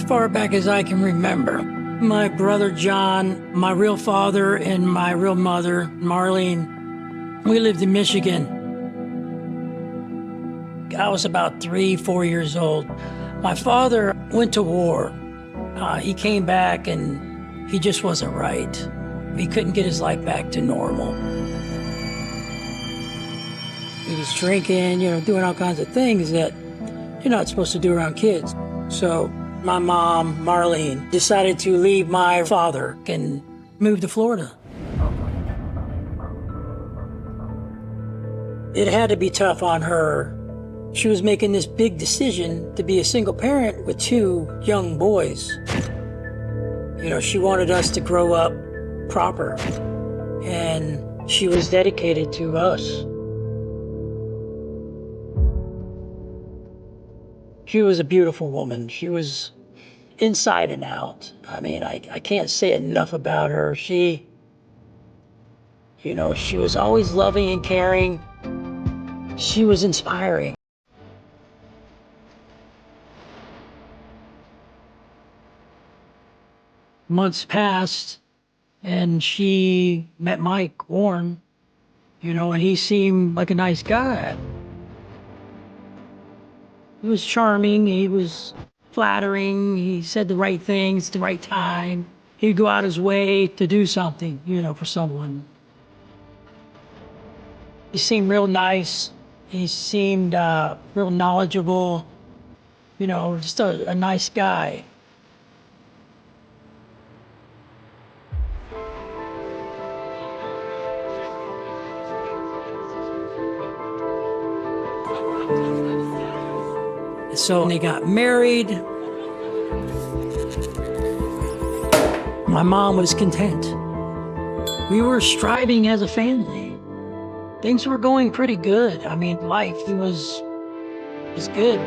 far back as I can remember. My brother John, my real father, and my real mother, Marlene, we lived in Michigan. I was about 3, 4 years old. My father went to war. He came back and he just wasn't right. He couldn't get his life back to normal. He was drinking, doing all kinds of things that you're not supposed to do around kids. So my mom, Marlene, decided to leave my father and move to Florida. It had to be tough on her. She was making this big decision to be a single parent with 2 young boys. She wanted us to grow up proper, and she was dedicated to us. She was a beautiful woman. She was inside and out. I mean, I can't say enough about her. She was always loving and caring. She was inspiring. Months passed, and she met Mike Warren, and he seemed like a nice guy. He was charming, he was flattering, he said the right things at the right time. He'd go out his way to do something, for someone. He seemed real nice. He seemed real knowledgeable, just a nice guy. So they got married. My mom was content. We were striving as a family. Things were going pretty good. I mean, life was good.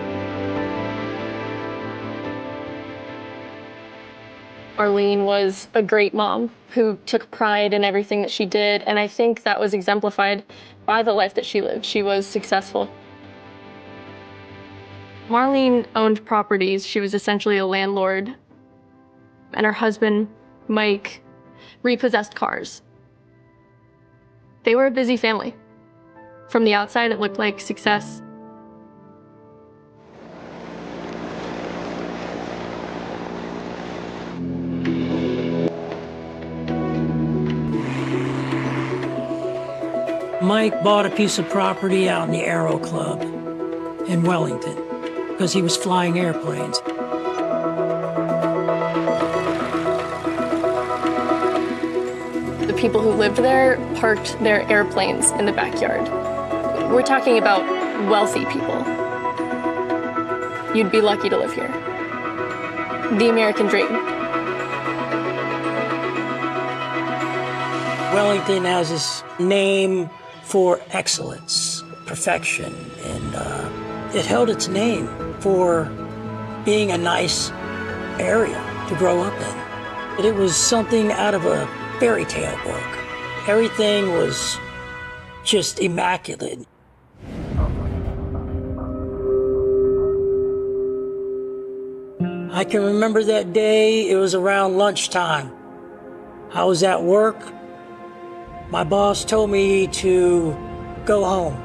Marlene was a great mom who took pride in everything that she did, and I think that was exemplified by the life that she lived. She was successful. Marlene owned properties. She was essentially a landlord, and her husband, Mike, repossessed cars. They were a busy family. From the outside, it looked like success. Mike bought a piece of property out in the Aero Club in Wellington because he was flying airplanes. The people who lived there parked their airplanes in the backyard. We're talking about wealthy people. You'd be lucky to live here. The American dream. Wellington has this name for excellence, perfection, and it held its name for being a nice area to grow up in. It was something out of a fairy tale book. Everything was just immaculate. I can remember that day. It was around lunchtime. I was at work. My boss told me to go home.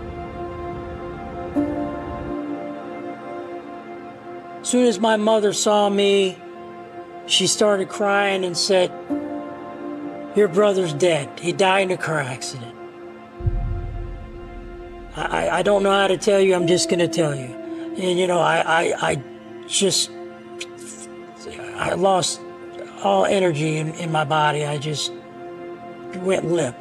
As soon as my mother saw me, she started crying and said, "Your brother's dead. He died in a car accident." I don't know how to tell you, I'm just gonna tell you. And I lost all energy in my body. I just went limp.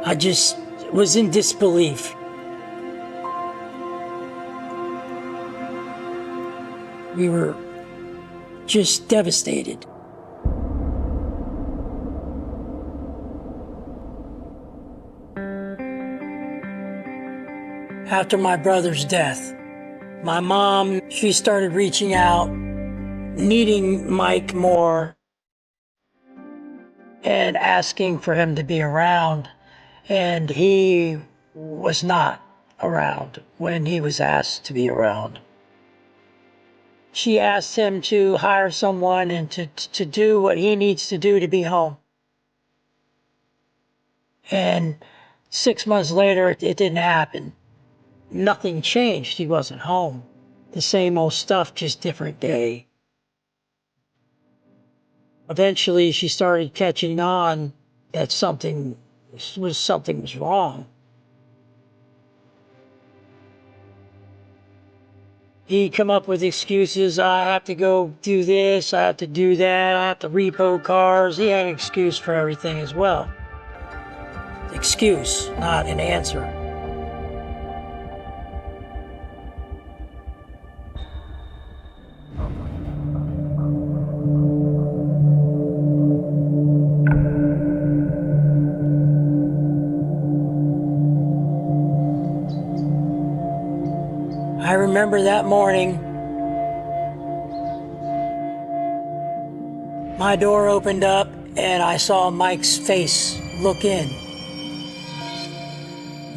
I just was in disbelief. We were just devastated. After my brother's death, my mom, she started reaching out, needing Mike more, and asking for him to be around. And he was not around when he was asked to be around. She asked him to hire someone and to do what he needs to do to be home. And 6 months later, it didn't happen. Nothing changed. He wasn't home. The same old stuff, just different day. Eventually, she started catching on that something was wrong. He'd come up with excuses. I have to go do this, I have to do that, I have to repo cars. He had an excuse for everything as well. Excuse, not an answer. I remember that morning, my door opened up and I saw Mike's face look in.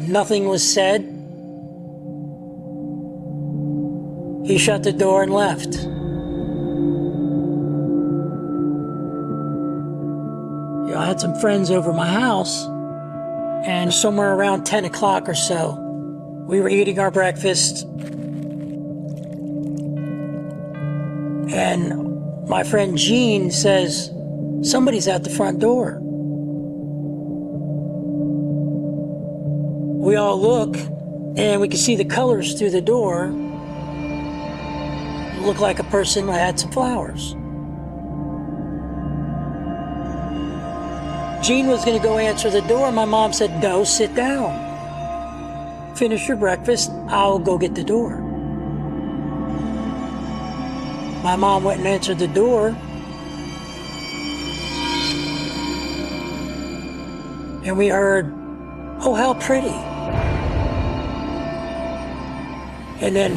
Nothing was said. He shut the door and left. You know, I had some friends over my house, and somewhere around 10 o'clock or so, we were eating our breakfast, and my friend Gene says, somebody's at the front door. We all look, and we can see the colors through the door. It looked like a person who had some flowers. Gene was going to go answer the door. My mom said, no, sit down. Finish your breakfast, I'll go get the door. My mom went and answered the door. And we heard, oh, how pretty. And then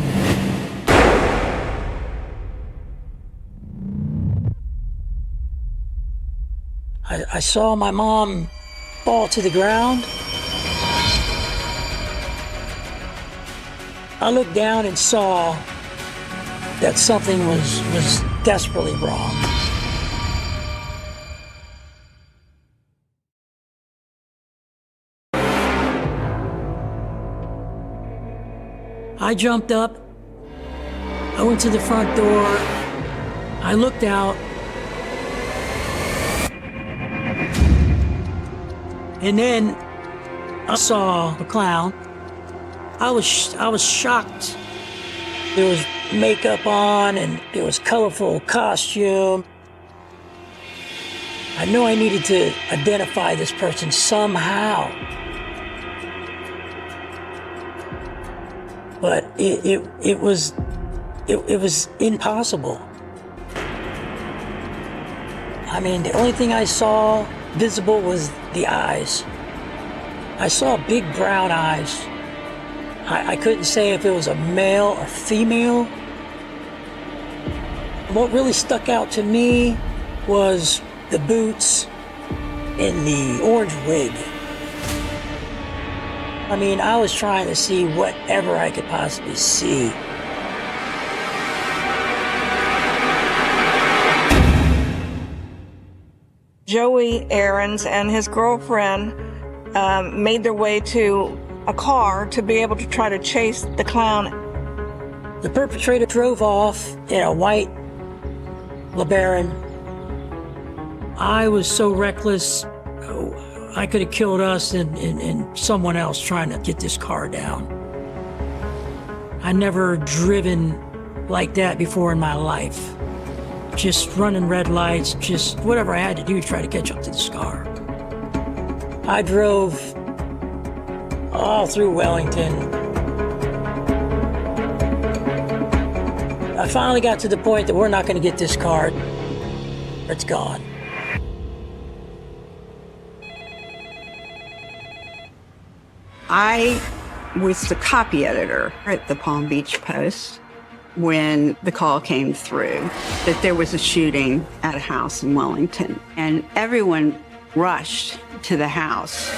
I saw my mom fall to the ground. I looked down and saw that something was desperately wrong. I jumped up, I went to the front door, I looked out, and then I saw the clown. I was shocked. There was makeup on and there was colorful costume. I knew I needed to identify this person somehow. But it was impossible. I mean, the only thing I saw visible was the eyes. I saw big brown eyes. I couldn't say if it was a male or female. What really stuck out to me was the boots and the orange wig. I mean, I was trying to see whatever I could possibly see. Joey Aarons and his girlfriend made their way to a car to be able to try to chase the clown. The perpetrator drove off in a white LeBaron. I was so reckless, I could have killed us and someone else trying to get this car down. I never driven like that before in my life. Just running red lights, just whatever I had to do to try to catch up to this car. I drove all through Wellington. I finally got to the point that we're not going to get this car. It's gone. I was the copy editor at the Palm Beach Post when the call came through that there was a shooting at a house in Wellington, and everyone rushed to the house.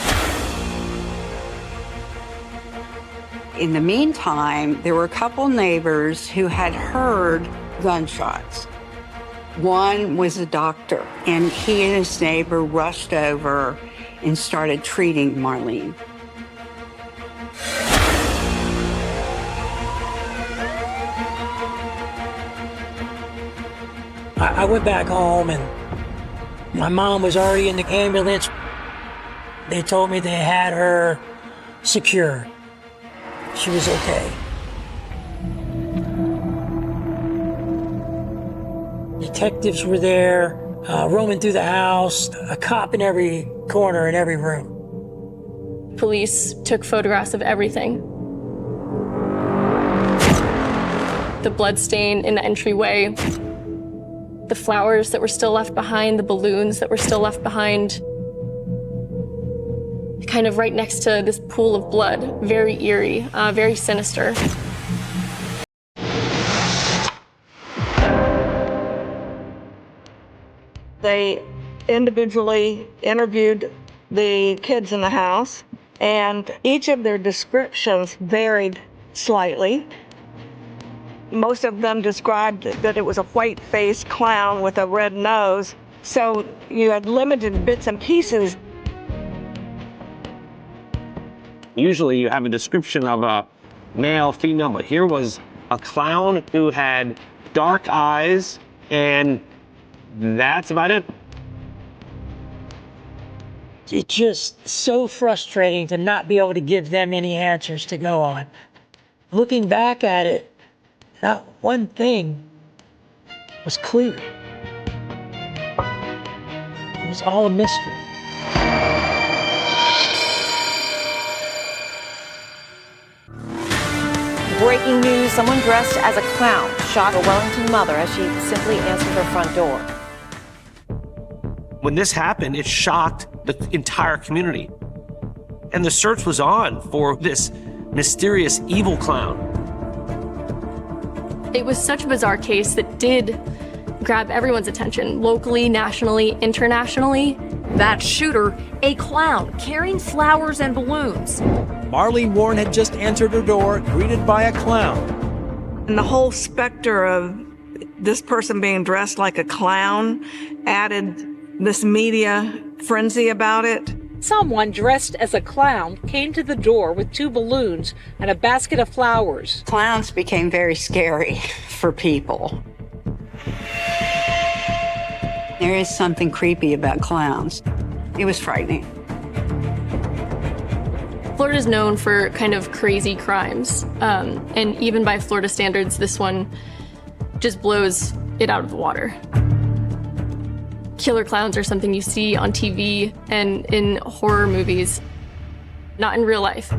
In the meantime, there were a couple neighbors who had heard gunshots. One was a doctor, and he and his neighbor rushed over and started treating Marlene. I went back home, and my mom was already in the ambulance. They told me they had her secure. She was okay. Detectives were there, roaming through the house, a cop in every corner, in every room. Police took photographs of everything. The blood stain in the entryway, the flowers that were still left behind, the balloons that were still left behind. Kind of right next to this pool of blood, very eerie, very sinister. They individually interviewed the kids in the house, and each of their descriptions varied slightly. Most of them described that it was a white-faced clown with a red nose, so you had limited bits and pieces. Usually you have a description of a male, female, but here was a clown who had dark eyes, and that's about it. It's just so frustrating to not be able to give them any answers to go on. Looking back at it, not one thing was clear. It was all a mystery. Breaking news, someone dressed as a clown shot a Wellington mother as she simply answered her front door. When this happened, it shocked the entire community. And the search was on for this mysterious evil clown. It was such a bizarre case that did grab everyone's attention, locally, nationally, internationally. That shooter, a clown carrying flowers and balloons. Marlene Warren had just answered her door, greeted by a clown. And the whole specter of this person being dressed like a clown added this media frenzy about it. Someone dressed as a clown came to the door with 2 balloons and a basket of flowers. Clowns became very scary for people. There is something creepy about clowns. It was frightening. Florida's known for kind of crazy crimes, and even by Florida standards, this one just blows it out of the water. Killer clowns are something you see on TV and in horror movies, not in real life.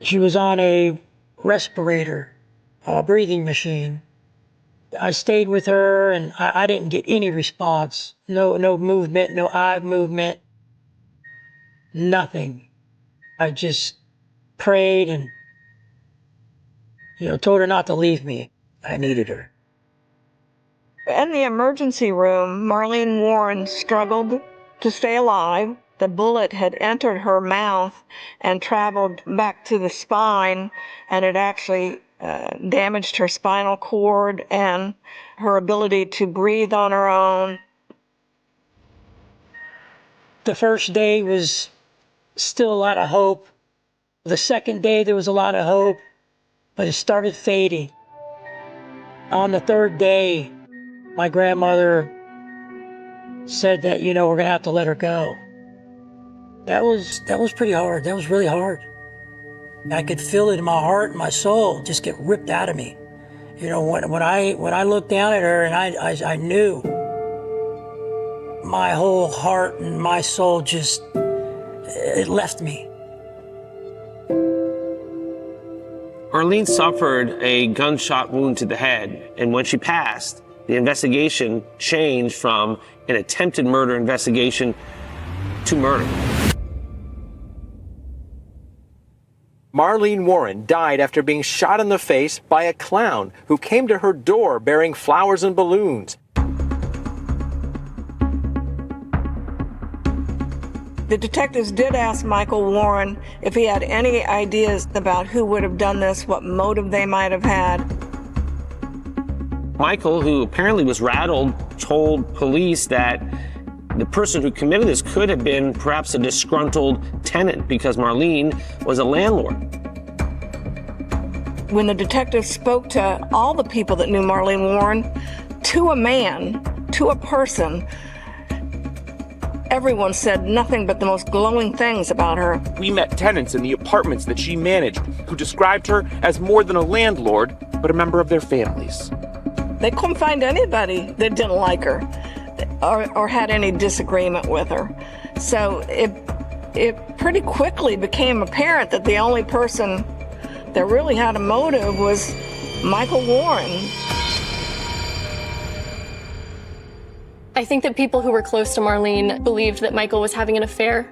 She was on a respirator, a breathing machine. I stayed with her, and I didn't get any response. No movement, no eye movement, nothing. I just prayed and, told her not to leave me. I needed her. In the emergency room, Marlene Warren struggled to stay alive. The bullet had entered her mouth and traveled back to the spine, and it actually damaged her spinal cord and her ability to breathe on her own. The first day was still a lot of hope. The second day there was a lot of hope, but it started fading. On the third day, my grandmother said that, we're gonna have to let her go. That was pretty hard. That was really hard. I could feel it in my heart and my soul just get ripped out of me. When I looked down at her, and I knew my whole heart and my soul it left me. Marlene suffered a gunshot wound to the head, and when she passed, the investigation changed from an attempted murder investigation to murder. Marlene Warren died after being shot in the face by a clown who came to her door bearing flowers and balloons. The detectives did ask Michael Warren if he had any ideas about who would have done this, what motive they might have had. Michael, who apparently was rattled, told police that the person who committed this could have been perhaps a disgruntled tenant because Marlene was a landlord. When the detectives spoke to all the people that knew Marlene Warren, to a man, to a person, everyone said nothing but the most glowing things about her. We met tenants in the apartments that she managed who described her as more than a landlord, but a member of their families. They couldn't find anybody that didn't like her or had any disagreement with her. So it pretty quickly became apparent that the only person that really had a motive was Michael Warren. I think that people who were close to Marlene believed that Michael was having an affair,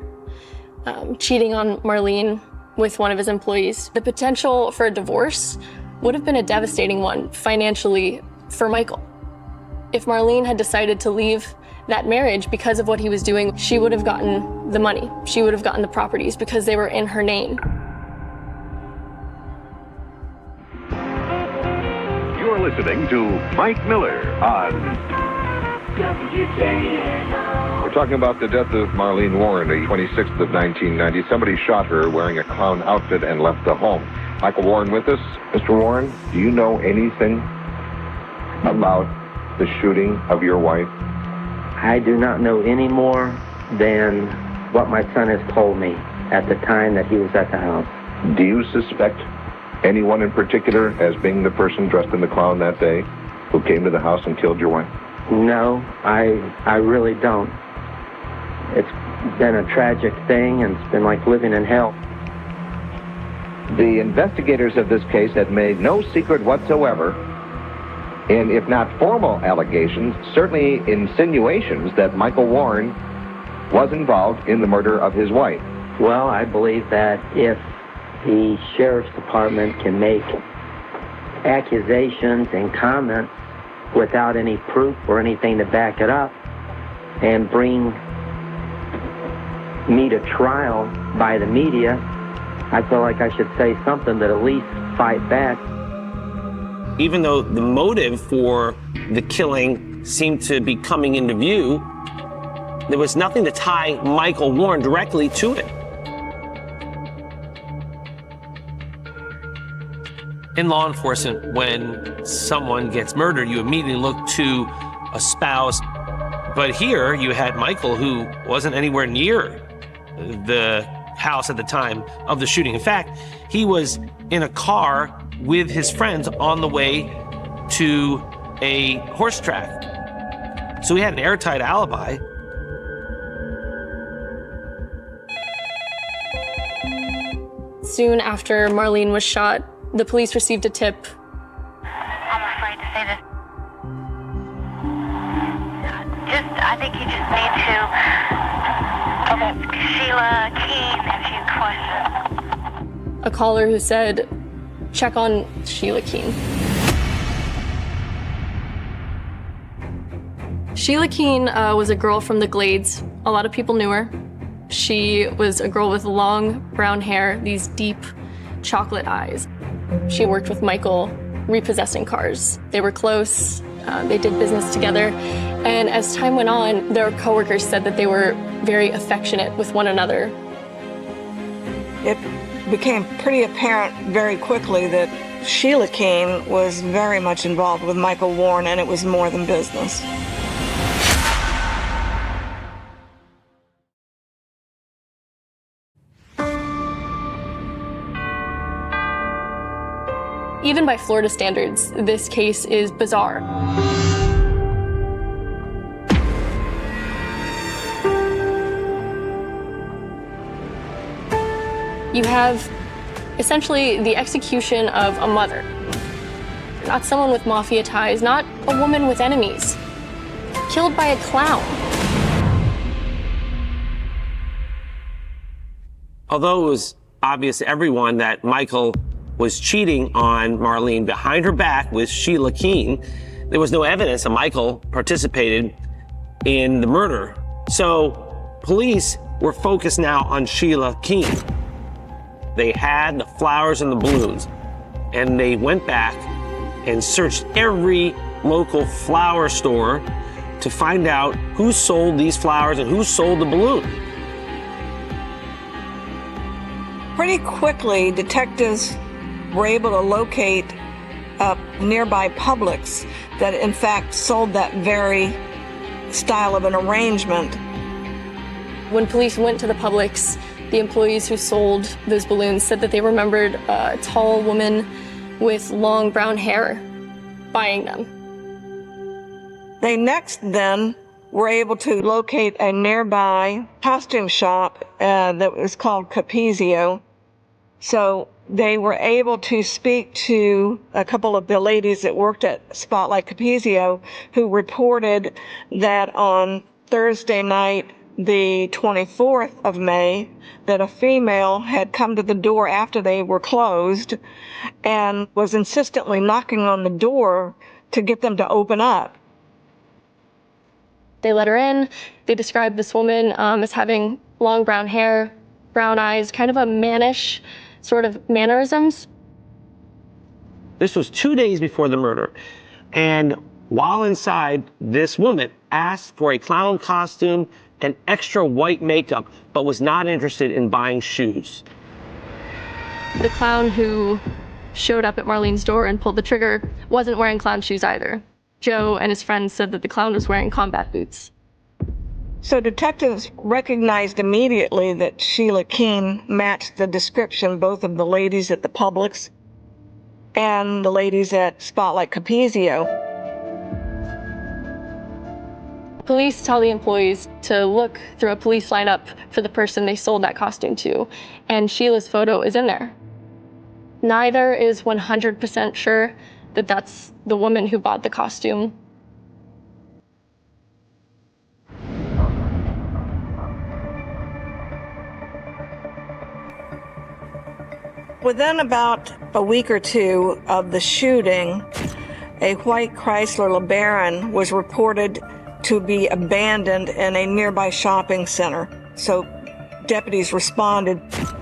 cheating on Marlene with one of his employees. The potential for a divorce would have been a devastating one financially for Michael. If Marlene had decided to leave that marriage because of what he was doing, she would have gotten the money. She would have gotten the properties because they were in her name. You're listening to Mike Miller on... We're talking about the death of Marlene Warren, the 26th of 1990. Somebody shot her wearing a clown outfit and left the home. Michael Warren with us. Mr. Warren, do you know anything about the shooting of your wife? I do not know any more than what my son has told me at the time that he was at the house. Do you suspect anyone in particular as being the person dressed in the clown that day who came to the house and killed your wife? No, I really don't. It's been a tragic thing, and it's been like living in hell. The investigators of this case had made no secret whatsoever, and if not formal allegations, certainly insinuations that Michael Warren was involved in the murder of his wife. Well, I believe that if the sheriff's department can make accusations and comments without any proof or anything to back it up and bring me to trial by the media, I feel like I should say something that at least fight back. Even though the motive for the killing seemed to be coming into view, there was nothing to tie Michael Warren directly to it. In law enforcement, when someone gets murdered, you immediately look to a spouse. But here you had Michael, who wasn't anywhere near the house at the time of the shooting. In fact, he was in a car with his friends on the way to a horse track. So he had an airtight alibi. Soon after Marlene was shot, the police received a tip. I'm afraid to say this. I think you just need to Sheila Keene, if you question. A caller who said, check on Sheila Keene. Sheila Keene was a girl from the Glades. A lot of people knew her. She was a girl with long brown hair, these deep chocolate eyes. She worked with Michael repossessing cars. They were close, they did business together, and as time went on, their coworkers said that they were very affectionate with one another. It became pretty apparent very quickly that Sheila Keene was very much involved with Michael Warren, and it was more than business. Even by Florida standards, this case is bizarre. You have essentially the execution of a mother, not someone with mafia ties, not a woman with enemies, killed by a clown. Although it was obvious to everyone that Michael was cheating on Marlene behind her back with Sheila Keene. There was no evidence that Michael participated in the murder. So police were focused now on Sheila Keene. They had the flowers and the balloons, and they went back and searched every local flower store to find out who sold these flowers and who sold the balloon. Pretty quickly, detectives were able to locate a nearby Publix that in fact sold that very style of an arrangement. When police went to the Publix, the employees who sold those balloons said that they remembered a tall woman with long brown hair buying them. They next then were able to locate a nearby costume shop that was called Capizio. So they were able to speak to a couple of the ladies that worked at Spotlight Capizio who reported that on Thursday night, the 24th of May, that a female had come to the door after they were closed and was insistently knocking on the door to get them to open up. They let her in. They described this woman as having long brown hair, brown eyes, kind of a mannish sort of mannerisms. This was 2 days before the murder. And while inside, this woman asked for a clown costume and extra white makeup, but was not interested in buying shoes. The clown who showed up at Marlene's door and pulled the trigger wasn't wearing clown shoes either. Joe and his friends said that the clown was wearing combat boots. So detectives recognized immediately that Sheila Keene matched the description both of the ladies at the Publix and the ladies at Spotlight Capizio. Police tell the employees to look through a police lineup for the person they sold that costume to, and Sheila's photo is in there. Neither is 100% sure that that's the woman who bought the costume. Within about a week or two of the shooting, a white Chrysler LeBaron was reported to be abandoned in a nearby shopping center. So deputies responded,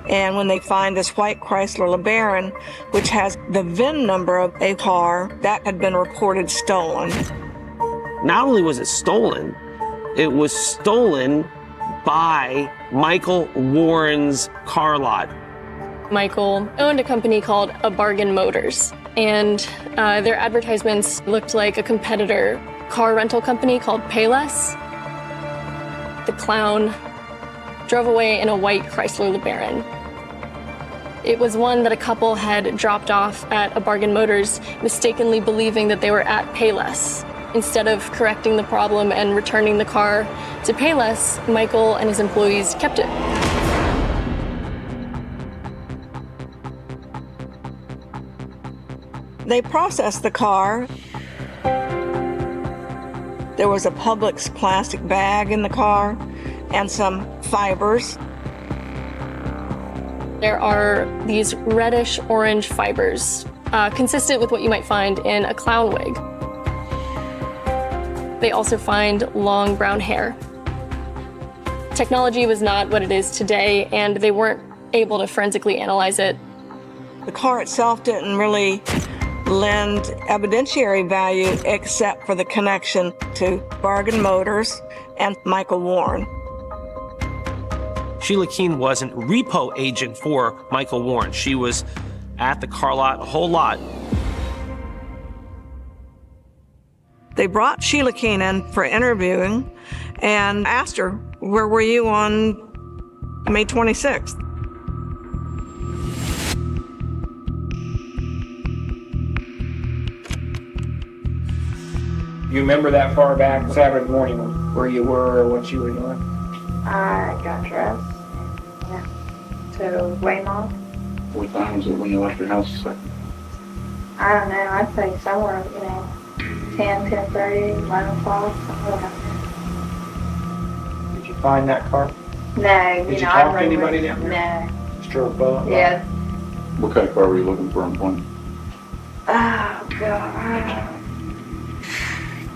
and when they find this white Chrysler LeBaron, which has the VIN number of a car, that had been reported stolen. Not only was it stolen, it was stolen by Michael Warren's car lot. Michael owned a company called A Bargain Motors, and their advertisements looked like a competitor car rental company called Payless. The clown drove away in a white Chrysler LeBaron. It was one that a couple had dropped off at A Bargain Motors, mistakenly believing that they were at Payless. Instead of correcting the problem and returning the car to Payless, Michael and his employees kept it. They processed the car. There was a Publix plastic bag in the car and some fibers. There are these reddish-orange fibers, consistent with what you might find in a clown wig. They also find long brown hair. Technology was not what it is today, and they weren't able to forensically analyze it. The car itself didn't really lend evidentiary value except for the connection to Bargain Motors and Michael Warren. Sheila Keene wasn't repo agent for Michael Warren. She was at the car lot a whole lot. They brought Sheila Keene in for interviewing and asked her, where were you on May 26th? You remember that far back Saturday morning where you were or what you were doing? I got dressed. Yeah. To Waymont. What time was it when you left your house? I don't know. I'd say somewhere, 10, 10:30, 11 o'clock, something like that. Did you find that car? No, Did you talk to anybody there? down there? No. Struck by? Yes. What kind of car were you looking for on point? Oh, God.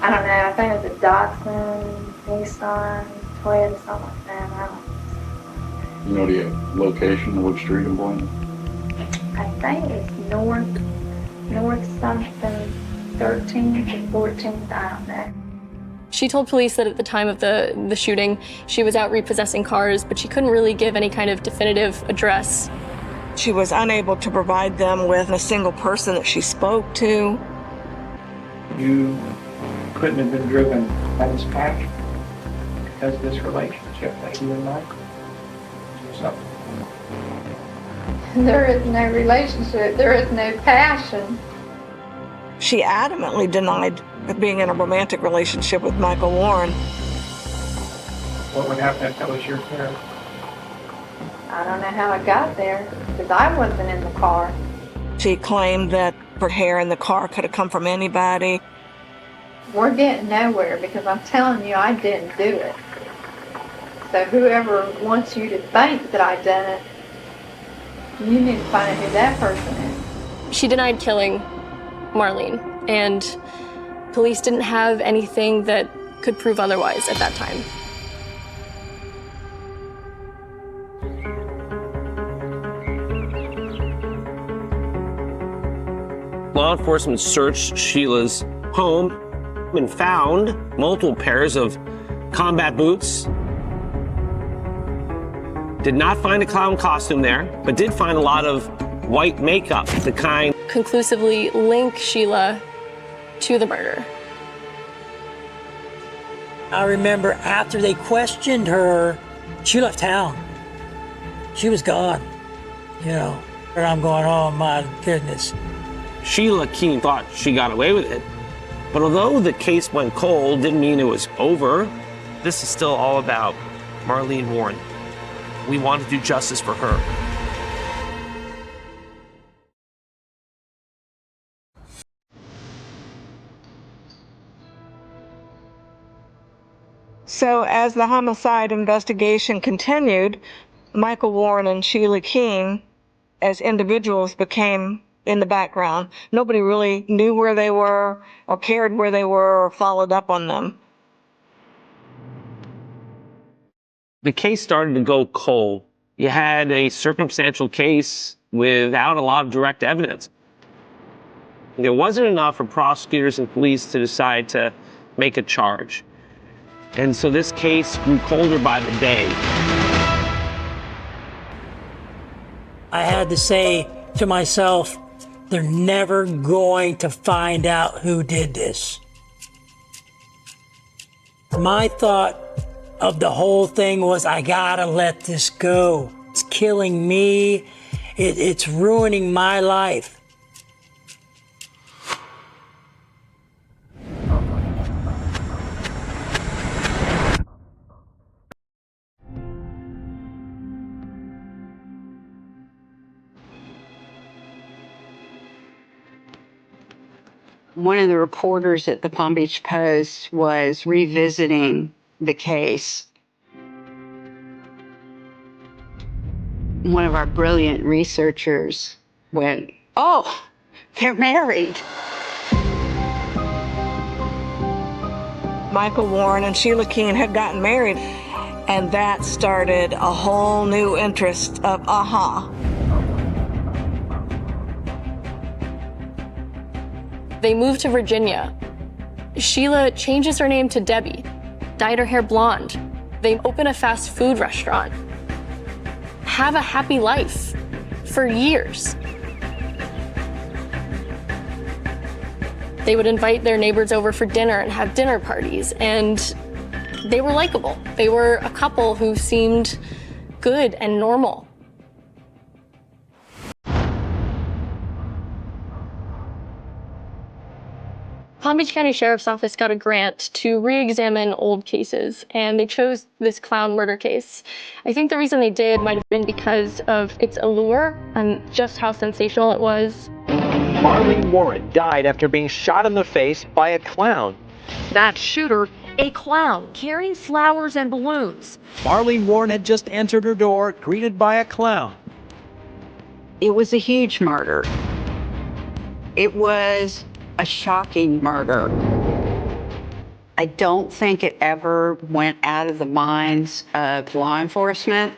I don't know. I think it was a Datsun, Nissan, Toyota, something like that. I don't You know the location of which street and point? I think it's north something, 13th and 14th, I don't know. She told police that at the time of the shooting, she was out repossessing cars, but she couldn't really give any kind of definitive address. She was unable to provide them with a single person that she spoke to. You couldn't have been driven by this passion because of this relationship that you and Michael. So, There is no relationship. There is no passion. She adamantly denied being in a romantic relationship with Michael Warren. what would happen if that was your parent? I don't know how I got there because I wasn't in the car. She claimed that her hair in the car could have come from anybody. We're getting nowhere because I'm telling you I didn't do it. So whoever wants you to think that I done it, you need to find out who that person is. She denied killing Marlene, and police didn't have anything that could prove otherwise at that time. Law enforcement searched Sheila's home and found multiple pairs of combat boots. Did not find a clown costume there, but did find a lot of white makeup, the kind Conclusively link Sheila to the murder. I remember after they questioned her, she left town. She was gone, you know. And I'm going, oh my goodness. Sheila Keene thought she got away with it. But although the case went cold, didn't mean it was over. This is still all about Marlene Warren. We want to do justice for her. So as the homicide investigation continued, Michael Warren and Sheila Keene as individuals became in the background. Nobody really knew where they were or cared where they were or followed up on them. The case started to go cold. You had a circumstantial case without a lot of direct evidence. There wasn't enough for prosecutors and police to decide to make a charge. And so this case grew colder by the day. I had to say to myself, they're never going to find out who did this. My thought of the whole thing was, I gotta let this go. It's killing me. It's ruining my life. One of the reporters at the Palm Beach Post was revisiting the case. One of our brilliant researchers went, "Oh, they're married." Michael Warren and Sheila Keene had gotten married, and that started a whole new interest of aha. They moved to Virginia. Sheila changes her name to Debbie, dyed her hair blonde. They open a fast food restaurant. Have a happy life for years. They would invite their neighbors over for dinner and have dinner parties, and they were likable. They were a couple who seemed good and normal. Palm Beach County Sheriff's Office got a grant to re-examine old cases, and they chose this clown murder case. I think the reason they did might have been because of its allure and just how sensational it was. Marlene Warren died after being shot in the face by a clown. That shooter, a clown carrying flowers and balloons. Marlene Warren had just entered her door, greeted by a clown. It was a huge murder. It was a shocking murder. I don't think it ever went out of the minds of law enforcement.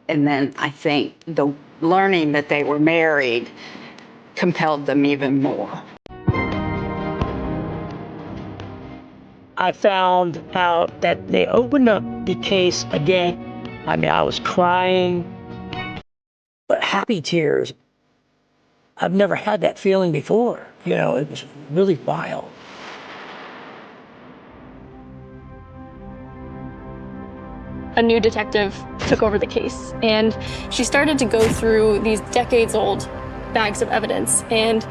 And then I think the learning that they were married compelled them even more. I found out that they opened up the case again. I mean, I was crying, but happy tears. I've never had that feeling before. You know, it was really wild. A new detective took over the case, and she started to go through these decades-old bags of evidence, and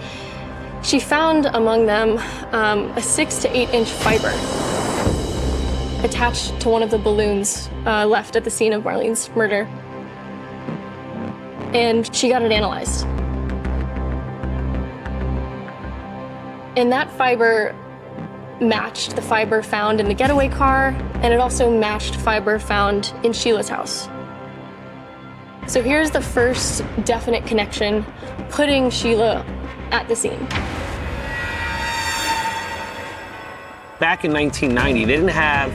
she found among them a 6 to 8 inch fiber attached to one of the balloons left at the scene of Marlene's murder. And she got it analyzed. And that fiber matched the fiber found in the getaway car, and it also matched fiber found in Sheila's house. So here's the first definite connection, putting Sheila at the scene. Back in 1990, they didn't have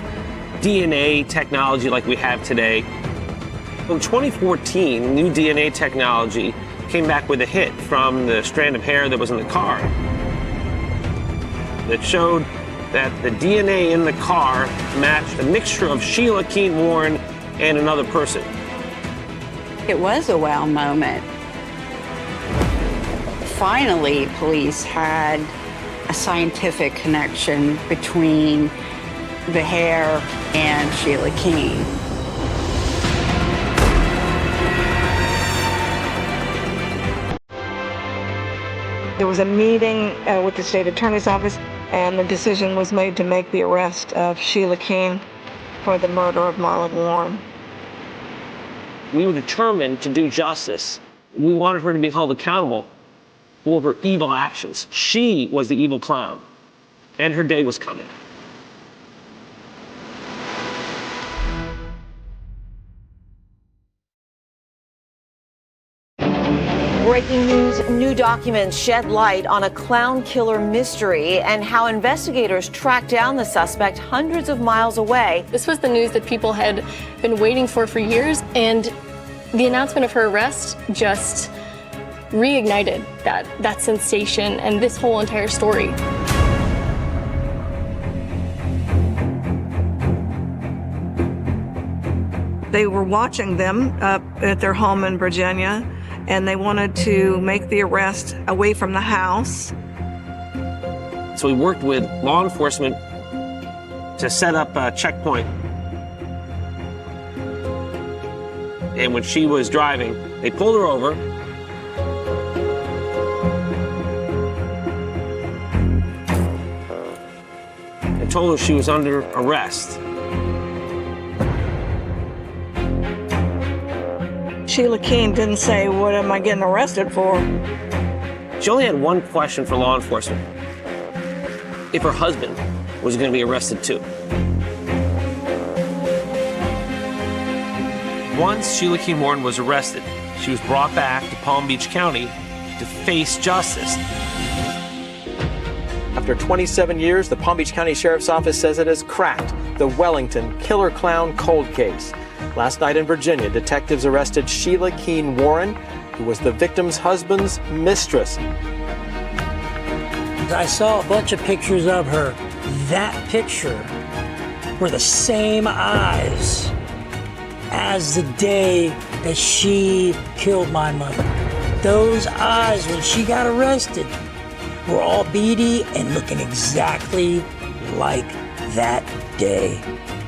DNA technology like we have today. In 2014, new DNA technology came back with a hit from the strand of hair that was in the car that showed that the DNA in the car matched a mixture of Sheila Keene Warren and another person. It was a wow moment. Finally, police had a scientific connection between the hair and Sheila Keene. There was a meeting with the state attorney's office, and the decision was made to make the arrest of Sheila Keene for the murder of Marlene Warren. We were determined to do justice. We wanted her to be held accountable for her evil actions. She was the evil clown, and her day was coming. Breaking news, new documents shed light on a clown killer mystery and how investigators tracked down the suspect hundreds of miles away. This was the news that people had been waiting for years, and the announcement of her arrest just reignited that sensation and this whole entire story. They were watching them up at their home in Virginia, and they wanted to make the arrest away from the house. So we worked with law enforcement to set up a checkpoint. And when she was driving, they pulled her over. And told her she was under arrest. Sheila Keene didn't say, "What am I getting arrested for?" She only had one question for law enforcement: if her husband was going to be arrested too. Once Sheila Keene Warren was arrested, she was brought back to Palm Beach County to face justice. After 27 years, the Palm Beach County Sheriff's Office says it has cracked the Wellington killer clown cold case. Last night in Virginia, detectives arrested Sheila Keene Warren, who was the victim's husband's mistress. I saw a bunch of pictures of her. That picture were the same eyes as the day that she killed my mother. Those eyes, when she got arrested, were all beady and looking exactly like that day.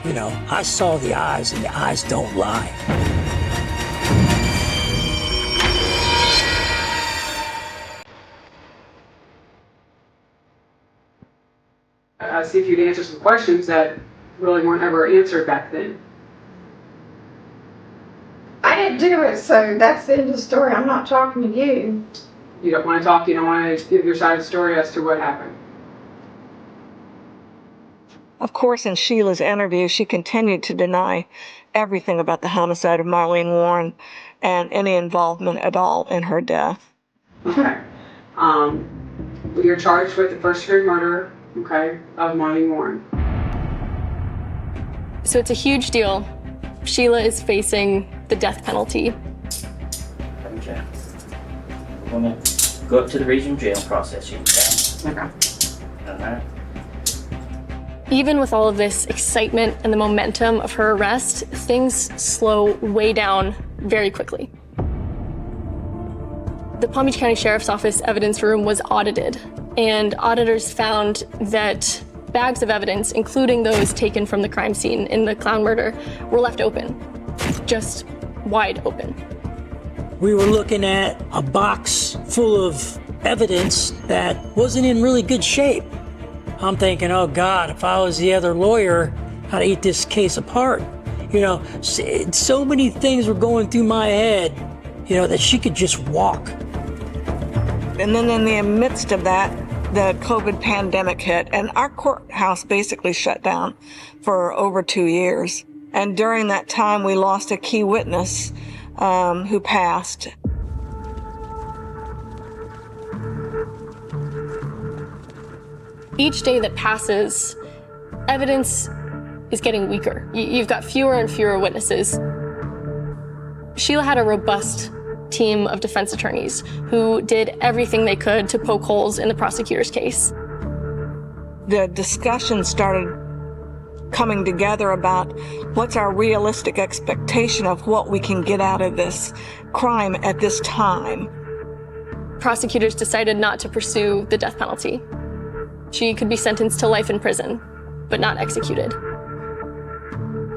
You know, I saw the eyes, and the eyes don't lie. See if you'd answer some questions that really weren't ever answered back then. I didn't do it, so that's the end of the story. I'm not talking to you. You don't want to talk, you don't want to give your side of the story as to what happened. Of course, in Sheila's interview, she continued to deny everything about the homicide of Marlene Warren and any involvement at all in her death. Okay. You're charged with the first-degree murder, okay, of Marlene Warren. So it's a huge deal. Sheila is facing the death penalty. Okay. We're going to go up to the regional jail and process you, okay? Okay. All right. Even with all of this excitement and the momentum of her arrest, things slow way down very quickly. The Palm Beach County Sheriff's Office evidence room was audited, and auditors found that bags of evidence, including those taken from the crime scene in the clown murder, were left open, just wide open. We were looking at a box full of evidence that wasn't in really good shape. I'm thinking, oh God, if I was the other lawyer, I'd eat this case apart. You know, so many things were going through my head, you know, that she could just walk. And then in the midst of that, the COVID pandemic hit, and our courthouse basically shut down for over 2 years. And during that time, we lost a key witness who passed. Each day that passes, evidence is getting weaker. You've got fewer and fewer witnesses. Sheila had a robust team of defense attorneys who did everything they could to poke holes in the prosecutor's case. The discussion started coming together about what's our realistic expectation of what we can get out of this crime at this time. Prosecutors decided not to pursue the death penalty. She could be sentenced to life in prison, but not executed.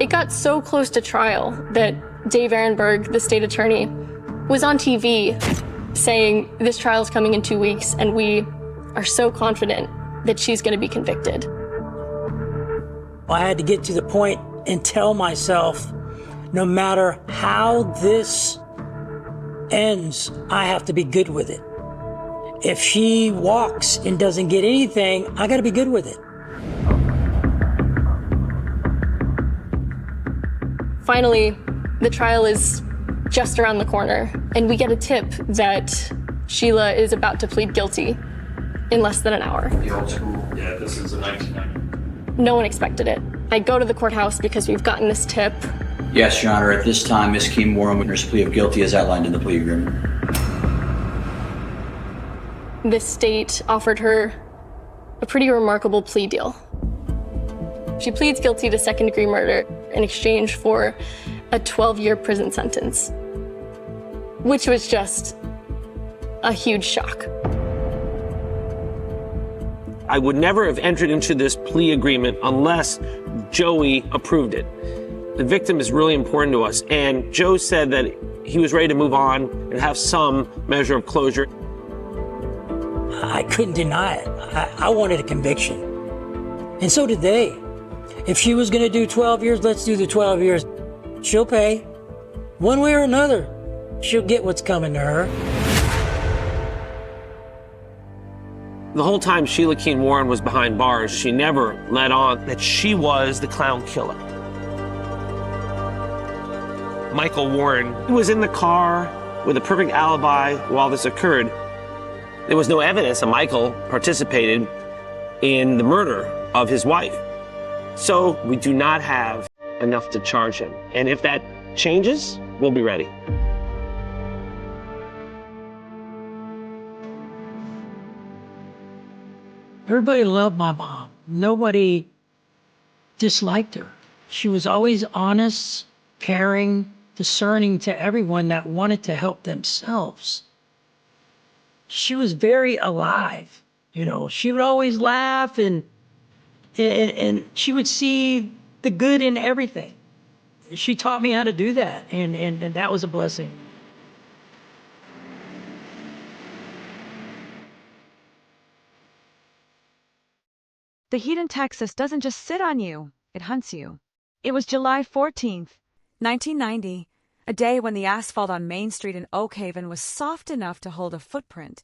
It got so close to trial that Dave Ehrenberg, the state attorney, was on TV saying, this trial's coming in 2 weeks, and we are so confident that she's going to be convicted. I had to get to the point and tell myself, no matter how this ends, I have to be good with it. If she walks and doesn't get anything, I got to be good with it. Finally, the trial is just around the corner, and we get a tip that Sheila is about to plead guilty in less than an hour. The old school. Yeah, this is a 1990. No one expected it. I go to the courthouse because we've gotten this tip. Yes, Your Honor. At this time, Ms. Keem Warren witness plea of guilty as outlined in the plea agreement. The state offered her a pretty remarkable plea deal. She pleads guilty to second-degree murder in exchange for a 12-year prison sentence, which was just a huge shock. I would never have entered into this plea agreement unless Joey approved it. The victim is really important to us, and Joe said that he was ready to move on and have some measure of closure. I couldn't deny it. I wanted a conviction. And so did they. If she was going to do 12 years, let's do the 12 years. She'll pay. One way or another, she'll get what's coming to her. The whole time Sheila Keene Warren was behind bars, she never let on that she was the clown killer. Michael Warren was in the car with a perfect alibi while this occurred. There was no evidence that Michael participated in the murder of his wife. So we do not have enough to charge him. And if that changes, we'll be ready. Everybody loved my mom. Nobody disliked her. She was always honest, caring, discerning to everyone that wanted to help themselves. She was very alive. You know, she would always laugh and she would see the good in everything. She taught me how to do that, and that was a blessing. The heat in Texas doesn't just sit on you, it hunts you. It was July 14th, 1990, a day when the asphalt on Main Street in Oak Haven was soft enough to hold a footprint,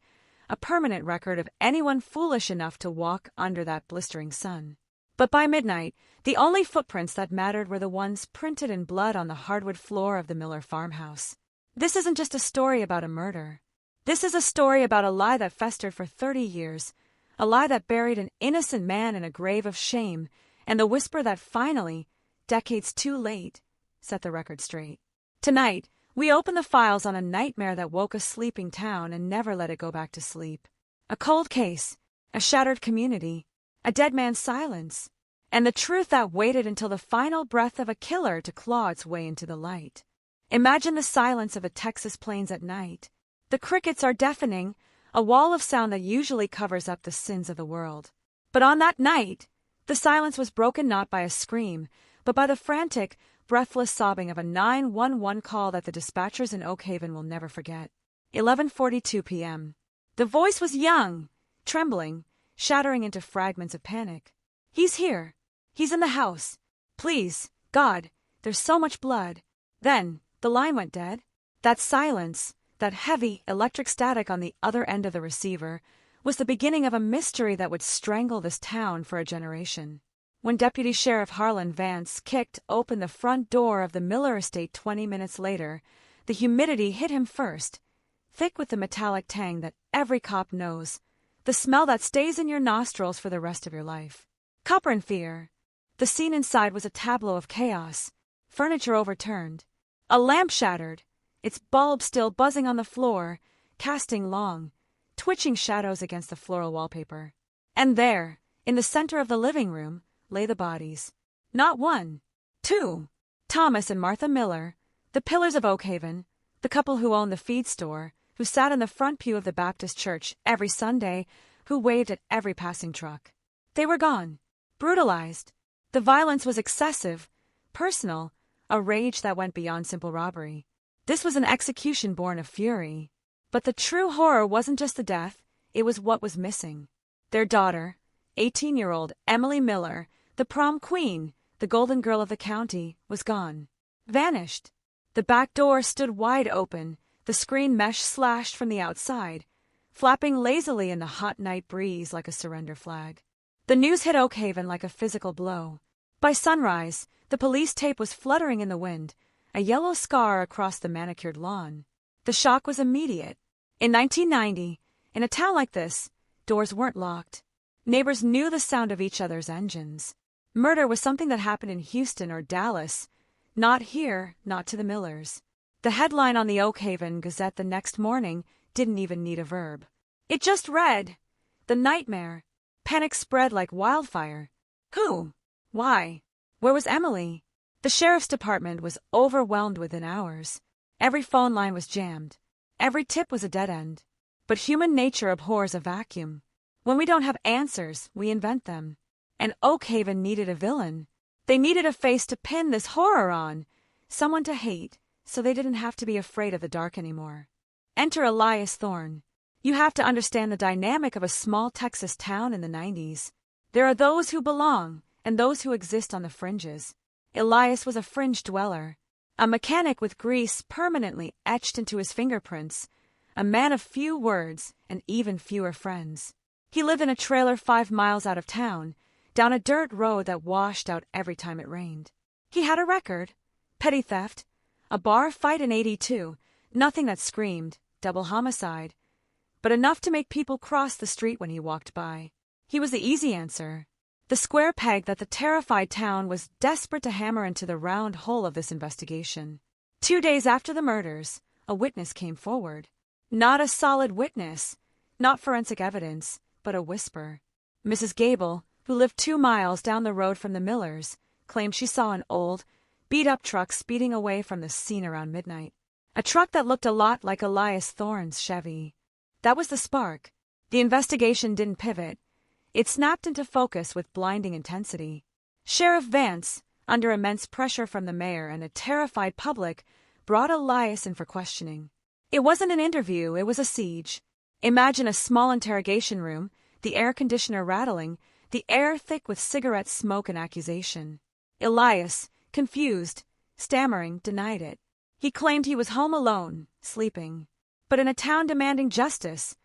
a permanent record of anyone foolish enough to walk under that blistering sun. But by midnight, the only footprints that mattered were the ones printed in blood on the hardwood floor of the Miller farmhouse. This isn't just a story about a murder. This is a story about a lie that festered for 30 years, a lie that buried an innocent man in a grave of shame, and the whisper that finally, decades too late, set the record straight. Tonight, we open the files on a nightmare that woke a sleeping town and never let it go back to sleep. A cold case, a shattered community, a dead man's silence, and the truth that waited until the final breath of a killer to claw its way into the light. Imagine the silence of a Texas plains at night. The crickets are deafening, a wall of sound that usually covers up the sins of the world. But on that night, the silence was broken not by a scream, but by the frantic, breathless sobbing of a 911 call that the dispatchers in Oak Haven will never forget. 11:42 p.m. The voice was young, trembling, shattering into fragments of panic. "He's here. He's in the house. Please, God, there's so much blood." Then, the line went dead. That silence, that heavy electric static on the other end of the receiver, was the beginning of a mystery that would strangle this town for a generation. When Deputy Sheriff Harlan Vance kicked open the front door of the Miller estate 20 minutes later, the humidity hit him first, thick with the metallic tang that every cop knows, the smell that stays in your nostrils for the rest of your life. Copper and fear. The scene inside was a tableau of chaos, furniture overturned, a lamp shattered, its bulb still buzzing on the floor, casting long, twitching shadows against the floral wallpaper. And there, in the center of the living room, lay the bodies. Not one, two. Thomas and Martha Miller, the pillars of Oak Haven, the couple who owned the feed store, who sat in the front pew of the Baptist church every Sunday, who waved at every passing truck. They were gone, brutalized. The violence was excessive, personal, a rage that went beyond simple robbery. This was an execution born of fury. But the true horror wasn't just the death, it was what was missing. Their daughter, 18-year-old Emily Miller, the prom queen, the golden girl of the county, was gone. Vanished. The back door stood wide open, the screen mesh slashed from the outside, flapping lazily in the hot night breeze like a surrender flag. The news hit Oak Haven like a physical blow. By sunrise, the police tape was fluttering in the wind, a yellow scar across the manicured lawn. The shock was immediate. In 1990, in a town like this, doors weren't locked. Neighbors knew the sound of each other's engines. Murder was something that happened in Houston or Dallas, not here, not to the Millers. The headline on the Oak Haven Gazette the next morning didn't even need a verb. It just read, "The nightmare." Panic spread like wildfire. Who? Why? Where was Emily? The sheriff's department was overwhelmed within hours. Every phone line was jammed. Every tip was a dead end. But human nature abhors a vacuum. When we don't have answers, we invent them. And Oak Haven needed a villain. They needed a face to pin this horror on, someone to hate, so they didn't have to be afraid of the dark anymore. Enter Elias Thorne. You have to understand the dynamic of a small Texas town in the 90s. There are those who belong, and those who exist on the fringes. Elias was a fringe dweller, a mechanic with grease permanently etched into his fingerprints, a man of few words and even fewer friends. He lived in a trailer 5 miles out of town, down a dirt road that washed out every time it rained. He had a record: petty theft, a bar fight in '82, nothing that screamed, double homicide, but enough to make people cross the street when he walked by. He was the easy answer, the square peg that the terrified town was desperate to hammer into the round hole of this investigation. 2 days after the murders, a witness came forward. Not a solid witness, not forensic evidence, but a whisper. Mrs. Gable, who lived 2 miles down the road from the Millers, claimed she saw an old, beat-up truck speeding away from the scene around midnight. A truck that looked a lot like Elias Thorne's Chevy. That was the spark. The investigation didn't pivot. It snapped into focus with blinding intensity. Sheriff Vance, under immense pressure from the mayor and a terrified public, brought Elias in for questioning. It wasn't an interview, it was a siege. Imagine a small interrogation room, the air conditioner rattling, the air thick with cigarette smoke and accusation. Elias, confused, stammering, denied it. He claimed he was home alone, sleeping. But in a town demanding justice,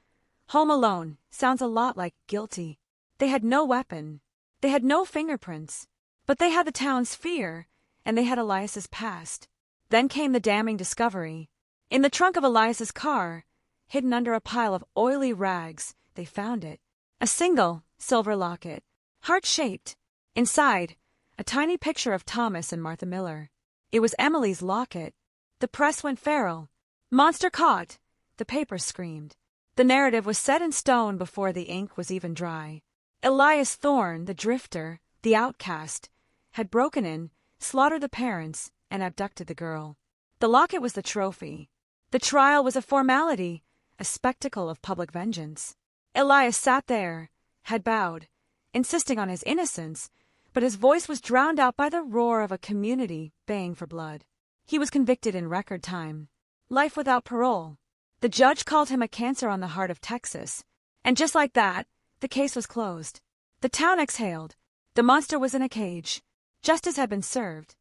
home alone sounds a lot like guilty. They had no weapon, They had no fingerprints, but they had the town's fear, and they had Elias's past. Then came the damning discovery. In the trunk of Elias's car, hidden under a pile of oily rags, they found it. A single silver locket, heart-shaped. Inside, a tiny picture of Thomas and Martha Miller. It was Emily's locket. The press went feral. Monster caught! The paper screamed. The narrative was set in stone before the ink was even dry. Elias Thorne, the drifter, the outcast, had broken in, slaughtered the parents, and abducted the girl. The locket was the trophy. The trial was a formality, a spectacle of public vengeance. Elias sat there, had bowed, insisting on his innocence, but his voice was drowned out by the roar of a community baying for blood. He was convicted in record time. Life without parole. The judge called him a cancer on the heart of Texas. And just like that, the case was closed. The town exhaled. The monster was in a cage. Justice had been served.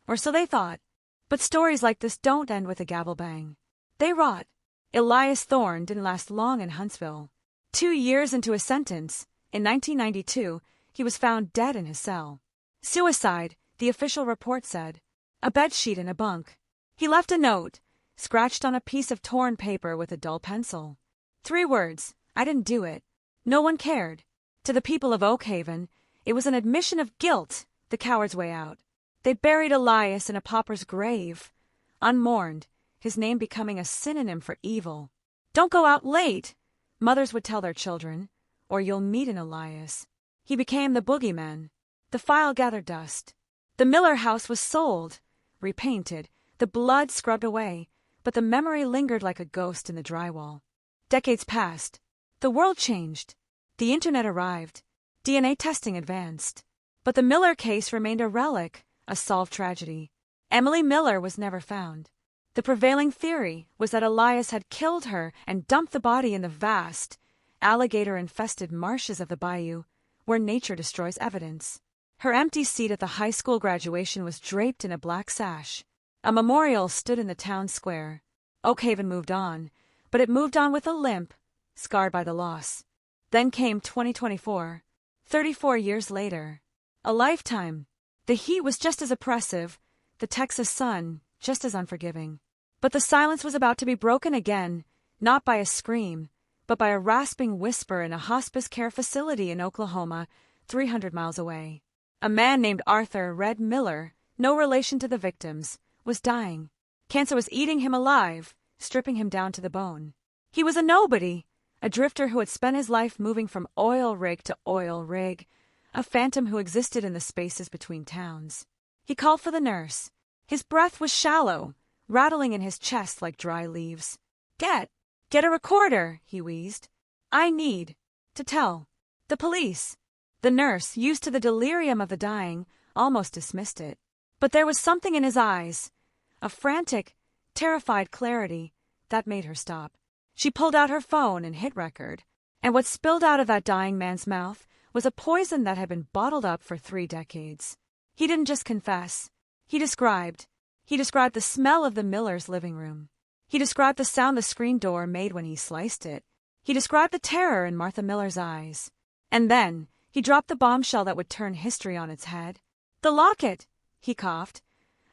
Or so they thought. But stories like this don't end with a gavel bang. They rot. Elias Thorne didn't last long in Huntsville. 2 years into his sentence, in 1992, he was found dead in his cell. Suicide, the official report said. A bedsheet in a bunk. He left a note, scratched on a piece of torn paper with a dull pencil. 3 words, I didn't do it. No one cared. To the people of Oak Haven, it was an admission of guilt, the coward's way out. They buried Elias in a pauper's grave, unmourned, his name becoming a synonym for evil. Don't go out late, mothers would tell their children, or you'll meet an Elias. He became the boogeyman. The file gathered dust. The Miller house was sold, repainted, the blood scrubbed away, but the memory lingered like a ghost in the drywall. Decades passed. The world changed. The internet arrived. DNA testing advanced. But the Miller case remained a relic, a solved tragedy. Emily Miller was never found. The prevailing theory was that Elias had killed her and dumped the body in the vast, alligator-infested marshes of the bayou, where nature destroys evidence. Her empty seat at the high school graduation was draped in a black sash. A memorial stood in the town square. Oak Haven moved on, but it moved on with a limp, scarred by the loss. Then came 2024, 34 years later. A lifetime. The heat was just as oppressive, the Texas sun just as unforgiving. But the silence was about to be broken again, not by a scream, but by a rasping whisper in a hospice care facility in Oklahoma, 300 miles away. A man named Arthur Red Miller, no relation to the victims, was dying. Cancer was eating him alive, stripping him down to the bone. He was a nobody, a drifter who had spent his life moving from oil rig to oil rig, a phantom who existed in the spaces between towns. He called for the nurse. His breath was shallow, rattling in his chest like dry leaves. Get a recorder, he wheezed. I need to tell the police. The nurse, used to the delirium of the dying, almost dismissed it. But there was something in his eyes, a frantic, terrified clarity, that made her stop. She pulled out her phone and hit record, and what spilled out of that dying man's mouth was a poison that had been bottled up for 3 decades. He didn't just confess. He described the smell of the Miller's living room. He described the sound the screen door made when he sliced it. He described the terror in Martha Miller's eyes. And then he dropped the bombshell that would turn history on its head. The locket, he coughed,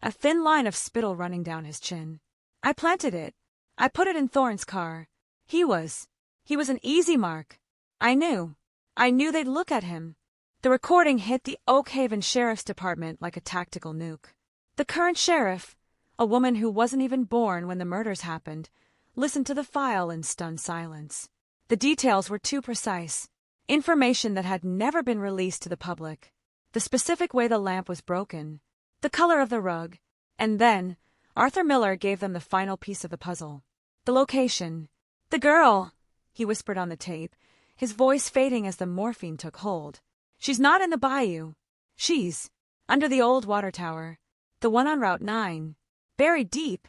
a thin line of spittle running down his chin. I planted it. I put it in Thorne's car. He was an easy mark. I knew they'd look at him. The recording hit the Oak Haven Sheriff's Department like a tactical nuke. The current sheriff, a woman who wasn't even born when the murders happened, listened to the file in stunned silence. The details were too precise, information that had never been released to the public. The specific way the lamp was broken, the color of the rug, and then Arthur Miller gave them the final piece of the puzzle. The location. The girl, he whispered on the tape, his voice fading as the morphine took hold. She's not in the bayou. She's under the old water tower, the one on Route 9, buried deep.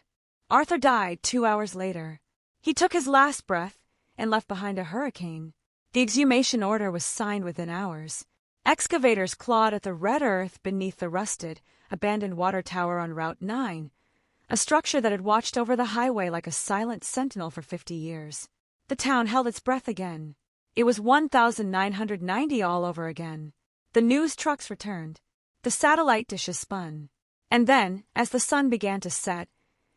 Arthur died 2 hours later. He took his last breath and left behind a hurricane. The exhumation order was signed within hours. Excavators clawed at the red earth beneath the rusted, abandoned water tower on Route 9, a structure that had watched over the highway like a silent sentinel for 50 years. The town held its breath again. It was 1990 all over again. The news trucks returned. The satellite dishes spun. And then, as the sun began to set,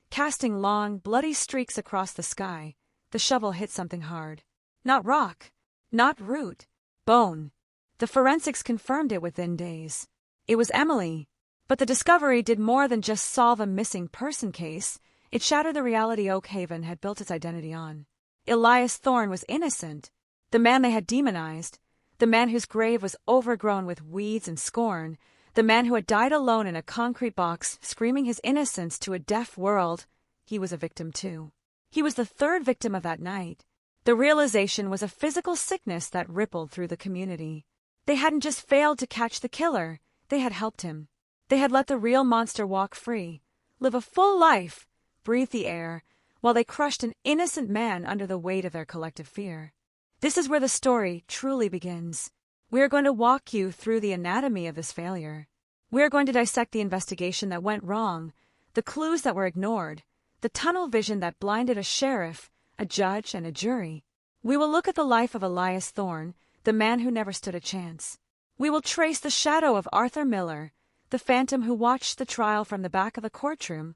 casting long, bloody streaks across the sky, the shovel hit something hard. Not rock, not root, bone. The forensics confirmed it within days. It was Emily. But the discovery did more than just solve a missing person case. It shattered the reality Oak Haven had built its identity on. Elias Thorne was innocent. The man they had demonized. The man whose grave was overgrown with weeds and scorn. The man who had died alone in a concrete box, screaming his innocence to a deaf world. He was a victim too. He was the third victim of that night. The realization was a physical sickness that rippled through the community. They hadn't just failed to catch the killer, they had helped him. They had let the real monster walk free, live a full life, breathe the air, while they crushed an innocent man under the weight of their collective fear. This is where the story truly begins. We are going to walk you through the anatomy of this failure. We are going to dissect the investigation that went wrong, the clues that were ignored, the tunnel vision that blinded a sheriff, a judge, and a jury. We will look at the life of Elias Thorne, the man who never stood a chance. We will trace the shadow of Arthur Miller, the phantom who watched the trial from the back of the courtroom,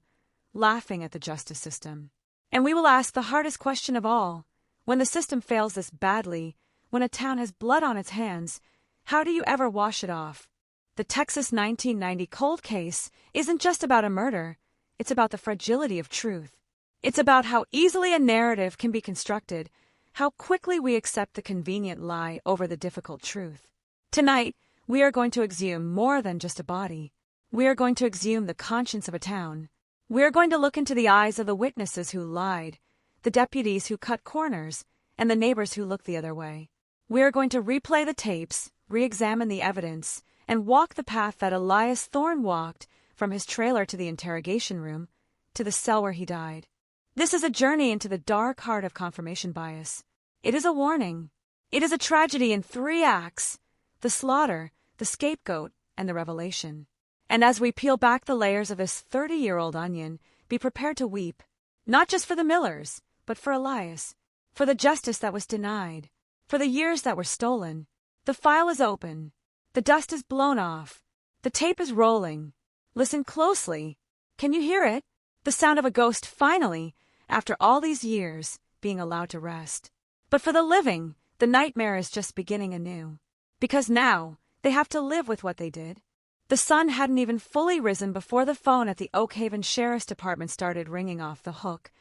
laughing at the justice system. And we will ask the hardest question of all. When the system fails this badly, when a town has blood on its hands, how do you ever wash it off? The Texas 1990 cold case isn't just about a murder. It's about the fragility of truth. It's about how easily a narrative can be constructed, how quickly we accept the convenient lie over the difficult truth. Tonight, we are going to exhume more than just a body. We are going to exhume the conscience of a town. We are going to look into the eyes of the witnesses who lied, the deputies who cut corners, and the neighbors who looked the other way. We are going to replay the tapes, re-examine the evidence, and walk the path that Elias Thorne walked from his trailer to the interrogation room, to the cell where he died. This is a journey into the dark heart of confirmation bias. It is a warning. It is a tragedy in 3 acts: the slaughter, the scapegoat, and the revelation. And as we peel back the layers of this 30-year-old onion, be prepared to weep, not just for the Millers, but for Elias, for the justice that was denied, for the years that were stolen. The file is open. The dust is blown off. The tape is rolling. Listen closely. Can you hear it? The sound of a ghost finally, after all these years, being allowed to rest. But for the living, the nightmare is just beginning anew. Because now, they have to live with what they did. The sun hadn't even fully risen before the phone at the Oak Haven Sheriff's Department started ringing off the hook.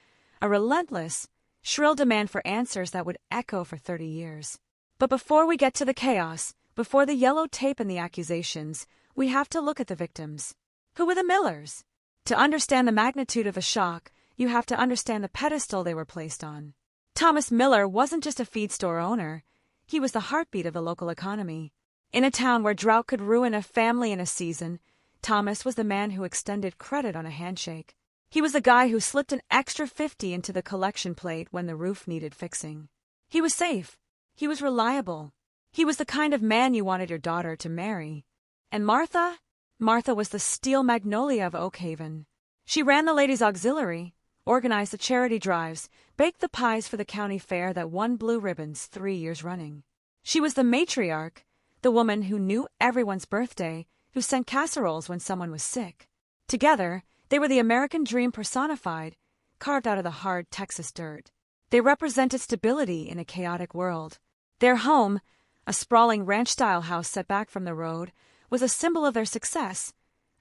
A relentless, shrill demand for answers that would echo for 30 years. But before we get to the chaos, before the yellow tape and the accusations, we have to look at the victims. Who were the Millers? To understand the magnitude of the shock, you have to understand the pedestal they were placed on. Thomas Miller wasn't just a feed store owner. He was the heartbeat of the local economy. In a town where drought could ruin a family in a season, Thomas was the man who extended credit on a handshake. He was the guy who slipped an extra 50 into the collection plate when the roof needed fixing. He was safe. He was reliable. He was the kind of man you wanted your daughter to marry. And Martha? Martha was the steel magnolia of Oak Haven. She ran the ladies' auxiliary, organized the charity drives, baked the pies for the county fair that won blue ribbons 3 years running. She was the matriarch, the woman who knew everyone's birthday, who sent casseroles when someone was sick. Together, they were the American dream personified, carved out of the hard Texas dirt. They represented stability in a chaotic world. Their home, a sprawling ranch-style house set back from the road, was a symbol of their success,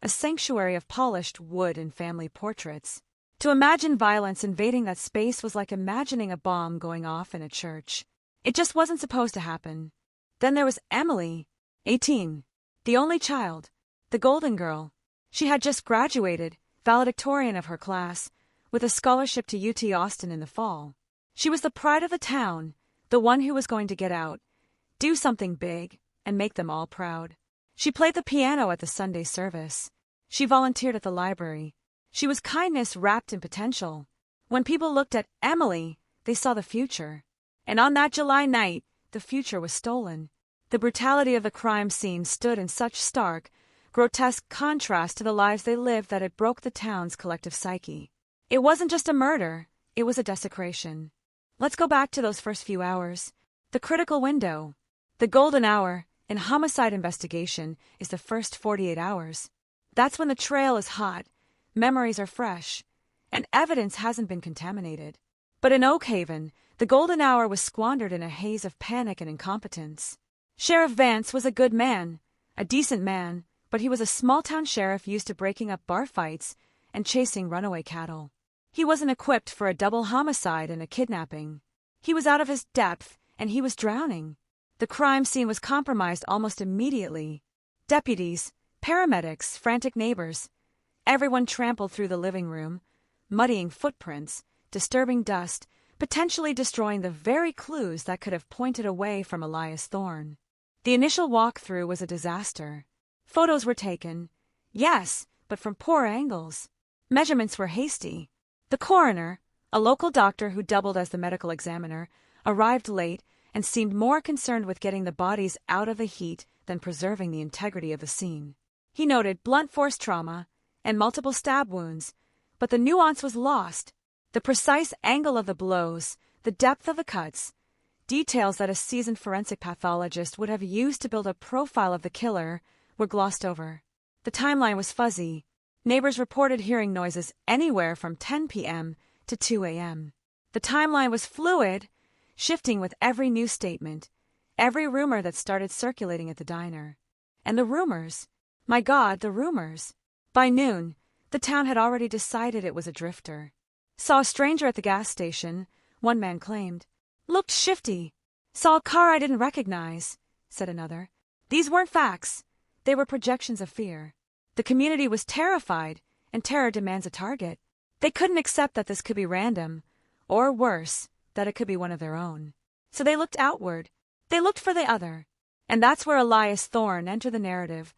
a sanctuary of polished wood and family portraits. To imagine violence invading that space was like imagining a bomb going off in a church. It just wasn't supposed to happen. Then there was Emily, 18, the only child, the golden girl. She had just graduated, valedictorian of her class, with a scholarship to UT Austin in the fall. She was the pride of the town, the one who was going to get out, do something big, and make them all proud. She played the piano at the Sunday service. She volunteered at the library. She was kindness wrapped in potential. When people looked at Emily, they saw the future. And on that July night, the future was stolen. The brutality of the crime scene stood in such stark, grotesque contrast to the lives they lived that it broke the town's collective psyche. It wasn't just a murder, it was a desecration. Let's go back to those first few hours. The critical window. The golden hour, In homicide investigation is the first 48 hours. That's when the trail is hot, memories are fresh, and evidence hasn't been contaminated. But in Oak Haven, the golden hour was squandered in a haze of panic and incompetence. Sheriff Vance was a good man, a decent man, but he was a small-town sheriff used to breaking up bar fights and chasing runaway cattle. He wasn't equipped for a double homicide and a kidnapping. He was out of his depth, and he was drowning. The crime scene was compromised almost immediately. Deputies, paramedics, frantic neighbors. Everyone trampled through the living room, muddying footprints, disturbing dust, potentially destroying the very clues that could have pointed away from Elias Thorne. The initial walkthrough was a disaster. Photos were taken, yes, but from poor angles. Measurements were hasty. The coroner, a local doctor who doubled as the medical examiner, arrived late and seemed more concerned with getting the bodies out of the heat than preserving the integrity of the scene. He noted blunt force trauma and multiple stab wounds, but the nuance was lost. The precise angle of the blows, the depth of the cuts, details that a seasoned forensic pathologist would have used to build a profile of the killer, were glossed over. The timeline was fuzzy. Neighbors reported hearing noises anywhere from 10 p.m. to 2 a.m. The timeline was fluid, shifting with every new statement, every rumor that started circulating at the diner. And the rumors, my God, the rumors. By noon, the town had already decided it was a drifter. Saw a stranger at the gas station, one man claimed. Looked shifty. Saw a car I didn't recognize, said another. These weren't facts. They were projections of fear. The community was terrified, and terror demands a target. They couldn't accept that this could be random, or worse, that it could be one of their own. So they looked outward. They looked for the other. And that's where Elias Thorne entered the narrative,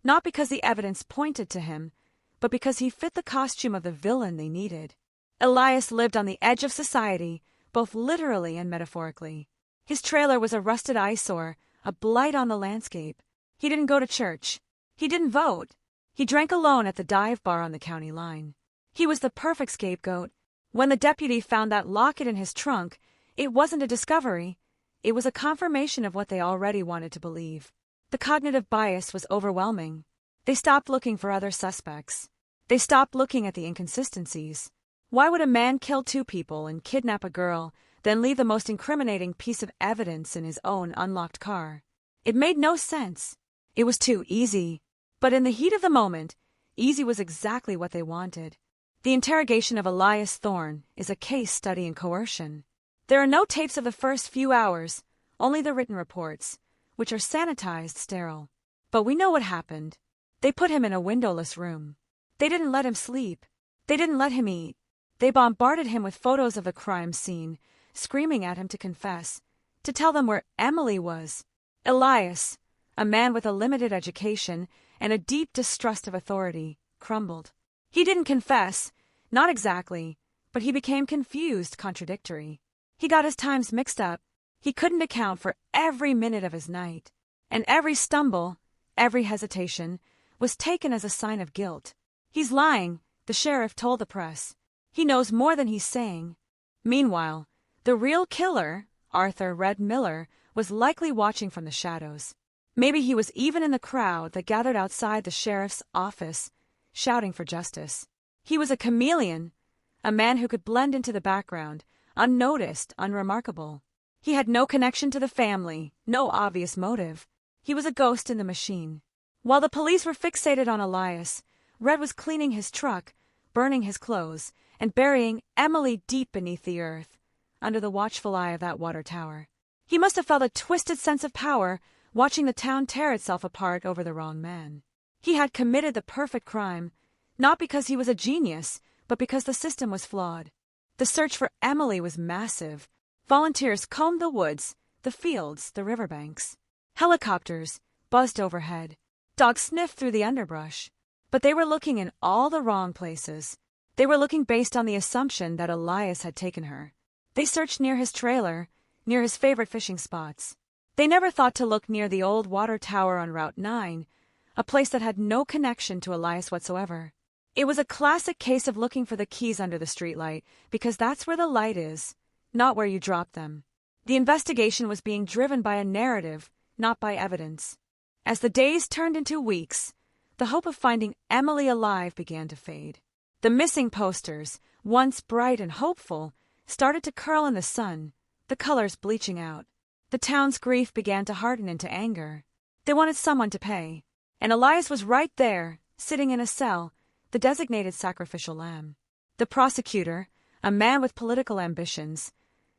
not because the evidence pointed to him, but because he fit the costume of the villain they needed. Elias lived on the edge of society, both literally and metaphorically. His trailer was a rusted eyesore, a blight on the landscape. He didn't go to church. He didn't vote. He drank alone at the dive bar on the county line. He was the perfect scapegoat. When the deputy found that locket in his trunk, it wasn't a discovery. It was a confirmation of what they already wanted to believe. The cognitive bias was overwhelming. They stopped looking for other suspects. They stopped looking at the inconsistencies. Why would a man kill two people and kidnap a girl, then leave the most incriminating piece of evidence in his own unlocked car? It made no sense. It was too easy. But in the heat of the moment, easy was exactly what they wanted. The interrogation of Elias Thorne is a case study in coercion. There are no tapes of the first few hours, only the written reports, which are sanitized, sterile. But we know what happened. They put him in a windowless room. They didn't let him sleep. They didn't let him eat. They bombarded him with photos of the crime scene, screaming at him to confess, to tell them where Emily was. Elias, a man with a limited education and a deep distrust of authority, crumbled. He didn't confess, not exactly, but he became confused, contradictory. He got his times mixed up. He couldn't account for every minute of his night. And every stumble, every hesitation, was taken as a sign of guilt. He's lying, the sheriff told the press. He knows more than he's saying. Meanwhile, the real killer, Arthur Red Miller, was likely watching from the shadows. Maybe he was even in the crowd that gathered outside the sheriff's office, shouting for justice. He was a chameleon, a man who could blend into the background, unnoticed, unremarkable. He had no connection to the family, no obvious motive. He was a ghost in the machine. While the police were fixated on Elias, Red was cleaning his truck, burning his clothes, and burying Emily deep beneath the earth, under the watchful eye of that water tower. He must have felt a twisted sense of power watching the town tear itself apart over the wrong man. He had committed the perfect crime, not because he was a genius, but because the system was flawed. The search for Emily was massive. Volunteers combed the woods, the fields, the riverbanks. Helicopters buzzed overhead. Dogs sniffed through the underbrush. But they were looking in all the wrong places. They were looking based on the assumption that Elias had taken her. They searched near his trailer, near his favorite fishing spots. They never thought to look near the old water tower on Route 9, a place that had no connection to Elias whatsoever. It was a classic case of looking for the keys under the streetlight, because that's where the light is, not where you drop them. The investigation was being driven by a narrative, not by evidence. As the days turned into weeks, the hope of finding Emily alive began to fade. The missing posters, once bright and hopeful, started to curl in the sun, the colors bleaching out. The town's grief began to harden into anger. They wanted someone to pay, and Elias was right there, sitting in a cell, the designated sacrificial lamb. The prosecutor, a man with political ambitions,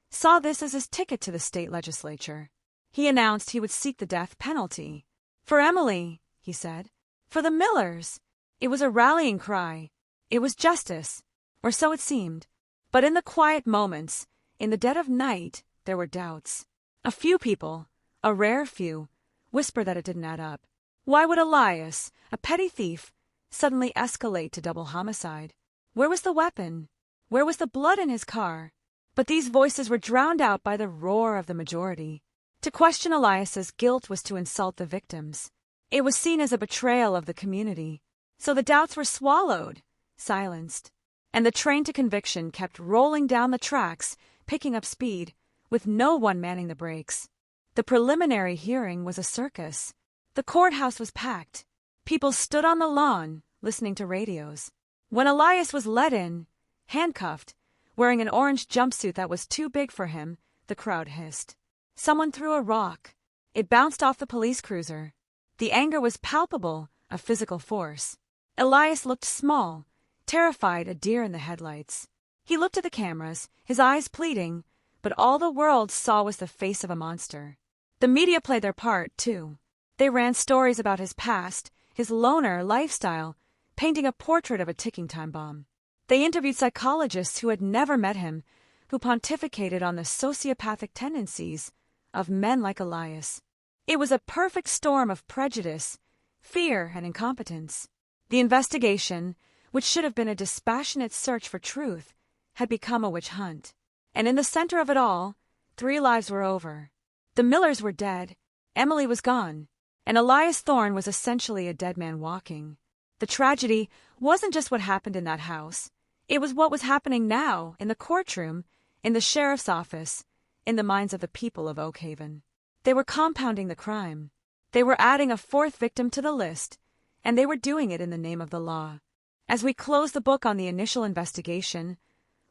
saw this as his ticket to the state legislature. He announced he would seek the death penalty. For Emily, he said. For the Millers. It was a rallying cry. It was justice, or so it seemed. But in the quiet moments, in the dead of night, there were doubts. A few people, a rare few, whispered that it didn't add up. Why would Elias, a petty thief, suddenly escalate to double homicide? Where was the weapon? Where was the blood in his car? But these voices were drowned out by the roar of the majority. To question Elias's guilt was to insult the victims. It was seen as a betrayal of the community. So the doubts were swallowed, silenced, and the train to conviction kept rolling down the tracks, picking up speed, with no one manning the brakes. The preliminary hearing was a circus. The courthouse was packed. People stood on the lawn, listening to radios. When Elias was let in, handcuffed, wearing an orange jumpsuit that was too big for him, the crowd hissed. Someone threw a rock. It bounced off the police cruiser. The anger was palpable, a physical force. Elias looked small, terrified, a deer in the headlights. He looked at the cameras, his eyes pleading, but all the world saw was the face of a monster. The media played their part, too. They ran stories about his past, his loner lifestyle, painting a portrait of a ticking time bomb. They interviewed psychologists who had never met him, who pontificated on the sociopathic tendencies of men like Elias. It was a perfect storm of prejudice, fear, and incompetence. The investigation, which should have been a dispassionate search for truth, had become a witch hunt. And in the center of it all, 3 lives were over. The Millers were dead, Emily was gone, and Elias Thorne was essentially a dead man walking. The tragedy wasn't just what happened in that house. It was what was happening now, in the courtroom, in the sheriff's office, in the minds of the people of Oak Haven. They were compounding the crime. They were adding a 4th victim to the list, and they were doing it in the name of the law. As we close the book on the initial investigation,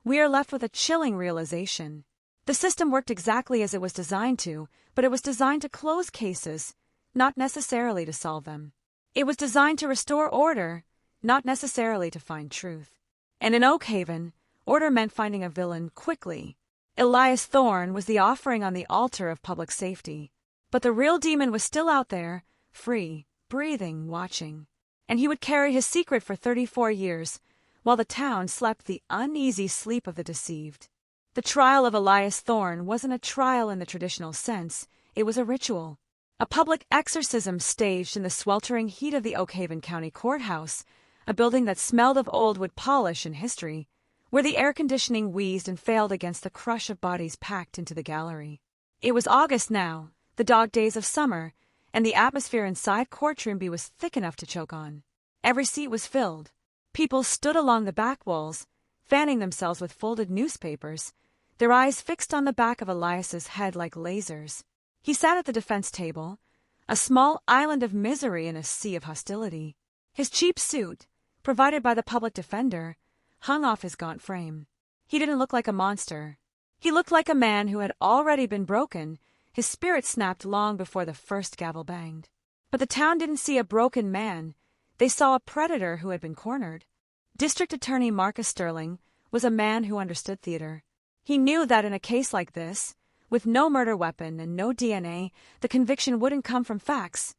we are left with a chilling realization. The system worked exactly as it was designed to, but it was designed to close cases, not necessarily to solve them. It was designed to restore order, not necessarily to find truth. And in Oak Haven, order meant finding a villain quickly. Elias Thorne was the offering on the altar of public safety. But the real demon was still out there, free, breathing, watching. And he would carry his secret for 34 years, while the town slept the uneasy sleep of the deceived. The trial of Elias Thorne wasn't a trial in the traditional sense, it was a ritual. A public exorcism staged in the sweltering heat of the Oak Haven County Courthouse, a building that smelled of old wood polish and history, where the air conditioning wheezed and failed against the crush of bodies packed into the gallery. It was August now, the dog days of summer, and the atmosphere inside Courtroom B was thick enough to choke on. Every seat was filled. People stood along the back walls, fanning themselves with folded newspapers, their eyes fixed on the back of Elias's head like lasers. He sat at the defense table, a small island of misery in a sea of hostility. His cheap suit, provided by the public defender, hung off his gaunt frame. He didn't look like a monster. He looked like a man who had already been broken, his spirit snapped long before the first gavel banged. But the town didn't see a broken man. They saw a predator who had been cornered. District Attorney Marcus Sterling was a man who understood theater. He knew that in a case like this, with no murder weapon and no DNA, the conviction wouldn't come from facts.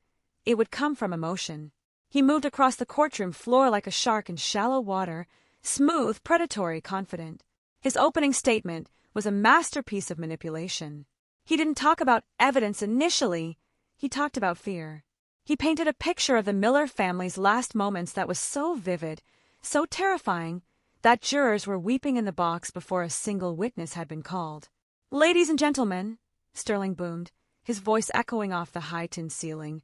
It would come from emotion. He moved across the courtroom floor like a shark in shallow water, smooth, predatory, confident. His opening statement was a masterpiece of manipulation. He didn't talk about evidence initially. He talked about fear. He painted a picture of the Miller family's last moments that was so vivid, so terrifying, that jurors were weeping in the box before a single witness had been called. "Ladies and gentlemen," Sterling boomed, his voice echoing off the high tin ceiling,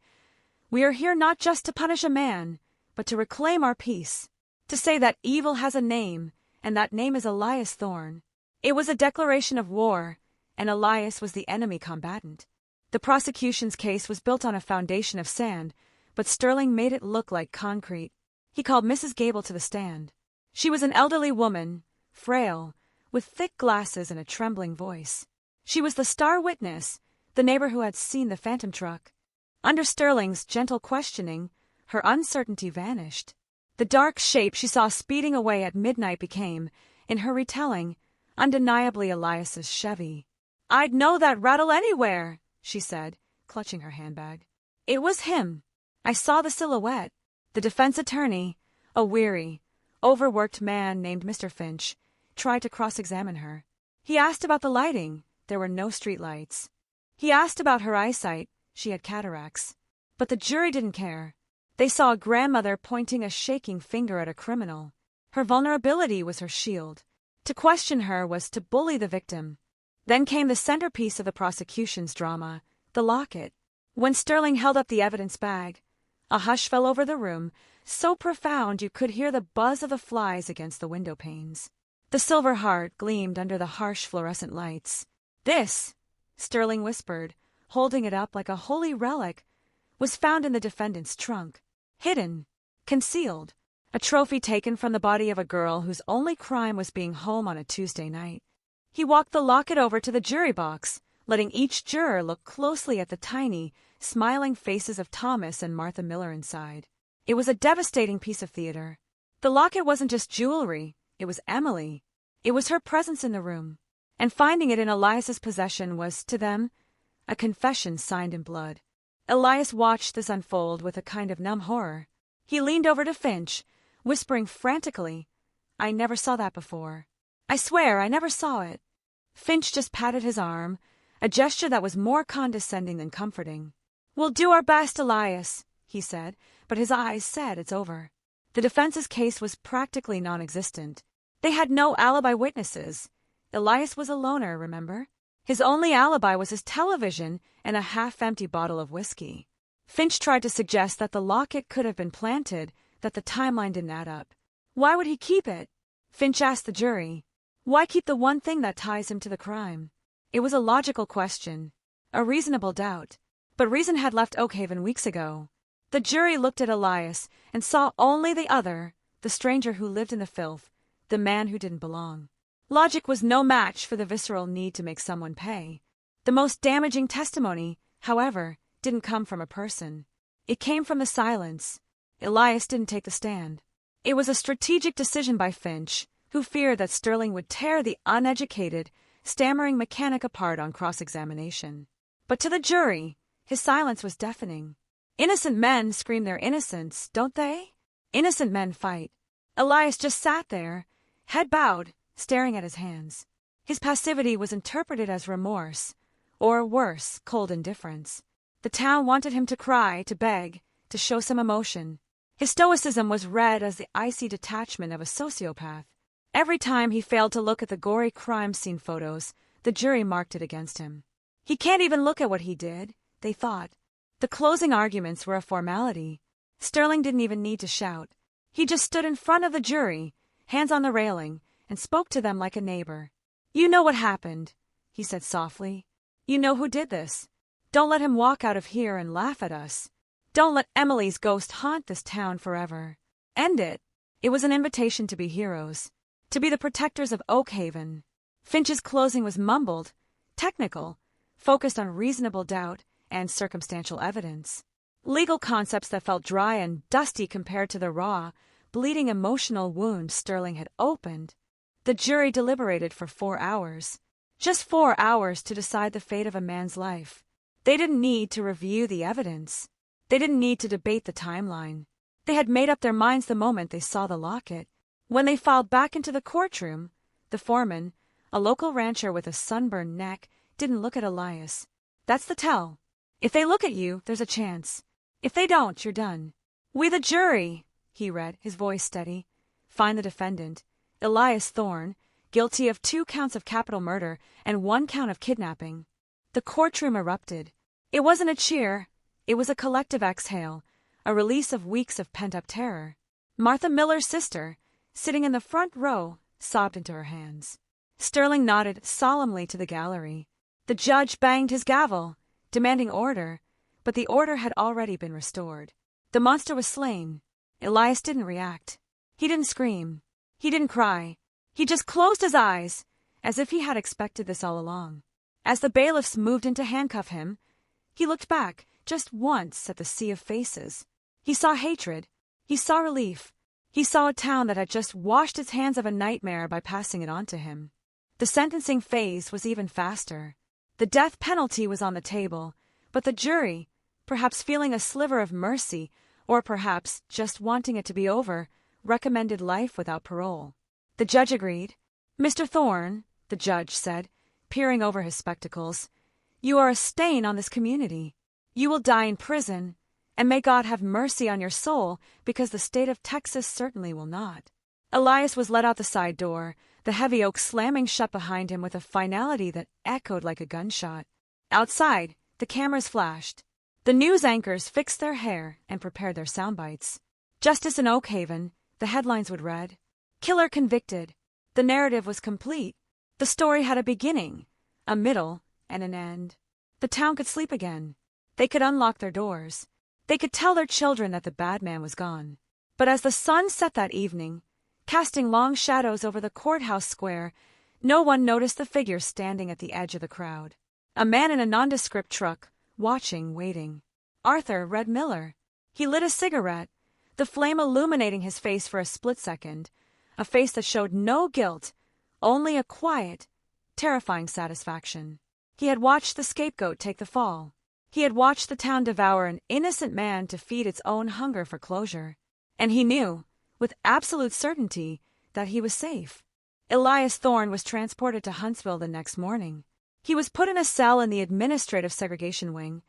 "we are here not just to punish a man, but to reclaim our peace, to say that evil has a name, and that name is Elias Thorne. It was a declaration of war, and Elias was the enemy combatant. The prosecution's case was built on a foundation of sand, but Sterling made it look like concrete. He called Mrs. Gable to the stand. She was an elderly woman, frail, with thick glasses and a trembling voice. She was the star witness, the neighbor who had seen the phantom truck. Under Sterling's gentle questioning, her uncertainty vanished. The dark shape she saw speeding away at midnight became, in her retelling, undeniably Elias's Chevy. "I'd know that rattle anywhere," she said, clutching her handbag. "It was him. I saw the silhouette." The defense attorney, a weary, overworked man named Mr. Finch, tried to cross-examine her. He asked about the lighting. There were no street lights. He asked about her eyesight. She had cataracts. But the jury didn't care. They saw a grandmother pointing a shaking finger at a criminal. Her vulnerability was her shield. To question her was to bully the victim. Then came the centerpiece of the prosecution's drama, the locket. When Sterling held up the evidence bag, a hush fell over the room, so profound you could hear the buzz of the flies against the window panes. The silver heart gleamed under the harsh fluorescent lights. "This," Sterling whispered, holding it up like a holy relic, was found in the defendant's trunk. Hidden, concealed, a trophy taken from the body of a girl whose only crime was being home on a Tuesday night. He walked the locket over to the jury box, letting each juror look closely at the tiny, smiling faces of Thomas and Martha Miller inside. It was a devastating piece of theater. The locket wasn't just jewelry, it was Emily. It was her presence in the room. And finding it in Elias's possession was, to them, a confession signed in blood. Elias watched this unfold with a kind of numb horror. He leaned over to Finch, whispering frantically, "I never saw that before. I swear I never saw it." Finch just patted his arm, a gesture that was more condescending than comforting. "We'll do our best, Elias," he said, but his eyes said it's over. The defense's case was practically non-existent. They had no alibi witnesses. Elias was a loner, remember? His only alibi was his television and a half-empty bottle of whiskey. Finch tried to suggest that the locket could have been planted, that the timeline didn't add up. Why would he keep it? Finch asked the jury. Why keep the one thing that ties him to the crime? It was a logical question, a reasonable doubt. But reason had left Oakhaven weeks ago. The jury looked at Elias and saw only the other, the stranger who lived in the filth, the man who didn't belong. Logic was no match for the visceral need to make someone pay. The most damaging testimony, however, didn't come from a person. It came from the silence. Elias didn't take the stand. It was a strategic decision by Finch, who feared that Sterling would tear the uneducated, stammering mechanic apart on cross-examination. But to the jury, his silence was deafening. Innocent men scream their innocence, don't they? Innocent men fight. Elias just sat there, head bowed, staring at his hands. His passivity was interpreted as remorse, or worse, cold indifference. The town wanted him to cry, to beg, to show some emotion. His stoicism was read as the icy detachment of a sociopath. Every time he failed to look at the gory crime scene photos, the jury marked it against him. He can't even look at what he did, they thought. The closing arguments were a formality. Sterling didn't even need to shout. He just stood in front of the jury, hands on the railing, and spoke to them like a neighbor. "You know what happened," he said softly. "You know who did this. Don't let him walk out of here and laugh at us. Don't let Emily's ghost haunt this town forever. End it." It was an invitation to be heroes, to be the protectors of Oakhaven. Finch's closing was mumbled, technical, focused on reasonable doubt and circumstantial evidence. Legal concepts that felt dry and dusty compared to the raw, bleeding emotional wound Sterling had opened. The jury deliberated for 4 hours. Just 4 hours to decide the fate of a man's life. They didn't need to review the evidence. They didn't need to debate the timeline. They had made up their minds the moment they saw the locket. When they filed back into the courtroom, the foreman, a local rancher with a sunburned neck, didn't look at Elias. "That's the tell. If they look at you, there's a chance. If they don't, you're done. We the jury," he read, his voice steady, "find the defendant, Elias Thorne, guilty of 2 counts of capital murder and 1 count of kidnapping." The courtroom erupted. It wasn't a cheer. It was a collective exhale, a release of weeks of pent-up terror. Martha Miller's sister, sitting in the front row, sobbed into her hands. Sterling nodded solemnly to the gallery. The judge banged his gavel. demanding order, but the order had already been restored. The monster was slain. Elias didn't react. He didn't scream. He didn't cry. He just closed his eyes, as if he had expected this all along. As the bailiffs moved in to handcuff him, he looked back just once at the sea of faces. He saw hatred. He saw relief. He saw a town that had just washed its hands of a nightmare by passing it on to him. The sentencing phase was even faster. The death penalty was on the table, but the jury, perhaps feeling a sliver of mercy, or perhaps just wanting it to be over, recommended life without parole. The judge agreed. "Mr. Thorne," the judge said, peering over his spectacles, "you are a stain on this community. You will die in prison, and may God have mercy on your soul, because the state of Texas certainly will not." Elias was led out the side door, the heavy oak slamming shut behind him with a finality that echoed like a gunshot. Outside, the cameras flashed. The news anchors fixed their hair and prepared their sound bites. Justice in Oak Haven, the headlines would read. Killer convicted. The narrative was complete. The story had a beginning, a middle, and an end. The town could sleep again. They could unlock their doors. They could tell their children that the bad man was gone. But as the sun set that evening, casting long shadows over the courthouse square, no one noticed the figure standing at the edge of the crowd. A man in a nondescript truck, watching, waiting. Arthur Red Miller. He lit a cigarette, the flame illuminating his face for a split second, a face that showed no guilt, only a quiet, terrifying satisfaction. He had watched the scapegoat take the fall. He had watched the town devour an innocent man to feed its own hunger for closure. And he knew, with absolute certainty, that he was safe. Elias Thorne was transported to Huntsville the next morning. He was put in a cell in the administrative segregation wing,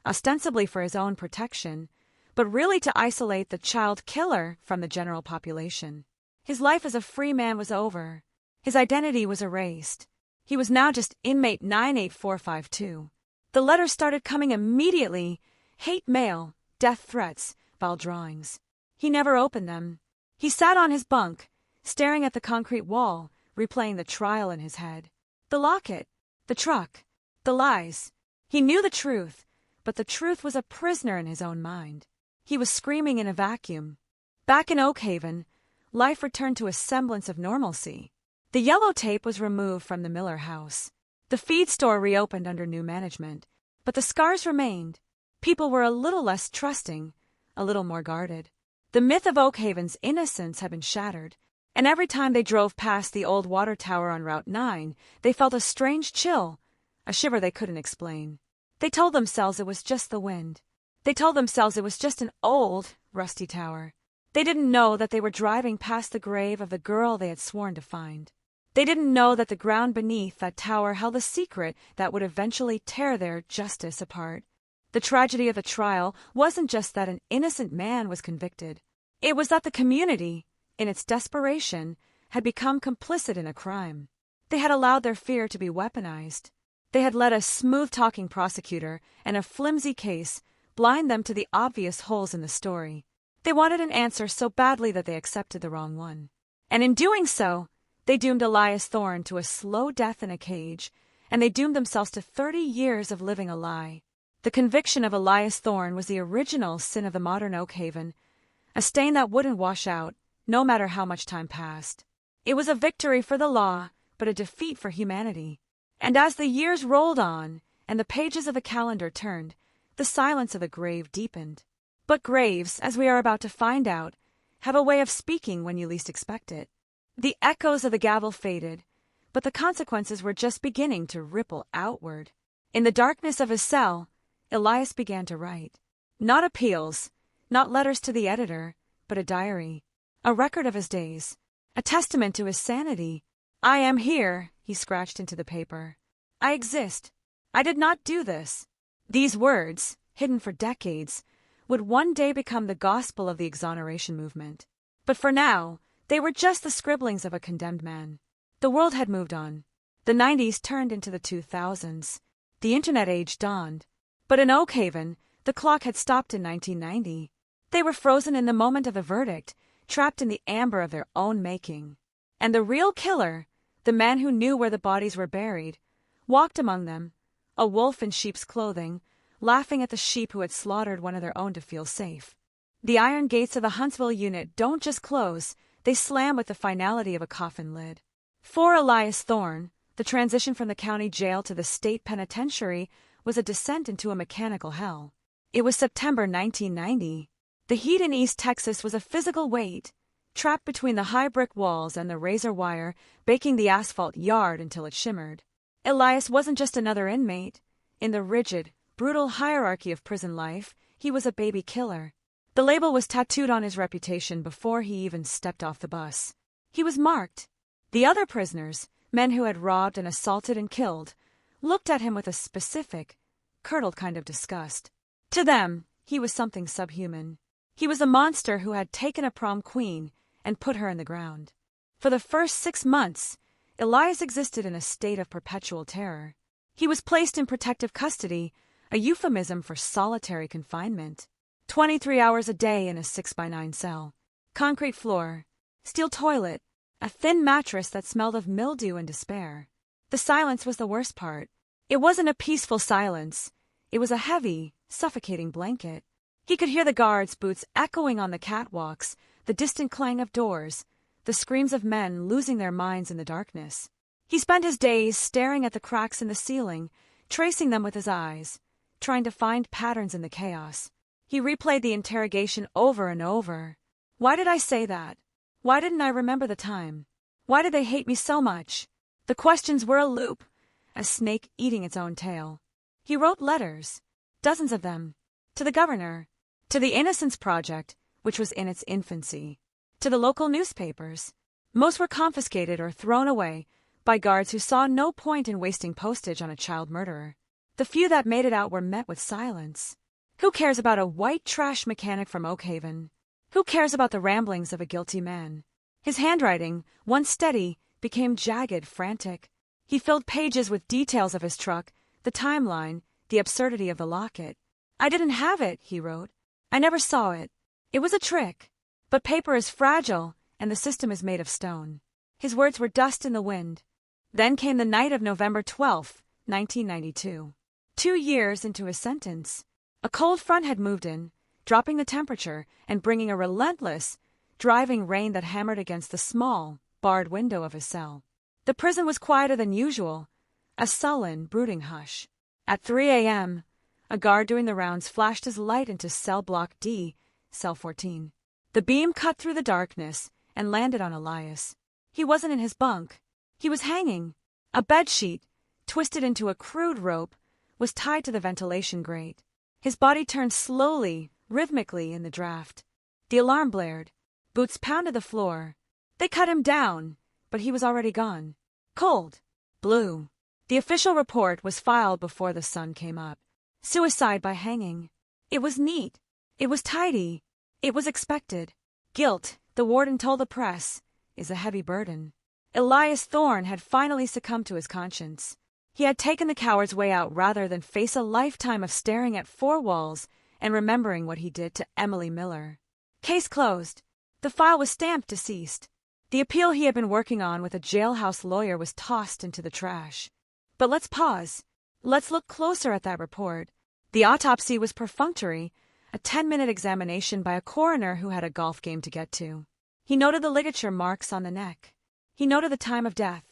ostensibly for his own protection, but really to isolate the child killer from the general population. His life as a free man was over. His identity was erased. He was now just inmate 98452. The letters started coming immediately. Hate mail, death threats, foul drawings. He never opened them. He sat on his bunk, staring at the concrete wall, replaying the trial in his head. The locket, the truck, the lies. He knew the truth, but the truth was a prisoner in his own mind. He was screaming in a vacuum. Back in Oak Haven, life returned to a semblance of normalcy. The yellow tape was removed from the Miller house. The feed store reopened under new management, but the scars remained. People were a little less trusting, a little more guarded. The myth of Oak Haven's innocence had been shattered, and every time they drove past the old water tower on Route 9, they felt a strange chill, a shiver they couldn't explain. They told themselves it was just the wind. They told themselves it was just an old, rusty tower. They didn't know that they were driving past the grave of the girl they had sworn to find. They didn't know that the ground beneath that tower held a secret that would eventually tear their justice apart. The tragedy of the trial wasn't just that an innocent man was convicted. It was that the community, in its desperation, had become complicit in a crime. They had allowed their fear to be weaponized. They had let a smooth-talking prosecutor and a flimsy case blind them to the obvious holes in the story. They wanted an answer so badly that they accepted the wrong one. And in doing so, they doomed Elias Thorne to a slow death in a cage, and they doomed themselves to 30 years of living a lie. The conviction of Elias Thorne was the original sin of the modern Oak Haven, a stain that wouldn't wash out, no matter how much time passed. It was a victory for the law, but a defeat for humanity. And as the years rolled on, and the pages of the calendar turned, the silence of the grave deepened. But graves, as we are about to find out, have a way of speaking when you least expect it. The echoes of the gavel faded, but the consequences were just beginning to ripple outward. In the darkness of his cell, Elias began to write. Not appeals, not letters to the editor, but a diary, a record of his days, a testament to his sanity. "I am here," he scratched into the paper. "I exist. I did not do this." These words, hidden for decades, would one day become the gospel of the exoneration movement. But for now, they were just the scribblings of a condemned man. The world had moved on. The 90s turned into the 2000s. The internet age dawned. But in Oak Haven, the clock had stopped in 1990. They were frozen in the moment of the verdict, trapped in the amber of their own making. And the real killer, the man who knew where the bodies were buried, walked among them, a wolf in sheep's clothing, laughing at the sheep who had slaughtered one of their own to feel safe. The iron gates of the Huntsville unit don't just close, they slam with the finality of a coffin lid. For Elias Thorne, the transition from the county jail to the state penitentiary was a descent into a mechanical hell. It was September 1990. The heat in East Texas was a physical weight, trapped between the high brick walls and the razor wire, baking the asphalt yard until it shimmered. Elias wasn't just another inmate. In the rigid, brutal hierarchy of prison life, he was a baby killer. The label was tattooed on his reputation before he even stepped off the bus. He was marked. The other prisoners, men who had robbed and assaulted and killed, looked at him with a specific, curdled kind of disgust. To them, he was something subhuman. He was a monster who had taken a prom queen and put her in the ground. For the first 6 months, Elias existed in a state of perpetual terror. He was placed in protective custody, a euphemism for solitary confinement. 23 hours a day in a 6x9 cell. Concrete floor, steel toilet, a thin mattress that smelled of mildew and despair. The silence was the worst part. It wasn't a peaceful silence. It was a heavy, suffocating blanket. He could hear the guards' boots echoing on the catwalks, the distant clang of doors, the screams of men losing their minds in the darkness. He spent his days staring at the cracks in the ceiling, tracing them with his eyes, trying to find patterns in the chaos. He replayed the interrogation over and over. Why did I say that? Why didn't I remember the time? Why did they hate me so much? The questions were a loop, a snake eating its own tail. He wrote letters, dozens of them, to the governor, to the Innocence Project, which was in its infancy, to the local newspapers. Most were confiscated or thrown away by guards who saw no point in wasting postage on a child murderer. The few that made it out were met with silence. Who cares about a white trash mechanic from Oak Haven? Who cares about the ramblings of a guilty man? His handwriting, once steady, became jagged, frantic. He filled pages with details of his truck, the timeline, the absurdity of the locket. I didn't have it, he wrote. I never saw it. It was a trick. But paper is fragile, and the system is made of stone. His words were dust in the wind. Then came the night of November 12th, 1992. 2 years into his sentence. A cold front had moved in, dropping the temperature and bringing a relentless, driving rain that hammered against the small, barred window of his cell. The prison was quieter than usual, a sullen, brooding hush. At 3 a.m., a guard doing the rounds flashed his light into cell block D, cell 14. The beam cut through the darkness and landed on Elias. He wasn't in his bunk. He was hanging. A bedsheet, twisted into a crude rope, was tied to the ventilation grate. His body turned slowly, rhythmically in the draft. The alarm blared. Boots pounded the floor. They cut him down, but he was already gone. Cold. Blue. The official report was filed before the sun came up. Suicide by hanging. It was neat. It was tidy. It was expected. Guilt, the warden told the press, is a heavy burden. Elias Thorne had finally succumbed to his conscience. He had taken the coward's way out rather than face a lifetime of staring at 4 walls and remembering what he did to Emily Miller. Case closed. The file was stamped deceased. The appeal he had been working on with a jailhouse lawyer was tossed into the trash. But let's pause. Let's look closer at that report. The autopsy was perfunctory, a 10-minute examination by a coroner who had a golf game to get to. He noted the ligature marks on the neck. He noted the time of death.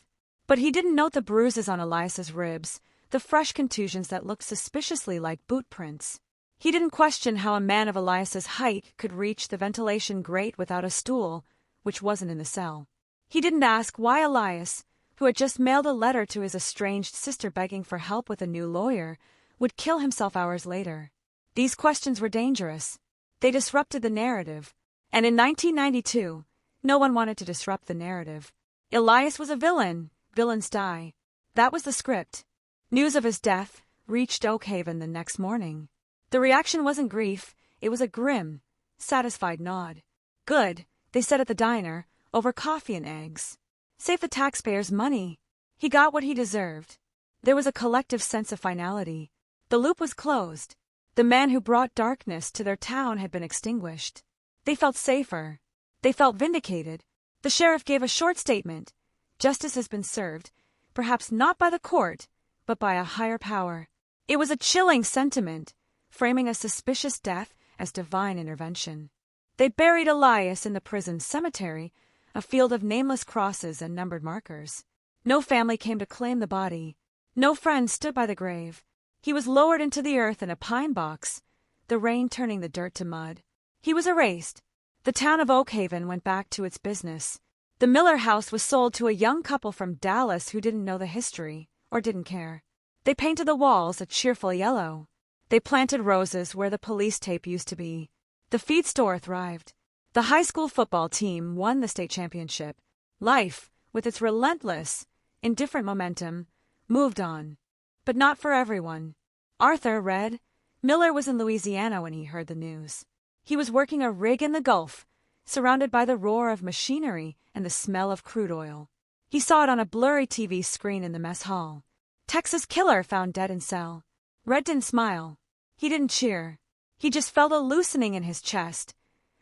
But he didn't note the bruises on Elias's ribs, the fresh contusions that looked suspiciously like boot prints. He didn't question how a man of Elias's height could reach the ventilation grate without a stool, which wasn't in the cell. He didn't ask why Elias, who had just mailed a letter to his estranged sister begging for help with a new lawyer, would kill himself hours later. These questions were dangerous. They disrupted the narrative. And in 1992, no one wanted to disrupt the narrative. Elias was a villain. Villains die. That was the script. News of his death reached Oak Haven the next morning. The reaction wasn't grief. It was a grim, satisfied nod. Good, they said at the diner, over coffee and eggs. Save the taxpayers' money. He got what he deserved. There was a collective sense of finality. The loop was closed. The man who brought darkness to their town had been extinguished. They felt safer. They felt vindicated. The sheriff gave a short statement. Justice has been served, perhaps not by the court, but by a higher power. It was a chilling sentiment, framing a suspicious death as divine intervention. They buried Elias in the prison cemetery, a field of nameless crosses and numbered markers. No family came to claim the body. No friend stood by the grave. He was lowered into the earth in a pine box, the rain turning the dirt to mud. He was erased. The town of Oak Haven went back to its business. The Miller house was sold to a young couple from Dallas who didn't know the history, or didn't care. They painted the walls a cheerful yellow. They planted roses where the police tape used to be. The feed store thrived. The high school football team won the state championship. Life, with its relentless, indifferent momentum, moved on. But not for everyone. Arthur read. Miller was in Louisiana when he heard the news. He was working a rig in the Gulf, surrounded by the roar of machinery and the smell of crude oil. He saw it on a blurry TV screen in the mess hall. Texas killer found dead in cell. Red didn't smile. He didn't cheer. He just felt a loosening in his chest,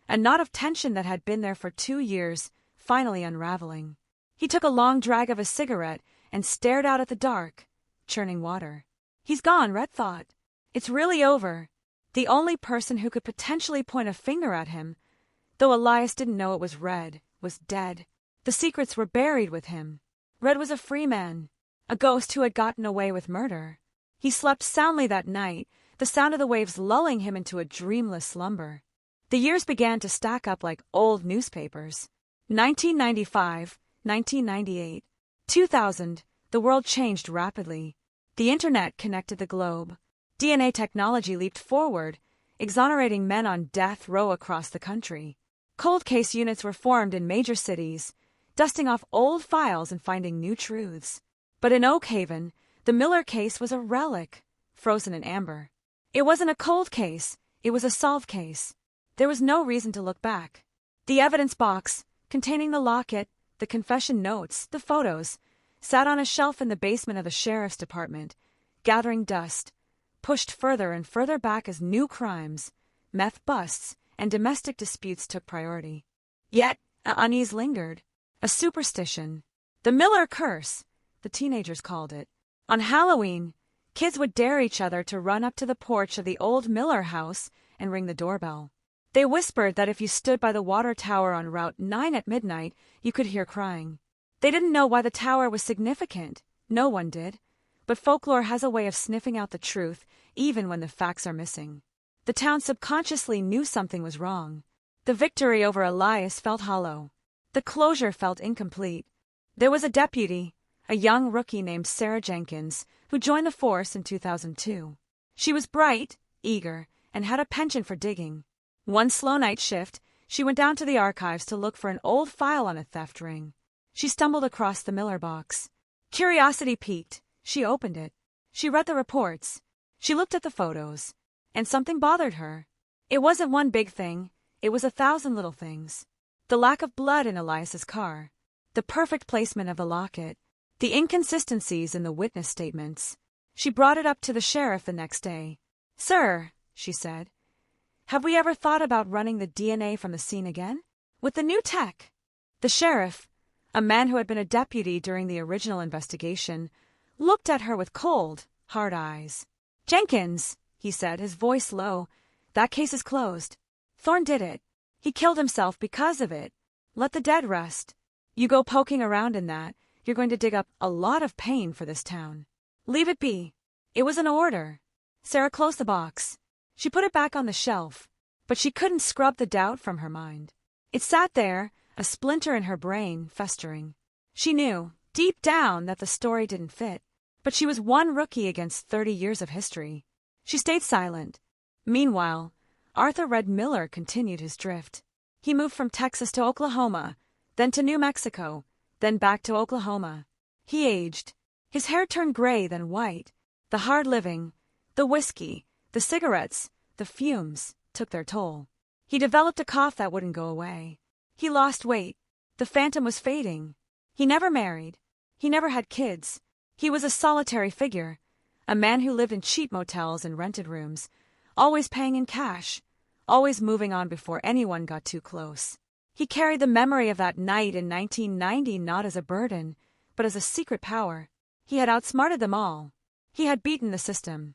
a knot of tension that had been there for 2 years, finally unraveling. He took a long drag of a cigarette and stared out at the dark, churning water. He's gone, Red thought. It's really over. The only person who could potentially point a finger at him, though Elias didn't know it was Red, was dead. The secrets were buried with him. Red was a free man, a ghost who had gotten away with murder. He slept soundly that night, the sound of the waves lulling him into a dreamless slumber. The years began to stack up like old newspapers. 1995, 1998, 2000, the world changed rapidly. The internet connected the globe. DNA technology leaped forward, exonerating men on death row across the country. Cold case units were formed in major cities, dusting off old files and finding new truths. But in Oak Haven, the Miller case was a relic, frozen in amber. It wasn't a cold case, it was a solved case. There was no reason to look back. The evidence box, containing the locket, the confession notes, the photos, sat on a shelf in the basement of the sheriff's department, gathering dust, pushed further and further back as new crimes, meth busts, and domestic disputes took priority. Yet, unease lingered. A superstition. The Miller curse, the teenagers called it. On Halloween, kids would dare each other to run up to the porch of the old Miller house and ring the doorbell. They whispered that if you stood by the water tower on Route 9 at midnight, you could hear crying. They didn't know why the tower was significant. No one did. But folklore has a way of sniffing out the truth, even when the facts are missing. The town subconsciously knew something was wrong. The victory over Elias felt hollow. The closure felt incomplete. There was a deputy, a young rookie named Sarah Jenkins, who joined the force in 2002. She was bright, eager, and had a penchant for digging. One slow night shift, she went down to the archives to look for an old file on a theft ring. She stumbled across the Miller box. Curiosity piqued. She opened it. She read the reports. She looked at the photos. And something bothered her. It wasn't one big thing. It was 1,000 little things. The lack of blood in Elias's car. The perfect placement of the locket. The inconsistencies in the witness statements. She brought it up to the sheriff the next day. "Sir," she said, "have we ever thought about running the DNA from the scene again? With the new tech?" The sheriff, a man who had been a deputy during the original investigation, looked at her with cold, hard eyes. "Jenkins," he said, his voice low, "that case is closed. Thorne did it. He killed himself because of it. Let the dead rest. You go poking around in that, you're going to dig up a lot of pain for this town. Leave it be. It was an order." Sarah closed the box. She put it back on the shelf, but she couldn't scrub the doubt from her mind. It sat there, a splinter in her brain, festering. She knew, deep down, that the story didn't fit, but she was one rookie against 30 years of history. She stayed silent. Meanwhile, Arthur Red Miller continued his drift. He moved from Texas to Oklahoma, then to New Mexico, then back to Oklahoma. He aged. His hair turned gray, then white. The hard living, the whiskey, the cigarettes, the fumes took their toll. He developed a cough that wouldn't go away. He lost weight. The phantom was fading. He never married. He never had kids. He was a solitary figure, a man who lived in cheap motels and rented rooms, always paying in cash, always moving on before anyone got too close. He carried the memory of that night in 1990 not as a burden, but as a secret power. He had outsmarted them all. He had beaten the system.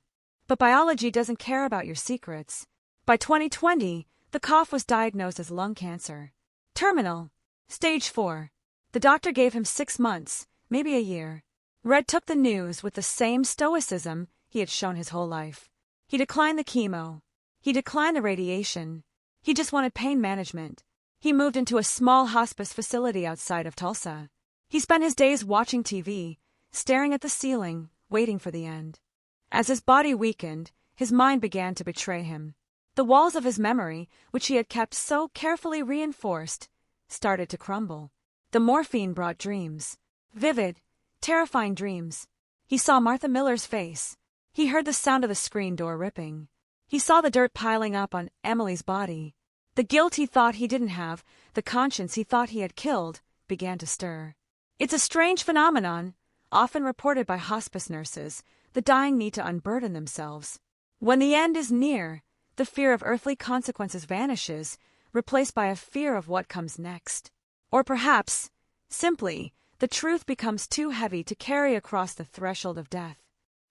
But biology doesn't care about your secrets. By 2020, the cough was diagnosed as lung cancer. Terminal. Stage 4. The doctor gave him 6 months, maybe a year. Red took the news with the same stoicism he had shown his whole life. He declined the chemo. He declined the radiation. He just wanted pain management. He moved into a small hospice facility outside of Tulsa. He spent his days watching TV, staring at the ceiling, waiting for the end. As his body weakened, his mind began to betray him. The walls of his memory, which he had kept so carefully reinforced, started to crumble. The morphine brought dreams. Vivid, terrifying dreams. He saw Martha Miller's face. He heard the sound of the screen door ripping. He saw the dirt piling up on Emily's body. The guilt he thought he didn't have, the conscience he thought he had killed, began to stir. It's a strange phenomenon, often reported by hospice nurses. The dying need to unburden themselves. When the end is near, the fear of earthly consequences vanishes, replaced by a fear of what comes next. Or perhaps, simply, the truth becomes too heavy to carry across the threshold of death.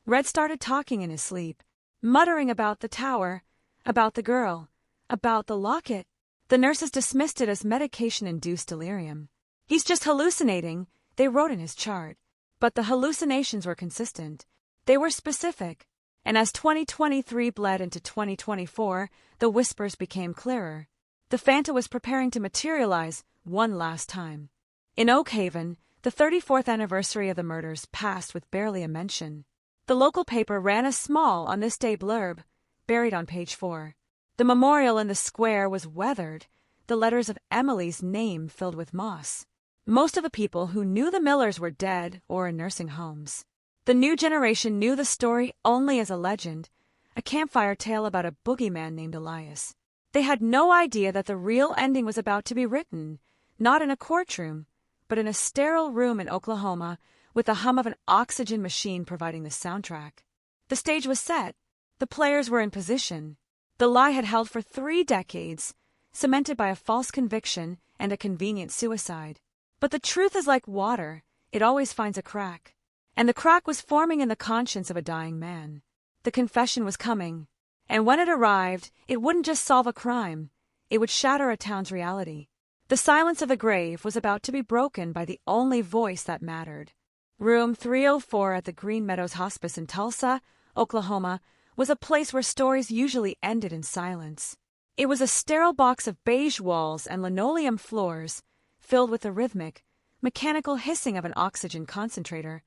Red started talking in his sleep, muttering about the tower, about the girl, about the locket. The nurses dismissed it as medication-induced delirium. He's just hallucinating, they wrote in his chart. But the hallucinations were consistent. They were specific. And as 2023 bled into 2024, the whispers became clearer. The Fanta was preparing to materialize one last time. In Oak Haven, the 34th anniversary of the murders passed with barely a mention. The local paper ran a small on this day blurb, buried on page 4. The memorial in the square was weathered, the letters of Emily's name filled with moss. Most of the people who knew the Millers were dead or in nursing homes. The new generation knew the story only as a legend, a campfire tale about a boogeyman named Elias. They had no idea that the real ending was about to be written, not in a courtroom, but in a sterile room in Oklahoma with the hum of an oxygen machine providing the soundtrack. The stage was set. The players were in position. The lie had held for 3 decades, cemented by a false conviction and a convenient suicide. But the truth is like water. It always finds a crack. And the crack was forming in the conscience of a dying man. The confession was coming. And when it arrived, it wouldn't just solve a crime. It would shatter a town's reality. The silence of the grave was about to be broken by the only voice that mattered. Room 304 at the Green Meadows Hospice in Tulsa, Oklahoma, was a place where stories usually ended in silence. It was a sterile box of beige walls and linoleum floors, filled with the rhythmic, mechanical hissing of an oxygen concentrator,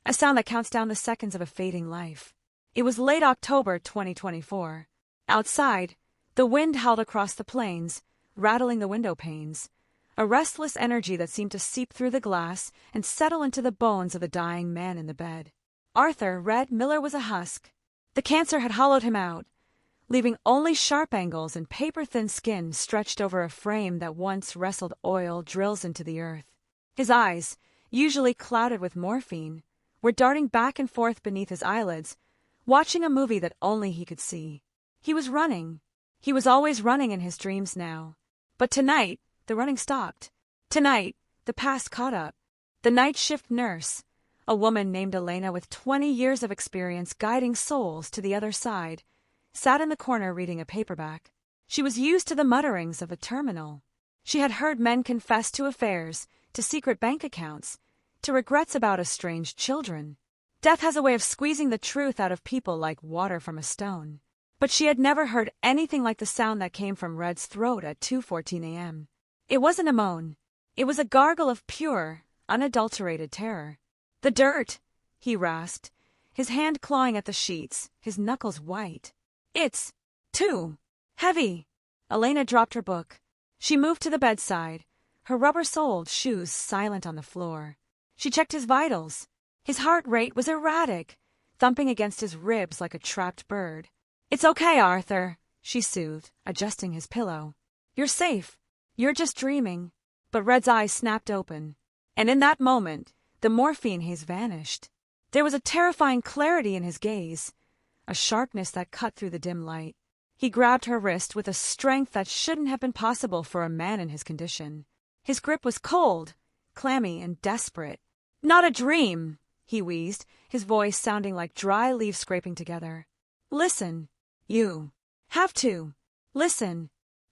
a sound that counts down the seconds of a fading life. It was late October 2024. Outside, the wind howled across the plains, rattling the window panes, a restless energy that seemed to seep through the glass and settle into the bones of the dying man in the bed. Arthur Red Miller was a husk. The cancer had hollowed him out, leaving only sharp angles and paper-thin skin stretched over a frame that once wrestled oil drills into the earth. His eyes, usually clouded with morphine, were darting back and forth beneath his eyelids, watching a movie that only he could see. He was running. He was always running in his dreams now. But tonight, the running stopped. Tonight, the past caught up. The night shift nurse, a woman named Elena with 20 years of experience guiding souls to the other side, sat in the corner reading a paperback. She was used to the mutterings of a terminal. She had heard men confess to affairs, to secret bank accounts, to regrets about estranged children. Death has a way of squeezing the truth out of people like water from a stone. But she had never heard anything like the sound that came from Red's throat at 2:14 a.m. It wasn't a moan. It was a gargle of pure, unadulterated terror. "The dirt," he rasped, his hand clawing at the sheets, his knuckles white. "It's too heavy." Elena dropped her book. She moved to the bedside, her rubber-soled shoes silent on the floor. She checked his vitals. His heart rate was erratic, thumping against his ribs like a trapped bird. "It's okay, Arthur," she soothed, adjusting his pillow. "You're safe. You're just dreaming." But Red's eyes snapped open, and in that moment, the morphine haze vanished. There was a terrifying clarity in his gaze, a sharpness that cut through the dim light. He grabbed her wrist with a strength that shouldn't have been possible for a man in his condition. His grip was cold, clammy, and desperate. "Not a dream," he wheezed, his voice sounding like dry leaves scraping together. Listen. You have to. Listen.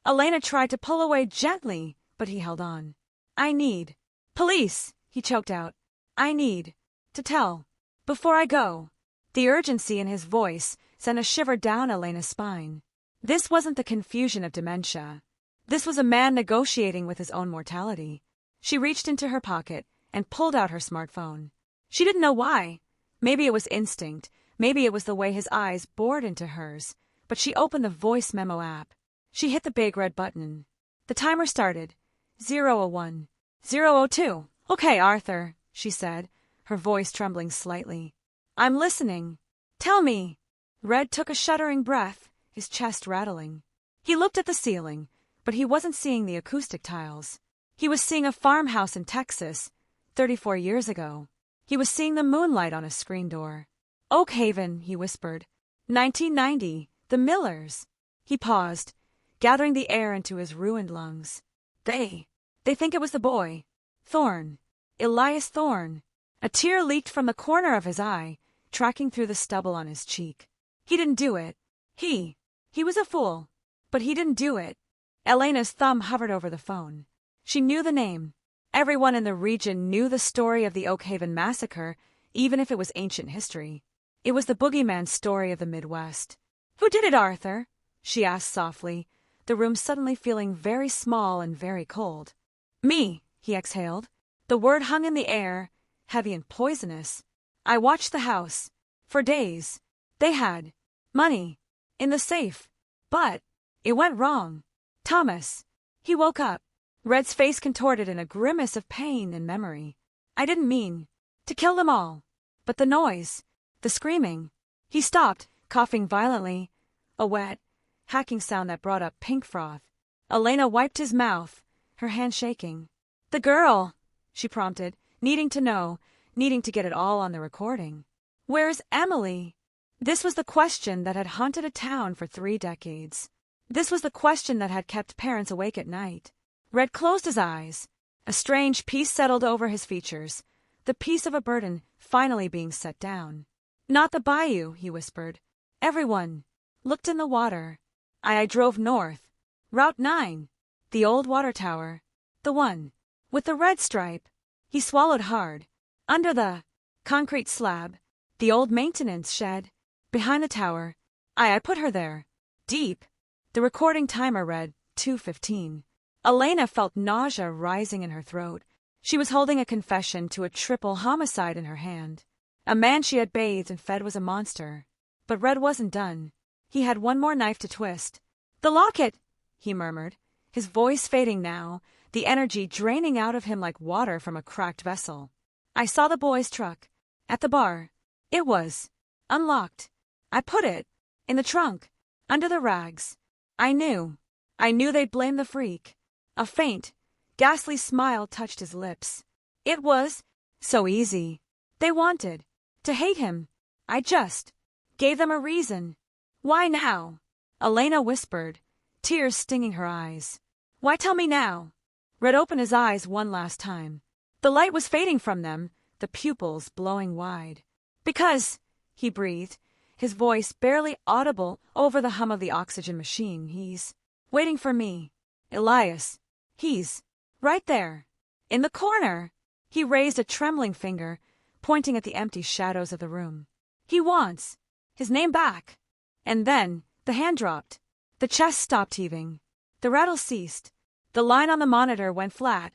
Elena tried to pull away gently, but he held on. I need. Police, he choked out. I need to tell. Before I go. The urgency in his voice sent a shiver down Elena's spine. This wasn't the confusion of dementia. This was a man negotiating with his own mortality. She reached into her pocket and pulled out her smartphone. She didn't know why. Maybe it was instinct. Maybe it was the way his eyes bored into hers. But she opened the voice memo app. She hit the big red button. The timer started. 0:01. 0:02. Okay, Arthur, she said, her voice trembling slightly. I'm listening. Tell me. Red took a shuddering breath, his chest rattling. He looked at the ceiling, but he wasn't seeing the acoustic tiles. He was seeing a farmhouse in Texas, 34 years ago. He was seeing the moonlight on a screen door. Oak Haven, he whispered. 1990, the Millers. He paused, gathering the air into his ruined lungs. They think it was the boy. Thorne. Elias Thorne. A tear leaked from the corner of his eye, tracking through the stubble on his cheek. He didn't do it. He was a fool. But he didn't do it. Elena's thumb hovered over the phone. She knew the name. Everyone in the region knew the story of the Oak Haven massacre, even if it was ancient history. It was the boogeyman story of the Midwest. Who did it, Arthur? She asked softly, the room suddenly feeling very small and very cold. Me, he exhaled. The word hung in the air, heavy and poisonous. I watched the house. For days. They had money in the safe. But it went wrong. Thomas. He woke up. Red's face contorted in a grimace of pain and memory. I didn't mean to kill them all. But the noise, the screaming. He stopped, coughing violently. A wet, hacking sound that brought up pink froth. Elena wiped his mouth, her hand shaking. The girl, she prompted, needing to know, needing to get it all on the recording. Where's Emily? This was the question that had haunted a town for 3 decades. This was the question that had kept parents awake at night. Red closed his eyes. A strange peace settled over his features, the peace of a burden finally being set down. Not the bayou, he whispered. Everyone looked in the water. I drove north. Route 9. The old water tower. The one with the red stripe. He swallowed hard. Under the concrete slab. The old maintenance shed. Behind the tower. I put her there. Deep. The recording timer read 2:15. Elena felt nausea rising in her throat. She was holding a confession to a triple homicide in her hand. A man she had bathed and fed was a monster. But Red wasn't done. He had one more knife to twist. The locket, he murmured, his voice fading now, the energy draining out of him like water from a cracked vessel. I saw the boy's truck. At the bar. It was unlocked. I put it in the trunk, under the rags. I knew they'd blame the freak. A faint, ghastly smile touched his lips. It was so easy. They wanted to hate him. I just gave them a reason. Why now? Elena whispered, tears stinging her eyes. Why tell me now? Red opened his eyes one last time. The light was fading from them, the pupils blowing wide. Because, he breathed, his voice barely audible over the hum of the oxygen machine. He's waiting for me. Elias. He's right there. In the corner. He raised a trembling finger, pointing at the empty shadows of the room. He wants his name back. And then the hand dropped. The chest stopped heaving. The rattle ceased. The line on the monitor went flat,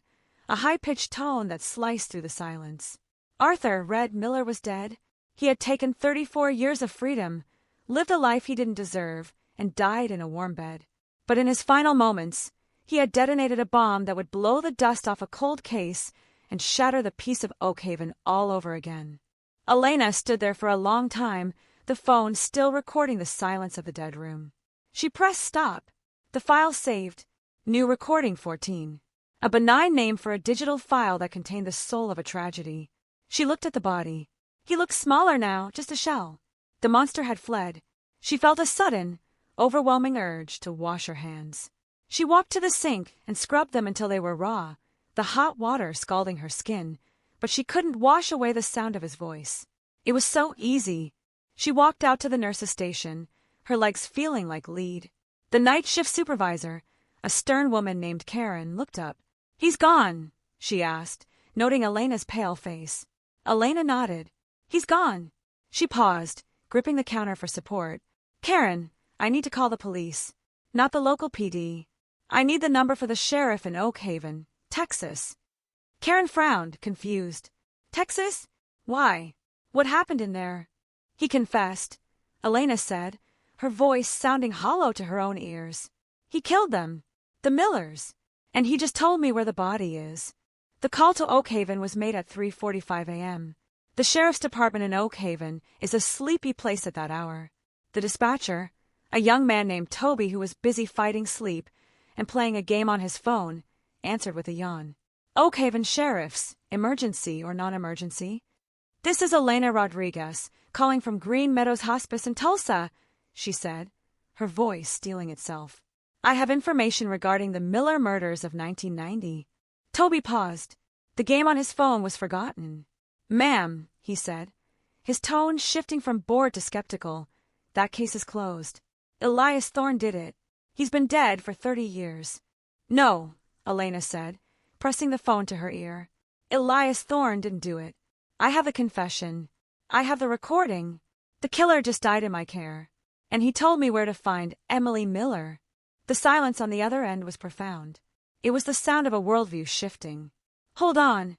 a high-pitched tone that sliced through the silence. Arthur Red Miller was dead. He had taken 34 years of freedom, lived a life he didn't deserve, and died in a warm bed. But in his final moments, he had detonated a bomb that would blow the dust off a cold case and shatter the peace of Oak Haven all over again. Elena stood there for a long time, the phone still recording the silence of the dead room. She pressed stop. The file saved. New recording 14. A benign name for a digital file that contained the soul of a tragedy. She looked at the body. He looked smaller now, just a shell. The monster had fled. She felt a sudden, overwhelming urge to wash her hands. She walked to the sink and scrubbed them until they were raw, the hot water scalding her skin, but she couldn't wash away the sound of his voice. It was so easy. She walked out to the nurse's station, her legs feeling like lead. The night shift supervisor, a stern woman named Karen, looked up. "He's gone," she asked, noting Elena's pale face. Elena nodded. "He's gone." She paused, gripping the counter for support. "Karen, I need to call the police. Not the local PD. I need the number for the sheriff in Oak Haven, Texas." Karen frowned, confused. "Texas? Why? What happened in there?" "He confessed," Elena said, her voice sounding hollow to her own ears. "He killed them, the Millers, and he just told me where the body is." The call to Oak Haven was made at 3:45 a.m. The sheriff's department in Oak Haven is a sleepy place at that hour. The dispatcher, a young man named Toby who was busy fighting sleep and playing a game on his phone, answered with a yawn. "Oak Haven Sheriff's, emergency or non-emergency?" "This is Elena Rodriguez, calling from Green Meadows Hospice in Tulsa," she said, her voice steeling itself. "I have information regarding the Miller murders of 1990. Toby paused. The game on his phone was forgotten. "Ma'am," he said, his tone shifting from bored to skeptical, "that case is closed. Elias Thorne did it. He's been dead for 30 years. "No," Elena said, pressing the phone to her ear. "Elias Thorne didn't do it. I have the confession. I have the recording. The killer just died in my care. And he told me where to find Emily Miller." The silence on the other end was profound. It was the sound of a worldview shifting. "Hold on,"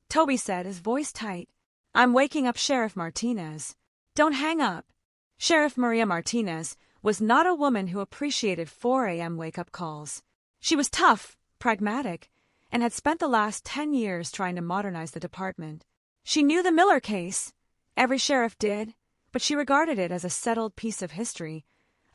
Toby said, his voice tight. "I'm waking up Sheriff Martinez. Don't hang up." Sheriff Maria Martinez was not a woman who appreciated 4 a.m. wake-up calls. She was tough, pragmatic, and had spent the last 10 years trying to modernize the department. She knew the Miller case. Every sheriff did, but she regarded it as a settled piece of history,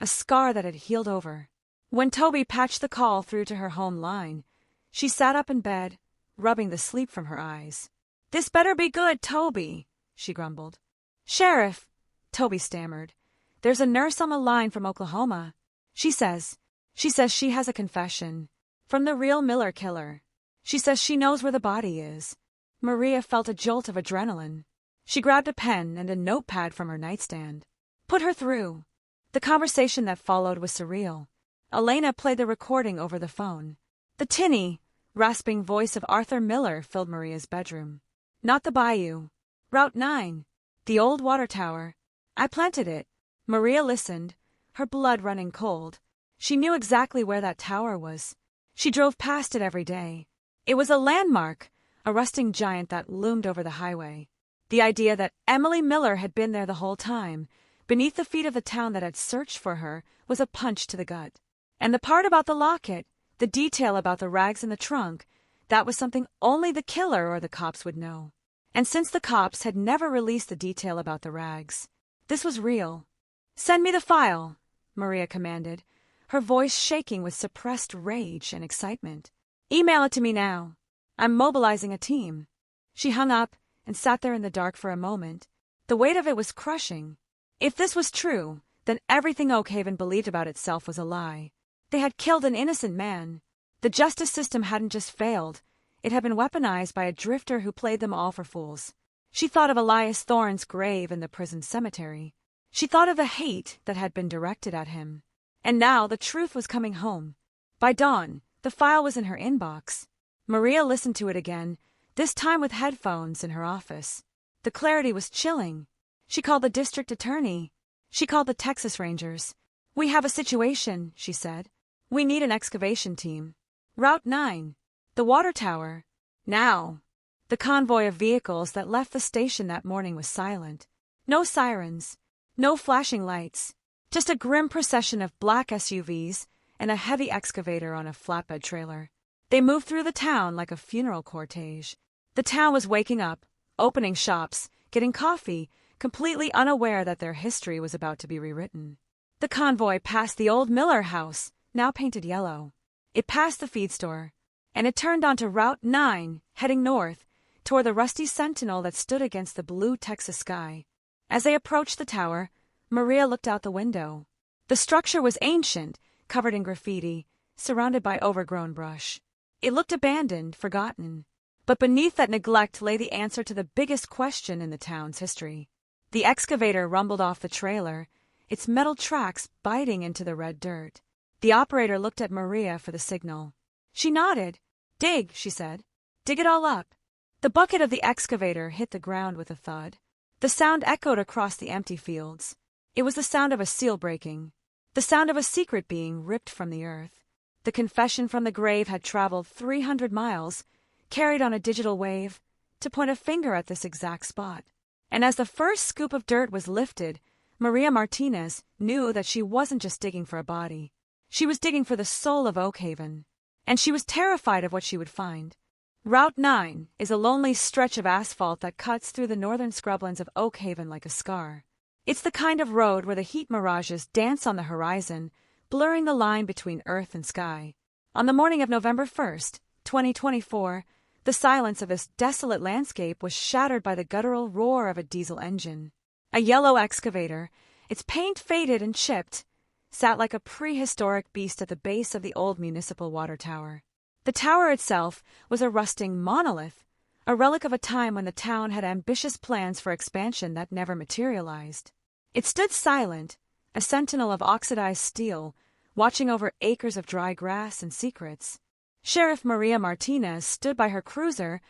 a scar that had healed over. When Toby patched the call through to her home line, she sat up in bed, rubbing the sleep from her eyes. "This better be good, Toby," she grumbled. "Sheriff," Toby stammered, "there's a nurse on the line from Oklahoma. She says she has a confession from the real Miller killer. She says she knows where the body is." Maria felt a jolt of adrenaline. She grabbed a pen and a notepad from her nightstand. "Put her through." The conversation that followed was surreal. Elena played the recording over the phone. The tinny, rasping voice of Arthur Miller filled Maria's bedroom. "Not the bayou. Route 9. The old water tower. I planted it." Maria listened, her blood running cold. She knew exactly where that tower was. She drove past it every day. It was a landmark, a rusting giant that loomed over the highway. The idea that Emily Miller had been there the whole time, beneath the feet of the town that had searched for her, was a punch to the gut. And the part about the locket, the detail about the rags in the trunk, that was something only the killer or the cops would know. And since the cops had never released the detail about the rags, this was real. "Send me the file," Maria commanded, her voice shaking with suppressed rage and excitement. "Email it to me now. I'm mobilizing a team." She hung up and sat there in the dark for a moment. The weight of it was crushing. If this was true, then everything Oak Haven believed about itself was a lie. They had killed an innocent man. The justice system hadn't just failed. It had been weaponized by a drifter who played them all for fools. She thought of Elias Thorne's grave in the prison cemetery. She thought of the hate that had been directed at him. And now the truth was coming home. By dawn, the file was in her inbox. Maria listened to it again, this time with headphones in her office. The clarity was chilling. She called the district attorney. She called the Texas Rangers. "We have a situation," she said. "We need an excavation team. Route 9. The water tower. Now." The convoy of vehicles that left the station that morning was silent. No sirens. No flashing lights. Just a grim procession of black SUVs and a heavy excavator on a flatbed trailer. They moved through the town like a funeral cortege. The town was waking up, opening shops, getting coffee, completely unaware that their history was about to be rewritten. The convoy passed the old Miller house, now painted yellow. It passed the feed store, and it turned onto Route 9, heading north, toward the rusty sentinel that stood against the blue Texas sky. As they approached the tower, Maria looked out the window. The structure was ancient, covered in graffiti, surrounded by overgrown brush. It looked abandoned, forgotten. But beneath that neglect lay the answer to the biggest question in the town's history. The excavator rumbled off the trailer, its metal tracks biting into the red dirt. The operator looked at Maria for the signal. She nodded. "Dig," she said. "Dig it all up." The bucket of the excavator hit the ground with a thud. The sound echoed across the empty fields. It was the sound of a seal breaking, the sound of a secret being ripped from the earth. The confession from the grave had traveled 300 miles, carried on a digital wave, to point a finger at this exact spot. And as the first scoop of dirt was lifted, Maria Martinez knew that she wasn't just digging for a body. She was digging for the soul of Oak Haven. And she was terrified of what she would find. Route 9 is a lonely stretch of asphalt that cuts through the northern scrublands of Oak Haven like a scar. It's the kind of road where the heat mirages dance on the horizon, blurring the line between earth and sky. On the morning of November 1st, 2024, the silence of this desolate landscape was shattered by the guttural roar of a diesel engine. A yellow excavator, its paint faded and chipped, sat like a prehistoric beast at the base of the old municipal water tower. The tower itself was a rusting monolith, a relic of a time when the town had ambitious plans for expansion that never materialized. It stood silent, a sentinel of oxidized steel, watching over acres of dry grass and secrets. Sheriff Maria Martinez stood by her cruiser,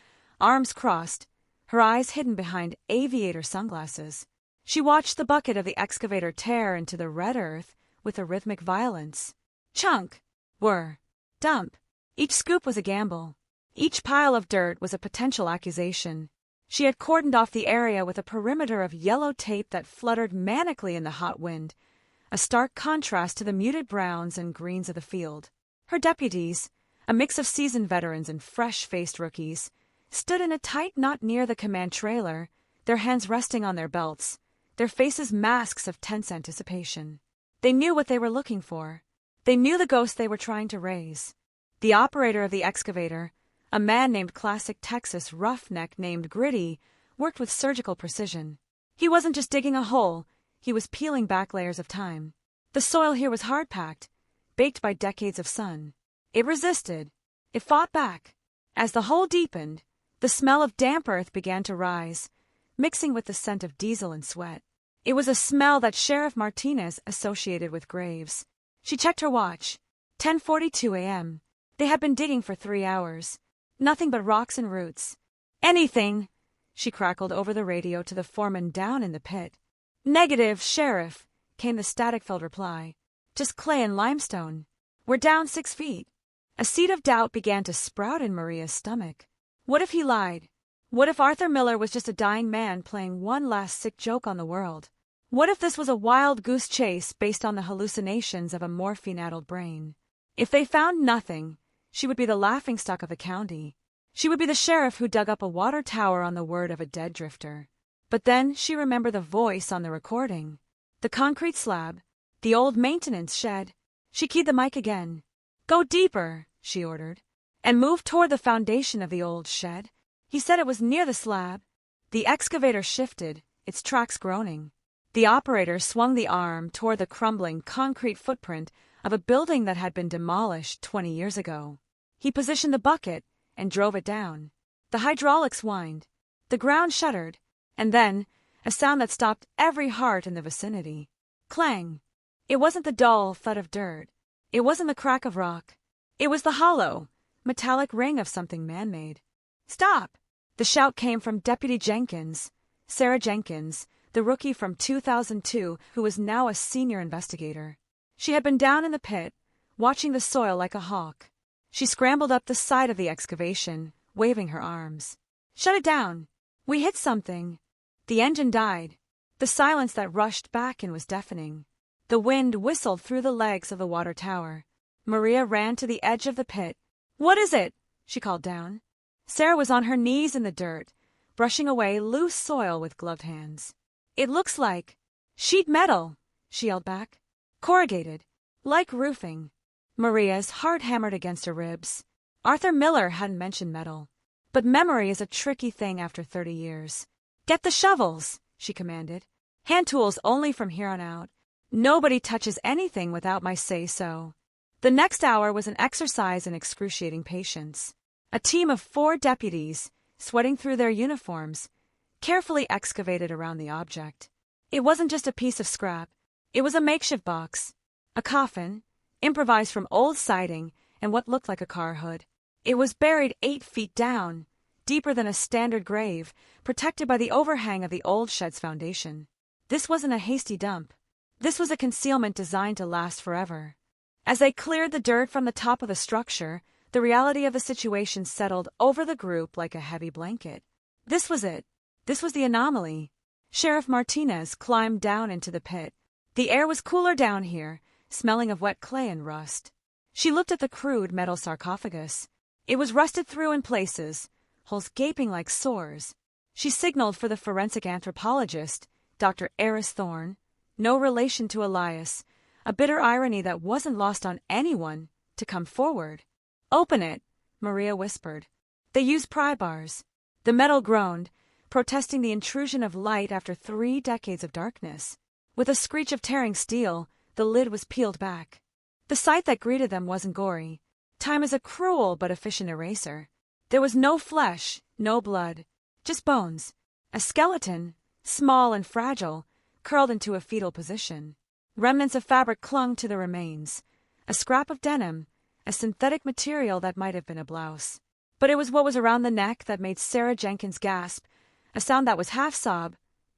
arms crossed, her eyes hidden behind aviator sunglasses. She watched the bucket of the excavator tear into the red earth with a rhythmic violence. Chunk, whir, dump. Each scoop was a gamble. Each pile of dirt was a potential accusation. She had cordoned off the area with a perimeter of yellow tape that fluttered manically in the hot wind, a stark contrast to the muted browns and greens of the field. Her deputies, a mix of seasoned veterans and fresh-faced rookies, stood in a tight knot near the command trailer, their hands resting on their belts, their faces masks of tense anticipation. They knew what they were looking for. They knew the ghost they were trying to raise. The operator of the excavator, a man named Classic Texas roughneck named Gritty, worked with surgical precision. He wasn't just digging a hole, he was peeling back layers of time. The soil here was hard-packed, baked by decades of sun. It resisted. It fought back. As the hole deepened, the smell of damp earth began to rise, mixing with the scent of diesel and sweat. It was a smell that Sheriff Martinez associated with graves. She checked her watch. 10:42 a.m. They had been digging for 3 hours. Nothing but rocks and roots. "Anything," she crackled over the radio to the foreman down in the pit. "Negative, Sheriff," came the static-filled reply. "Just clay and limestone. We're down 6 feet." A seed of doubt began to sprout in Maria's stomach. What if he lied? What if Arthur Miller was just a dying man playing one last sick joke on the world? What if this was a wild goose chase based on the hallucinations of a morphine-addled brain? If they found nothing, she would be the laughingstock of the county. She would be the sheriff who dug up a water tower on the word of a dead drifter. But then she remembered the voice on the recording. The concrete slab. The old maintenance shed. She keyed the mic again. "Go deeper," she ordered, and moved toward the foundation of the old shed. He said it was near the slab. The excavator shifted, its tracks groaning. The operator swung the arm toward the crumbling concrete footprint of a building that had been demolished 20 years ago. He positioned the bucket and drove it down. The hydraulics whined. The ground shuddered. And then, a sound that stopped every heart in the vicinity. Clang. It wasn't the dull thud of dirt. It wasn't the crack of rock. It was the hollow, metallic ring of something man-made. "Stop!" The shout came from Deputy Jenkins, Sarah Jenkins, the rookie from 2002 who was now a senior investigator. She had been down in the pit, watching the soil like a hawk. She scrambled up the side of the excavation, waving her arms. "Shut it down! We hit something!" The engine died. The silence that rushed back and was deafening. The wind whistled through the legs of the water tower. Maria ran to the edge of the pit. "What is it?" she called down. Sarah was on her knees in the dirt, brushing away loose soil with gloved hands. "It looks like sheet metal," she yelled back. "Corrugated, like roofing." Maria's heart hammered against her ribs. Arthur Miller hadn't mentioned metal. But memory is a tricky thing after 30 years. "Get the shovels," she commanded. "Hand tools only from here on out. Nobody touches anything without my say-so." The next hour was an exercise in excruciating patience. A team of 4 deputies, sweating through their uniforms, carefully excavated around the object. It wasn't just a piece of scrap. It was a makeshift box, a coffin, improvised from old siding and what looked like a car hood. It was buried 8 feet down, deeper than a standard grave, protected by the overhang of the old shed's foundation. This wasn't a hasty dump. This was a concealment designed to last forever. As they cleared the dirt from the top of the structure, the reality of the situation settled over the group like a heavy blanket. This was it. This was the anomaly. Sheriff Martinez climbed down into the pit. The air was cooler down here, smelling of wet clay and rust. She looked at the crude metal sarcophagus. It was rusted through in places, holes gaping like sores. She signaled for the forensic anthropologist, Dr. Eris Thorne, no relation to Elias, a bitter irony that wasn't lost on anyone, to come forward. "Open it," Maria whispered. They used pry bars. The metal groaned, protesting the intrusion of light after 3 decades of darkness. With a screech of tearing steel, the lid was peeled back. The sight that greeted them wasn't gory. Time is a cruel but efficient eraser. There was no flesh, no blood, just bones. A skeleton, small and fragile, curled into a fetal position. Remnants of fabric clung to the remains. A scrap of denim, a synthetic material that might have been a blouse. But it was what was around the neck that made Sarah Jenkins gasp, a sound that was half sob,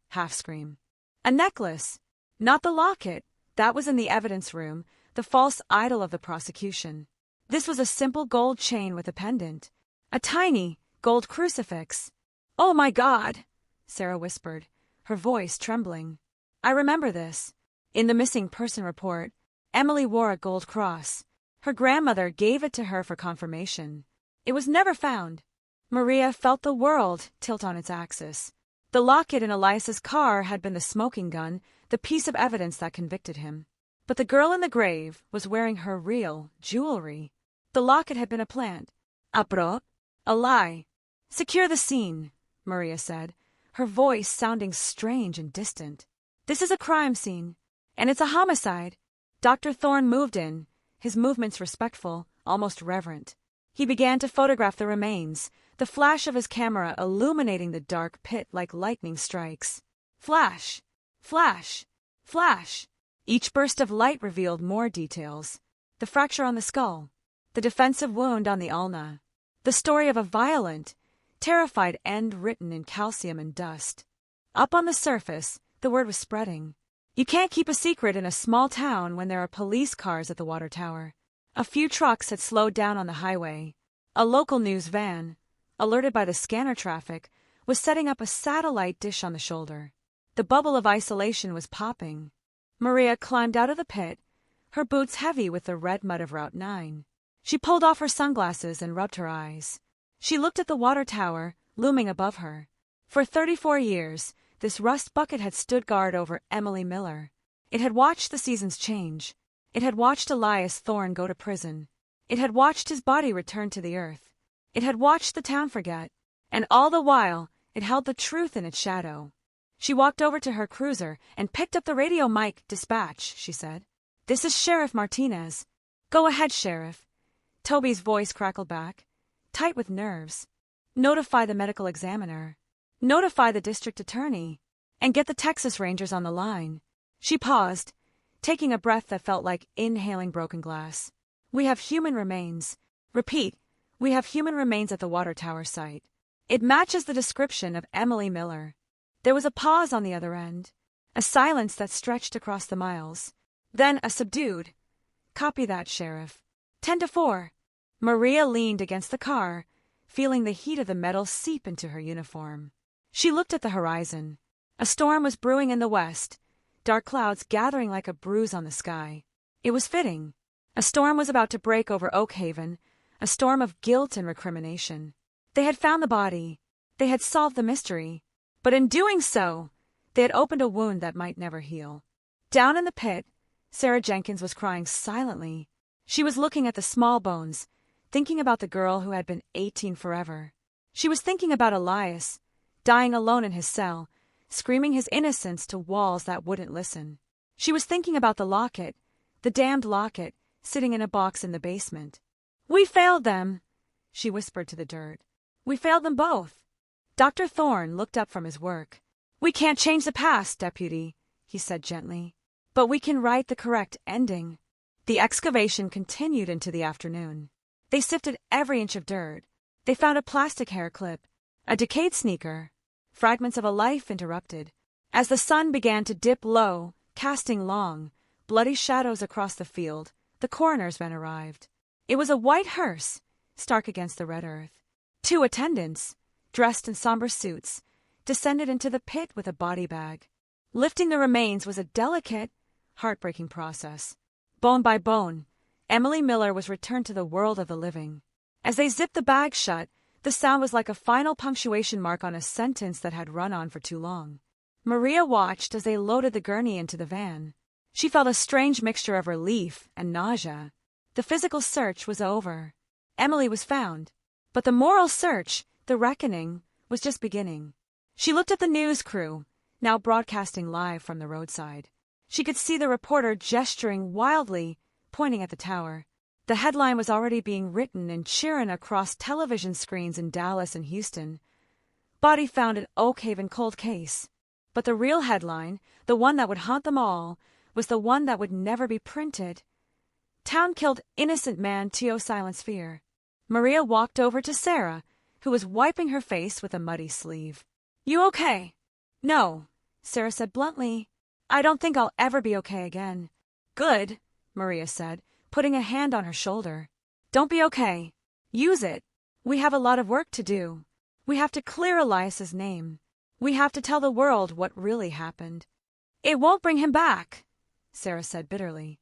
half scream. A necklace, not the locket. That was in the evidence room, the false idol of the prosecution. This was a simple gold chain with a pendant. A tiny gold crucifix. "Oh my God," Sarah whispered, her voice trembling. "I remember this. In the missing person report, Emily wore a gold cross. Her grandmother gave it to her for confirmation. It was never found." Maria felt the world tilt on its axis. The locket in Elias's car had been the smoking gun, the piece of evidence that convicted him. But the girl in the grave was wearing her real jewelry. The locket had been a plant. A prop, a lie. "Secure the scene," Maria said, her voice sounding strange and distant. "This is a crime scene, and it's a homicide." Dr. Thorne moved in, his movements respectful, almost reverent. He began to photograph the remains, the flash of his camera illuminating the dark pit like lightning strikes. Flash! Flash! Flash! Each burst of light revealed more details. The fracture on the skull, the defensive wound on the ulna, the story of a violent, terrified end written in calcium and dust. Up on the surface, the word was spreading. You can't keep a secret in a small town when there are police cars at the water tower. A few trucks had slowed down on the highway. A local news van, alerted by the scanner traffic, was setting up a satellite dish on the shoulder. The bubble of isolation was popping. Maria climbed out of the pit, her boots heavy with the red mud of Route 9. She pulled off her sunglasses and rubbed her eyes. She looked at the water tower, looming above her. For 34 years, this rust bucket had stood guard over Emily Miller. It had watched the seasons change. It had watched Elias Thorne go to prison. It had watched his body return to the earth. It had watched the town forget. And all the while, it held the truth in its shadow. She walked over to her cruiser and picked up the radio mic. "Dispatch," she said. "This is Sheriff Martinez." "Go ahead, Sheriff." Toby's voice crackled back, tight with nerves. "Notify the medical examiner. Notify the district attorney. And get the Texas Rangers on the line." She paused, taking a breath that felt like inhaling broken glass. "We have human remains. Repeat, we have human remains at the water tower site. It matches the description of Emily Miller." There was a pause on the other end, a silence that stretched across the miles. Then a subdued, "Copy that, Sheriff." 10-4. Maria leaned against the car, feeling the heat of the metal seep into her uniform. She looked at the horizon. A storm was brewing in the west, dark clouds gathering like a bruise on the sky. It was fitting. A storm was about to break over Oak Haven, a storm of guilt and recrimination. They had found the body. They had solved the mystery. But in doing so, they had opened a wound that might never heal. Down in the pit, Sarah Jenkins was crying silently. She was looking at the small bones, thinking about the girl who had been 18 forever. She was thinking about Elias, dying alone in his cell, screaming his innocence to walls that wouldn't listen. She was thinking about the locket, the damned locket, sitting in a box in the basement. "We failed them," she whispered to the dirt. "We failed them both." Dr. Thorne looked up from his work. "We can't change the past, Deputy," he said gently. but we can write the correct ending. The excavation continued into the afternoon. They sifted every inch of dirt. They found a plastic hair clip, a decayed sneaker, fragments of a life interrupted. As the sun began to dip low, casting long, bloody shadows across the field, the coroner's van arrived. It was a white hearse, stark against the red earth. 2 attendants, dressed in somber suits, descended into the pit with a body bag. Lifting the remains was a delicate, heartbreaking process. Bone by bone, Emily Miller was returned to the world of the living. As they zipped the bag shut, the sound was like a final punctuation mark on a sentence that had run on for too long. Maria watched as they loaded the gurney into the van. She felt a strange mixture of relief and nausea. The physical search was over. Emily was found. But the moral search, the reckoning, was just beginning. She looked at the news crew, now broadcasting live from the roadside. She could see the reporter gesturing wildly, pointing at the tower. The headline was already being written and cheering across television screens in Dallas and Houston. Body found in Oak Haven cold case. But the real headline, the one that would haunt them all, was the one that would never be printed. Town killed innocent man to silence fear. Maria walked over to Sarah, who was wiping her face with a muddy sleeve. You okay? No, Sarah said bluntly. I don't think I'll ever be okay again. Good, Maria said, putting a hand on her shoulder. Don't be okay. Use it. We have a lot of work to do. We have to clear Elias's name. We have to tell the world what really happened. It won't bring him back, Sarah said bitterly.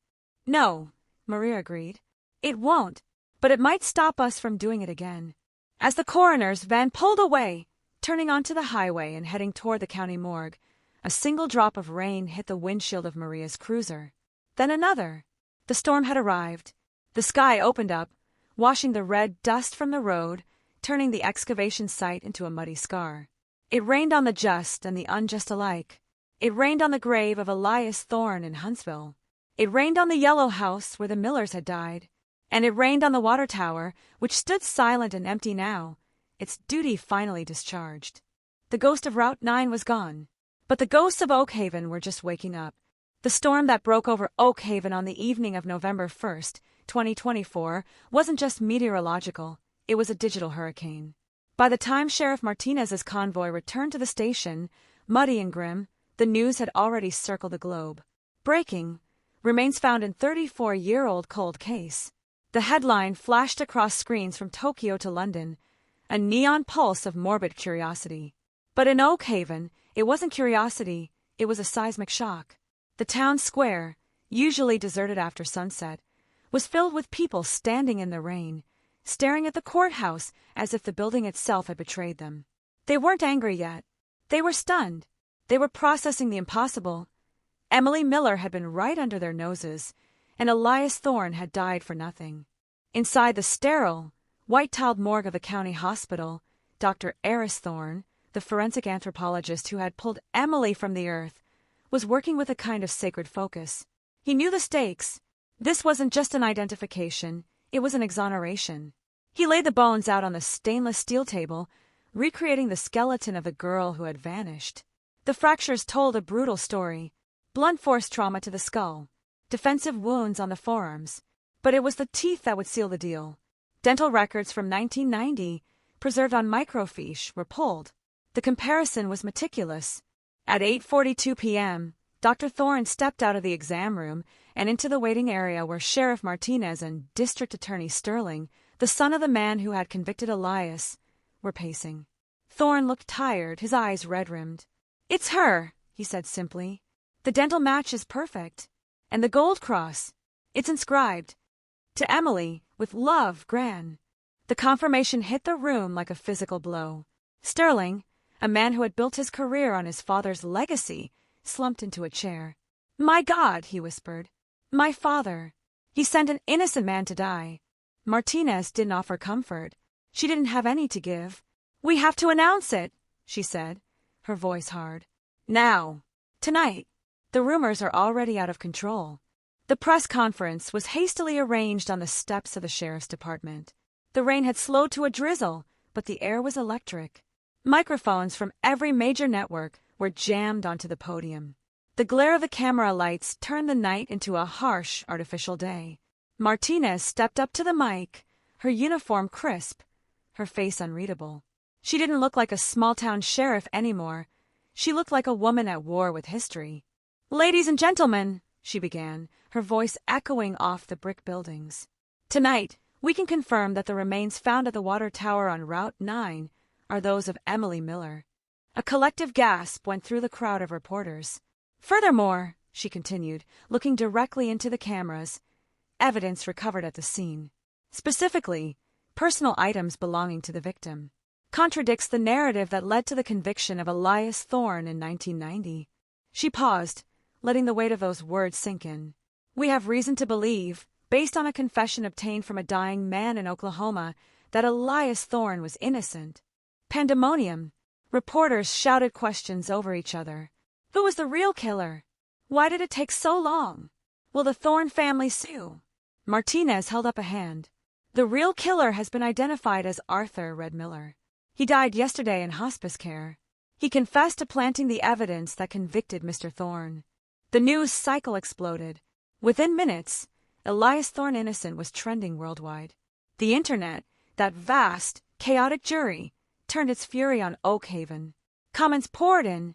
No, Maria agreed. It won't, but it might stop us from doing it again. As the coroner's van pulled away, turning onto the highway and heading toward the county morgue, a single drop of rain hit the windshield of Maria's cruiser. Then another. The storm had arrived. The sky opened up, washing the red dust from the road, turning the excavation site into a muddy scar. It rained on the just and the unjust alike. It rained on the grave of Elias Thorne in Huntsville. It rained on the yellow house where the Millers had died. And it rained on the water tower, which stood silent and empty now, its duty finally discharged. The ghost of Route 9 was gone. But the ghosts of Oak Haven were just waking up. The storm that broke over Oak Haven on the evening of November 1st, 2024, wasn't just meteorological, it was a digital hurricane. By the time Sheriff Martinez's convoy returned to the station, muddy and grim, the news had already circled the globe. Breaking: remains found in 34-year-old cold case. The headline flashed across screens from Tokyo to London, a neon pulse of morbid curiosity. But in Oak Haven, it wasn't curiosity, it was a seismic shock. The town square, usually deserted after sunset, was filled with people standing in the rain, staring at the courthouse as if the building itself had betrayed them. They weren't angry yet. They were stunned. They were processing the impossible. Emily Miller had been right under their noses, and Elias Thorne had died for nothing. Inside the sterile, white-tiled morgue of the county hospital, Dr. Eris Thorne, the forensic anthropologist who had pulled Emily from the earth, was working with a kind of sacred focus. He knew the stakes. This wasn't just an identification, it was an exoneration. He laid the bones out on the stainless steel table, recreating the skeleton of the girl who had vanished. The fractures told a brutal story: blunt force trauma to the skull, defensive wounds on the forearms. But it was the teeth that would seal the deal. Dental records from 1990, preserved on microfiche, were pulled. The comparison was meticulous. At 8:42 p.m., Dr. Thorne stepped out of the exam room and into the waiting area where Sheriff Martinez and District Attorney Sterling, the son of the man who had convicted Elias, were pacing. Thorne looked tired, his eyes red-rimmed. "It's her," he said simply. "The dental match is perfect. And the gold cross, it's inscribed, 'To Emily, with love, Gran.'" The confirmation hit the room like a physical blow. Sterling, a man who had built his career on his father's legacy, slumped into a chair. "My God," he whispered. "My father. He sent an innocent man to die." Martinez didn't offer comfort. She didn't have any to give. "We have to announce it," she said, her voice hard. "Now. Tonight. The rumors are already out of control." The press conference was hastily arranged on the steps of the sheriff's department. The rain had slowed to a drizzle, but the air was electric. Microphones from every major network were jammed onto the podium. The glare of the camera lights turned the night into a harsh, artificial day. Martinez stepped up to the mic, her uniform crisp, her face unreadable. She didn't look like a small-town sheriff anymore. She looked like a woman at war with history. "Ladies and gentlemen," she began, her voice echoing off the brick buildings. "Tonight, we can confirm that the remains found at the water tower on Route 9 are those of Emily Miller." A collective gasp went through the crowd of reporters. "Furthermore," she continued, looking directly into the cameras, "evidence recovered at the scene, specifically personal items belonging to the victim, contradicts the narrative that led to the conviction of Elias Thorne in 1990. She paused, letting the weight of those words sink in. "We have reason to believe, based on a confession obtained from a dying man in Oklahoma, that Elias Thorne was innocent." Pandemonium. Reporters shouted questions over each other. Who was the real killer? Why did it take so long? Will the Thorne family sue? Martinez held up a hand. "The real killer has been identified as Arthur Red Miller. He died yesterday in hospice care. He confessed to planting the evidence that convicted Mr. Thorne." The news cycle exploded. Within minutes, Elias Thorne innocent was trending worldwide. The internet, that vast, chaotic jury, turned its fury on Oak Haven. Comments poured in.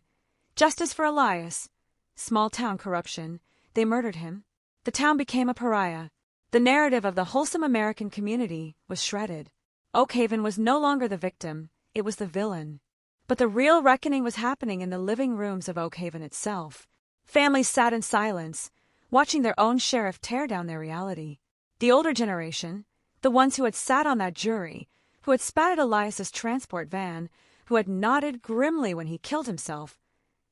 Justice for Elias. Small-town corruption. They murdered him. The town became a pariah. The narrative of the wholesome American community was shredded. Oak Haven was no longer the victim, it was the villain. But the real reckoning was happening in the living rooms of Oak Haven itself. Families sat in silence, watching their own sheriff tear down their reality. The older generation, the ones who had sat on that jury, who had spat at Elias's transport van, who had nodded grimly when he killed himself,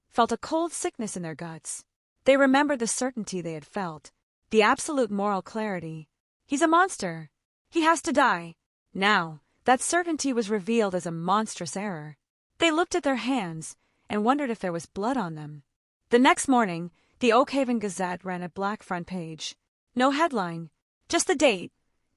felt a cold sickness in their guts. They remembered the certainty they had felt, the absolute moral clarity. He's a monster. He has to die. Now, that certainty was revealed as a monstrous error. They looked at their hands and wondered if there was blood on them. The next morning, the Oak Haven Gazette ran a black front page. No headline, just the date,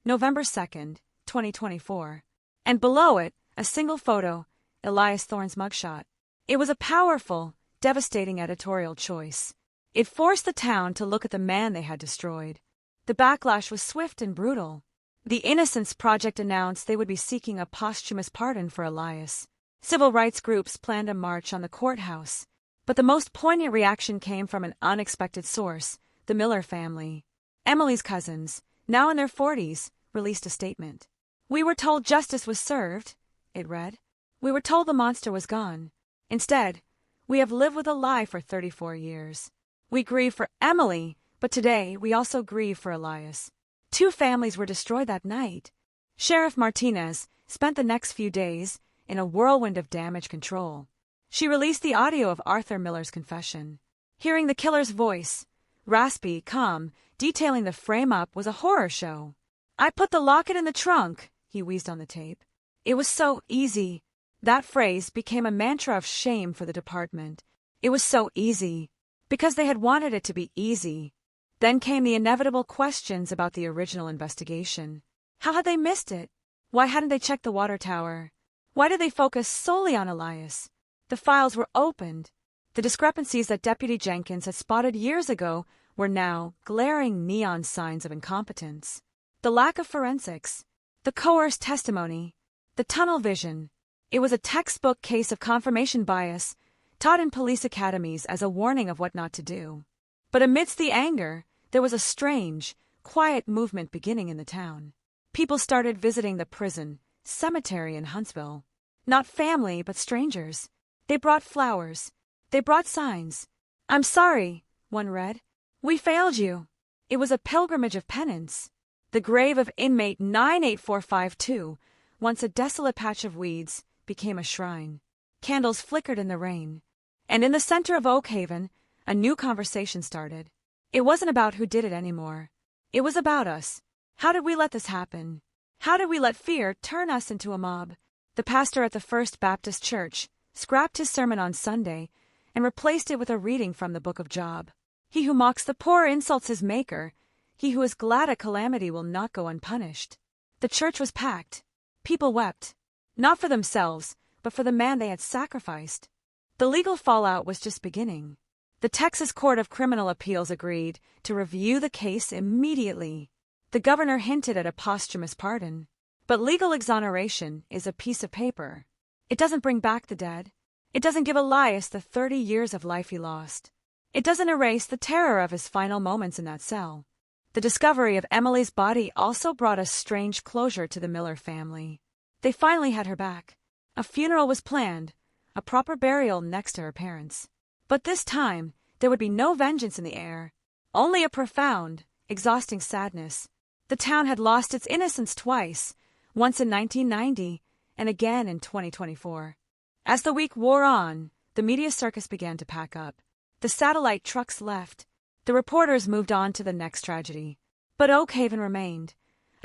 November 2nd, 2024. And below it, a single photo, Elias Thorne's mugshot. It was a powerful, devastating editorial choice. It forced the town to look at the man they had destroyed. The backlash was swift and brutal. The Innocence Project announced they would be seeking a posthumous pardon for Elias. Civil rights groups planned a march on the courthouse. But the most poignant reaction came from an unexpected source, the Miller family. Emily's cousins, now in their 40s, released a statement. "We were told justice was served," it read. "We were told the monster was gone. Instead, we have lived with a lie for 34 years. We grieve for Emily, but today we also grieve for Elias. 2 families were destroyed that night." Sheriff Martinez spent the next few days in a whirlwind of damage control. She released the audio of Arthur Miller's confession. Hearing the killer's voice, raspy, calm, detailing the frame-up, was a horror show. "I put the locket in the trunk," he wheezed on the tape. "It was so easy." That phrase became a mantra of shame for the department. It was so easy, because they had wanted it to be easy. Then came the inevitable questions about the original investigation. How had they missed it? Why hadn't they checked the water tower? Why did they focus solely on Elias? The files were opened. The discrepancies that Deputy Jenkins had spotted years ago were now glaring neon signs of incompetence. The lack of forensics, the coerced testimony, the tunnel vision. It was a textbook case of confirmation bias, taught in police academies as a warning of what not to do. But amidst the anger, there was a strange, quiet movement beginning in the town. People started visiting the prison, cemetery in Huntsville. Not family, but strangers. They brought flowers. They brought signs. "I'm sorry," one read. "We failed you." It was a pilgrimage of penance. The grave of inmate 98452, once a desolate patch of weeds, became a shrine. Candles flickered in the rain. And in the center of Oak Haven, a new conversation started. It wasn't about who did it anymore. It was about us. How did we let this happen? How did we let fear turn us into a mob? The pastor at the First Baptist Church scrapped his sermon on Sunday and replaced it with a reading from the book of Job. "He who mocks the poor insults his maker. He who is glad at calamity will not go unpunished." The church was packed. People wept, not for themselves, but for the man they had sacrificed. The legal fallout was just beginning. The Texas Court of Criminal Appeals agreed to review the case immediately. The governor hinted at a posthumous pardon. But legal exoneration is a piece of paper. It doesn't bring back the dead. It doesn't give Elias the 30 years of life he lost. It doesn't erase the terror of his final moments in that cell. The discovery of Emily's body also brought a strange closure to the Miller family. They finally had her back. A funeral was planned, a proper burial next to her parents. But this time, there would be no vengeance in the air, only a profound, exhausting sadness. The town had lost its innocence twice, once in 1990 and again in 2024. As the week wore on, the media circus began to pack up. The satellite trucks left. The reporters moved on to the next tragedy. But Oak Haven remained,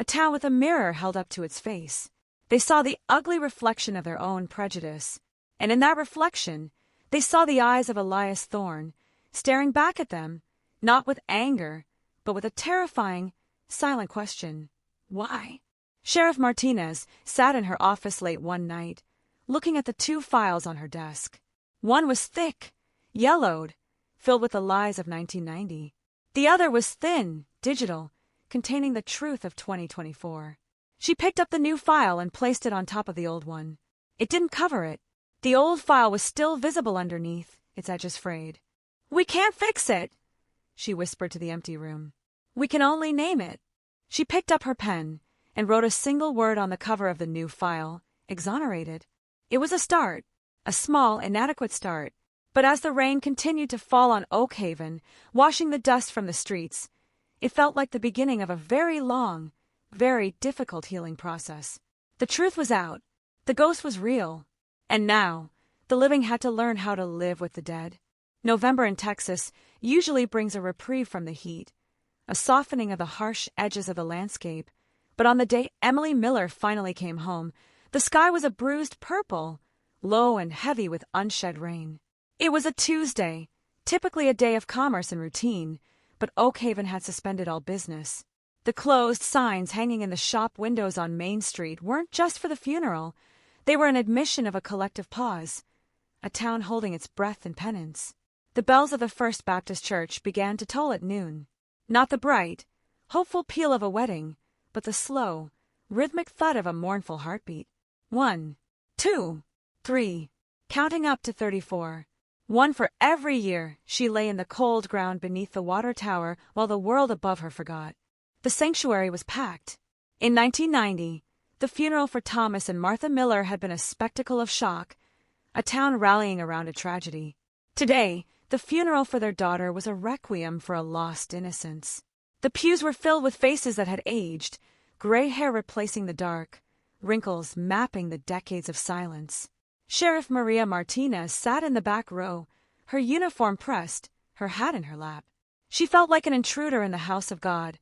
a town with a mirror held up to its face. They saw the ugly reflection of their own prejudice, and in that reflection, they saw the eyes of Elias Thorne, staring back at them, not with anger, but with a terrifying, silent question. Why? Sheriff Martinez sat in her office late one night, looking at the two files on her desk. One was thick, yellowed, filled with the lies of 1990. The other was thin, digital, containing the truth of 2024. She picked up the new file and placed it on top of the old one. It didn't cover it. The old file was still visible underneath, its edges frayed. "We can't fix it," she whispered to the empty room. "We can only name it." She picked up her pen and wrote a single word on the cover of the new file, exonerated. It was a start, a small, inadequate start. But as the rain continued to fall on Oak Haven, washing the dust from the streets, it felt like the beginning of a very long, very difficult healing process. The truth was out. The ghost was real. And now, the living had to learn how to live with the dead. November in Texas usually brings a reprieve from the heat, a softening of the harsh edges of the landscape. But on the day Emily Miller finally came home, the sky was a bruised purple, low and heavy with unshed rain. It was a Tuesday, typically a day of commerce and routine, but Oak Haven had suspended all business. The closed signs hanging in the shop windows on Main Street weren't just for the funeral. They were an admission of a collective pause, a town holding its breath in penance. The bells of the First Baptist Church began to toll at noon. Not the bright, hopeful peal of a wedding, but the slow, rhythmic thud of a mournful heartbeat. 1, 2, 3, counting up to 34. One for every year she lay in the cold ground beneath the water tower while the world above her forgot. The sanctuary was packed. In 1990, the funeral for Thomas and Martha Miller had been a spectacle of shock, a town rallying around a tragedy. Today, the funeral for their daughter was a requiem for a lost innocence. The pews were filled with faces that had aged, gray hair replacing the dark, wrinkles mapping the decades of silence. Sheriff Maria Martinez sat in the back row, her uniform pressed, her hat in her lap. She felt like an intruder in the house of God,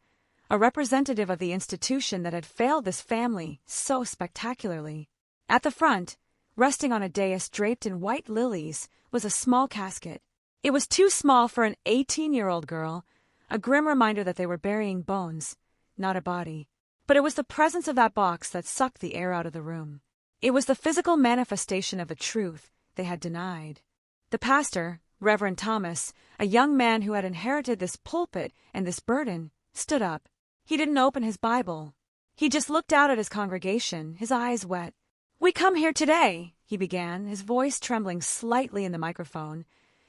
a representative of the institution that had failed this family so spectacularly. At the front, resting on a dais draped in white lilies, was a small casket. It was too small for an 18-year-old girl, a grim reminder that they were burying bones, not a body. But it was the presence of that box that sucked the air out of the room. It was the physical manifestation of the truth they had denied. The pastor, Reverend Thomas, a young man who had inherited this pulpit and this burden, stood up. He didn't open his Bible. He just looked out at his congregation, his eyes wet. "We come here today," he began, his voice trembling slightly in the microphone,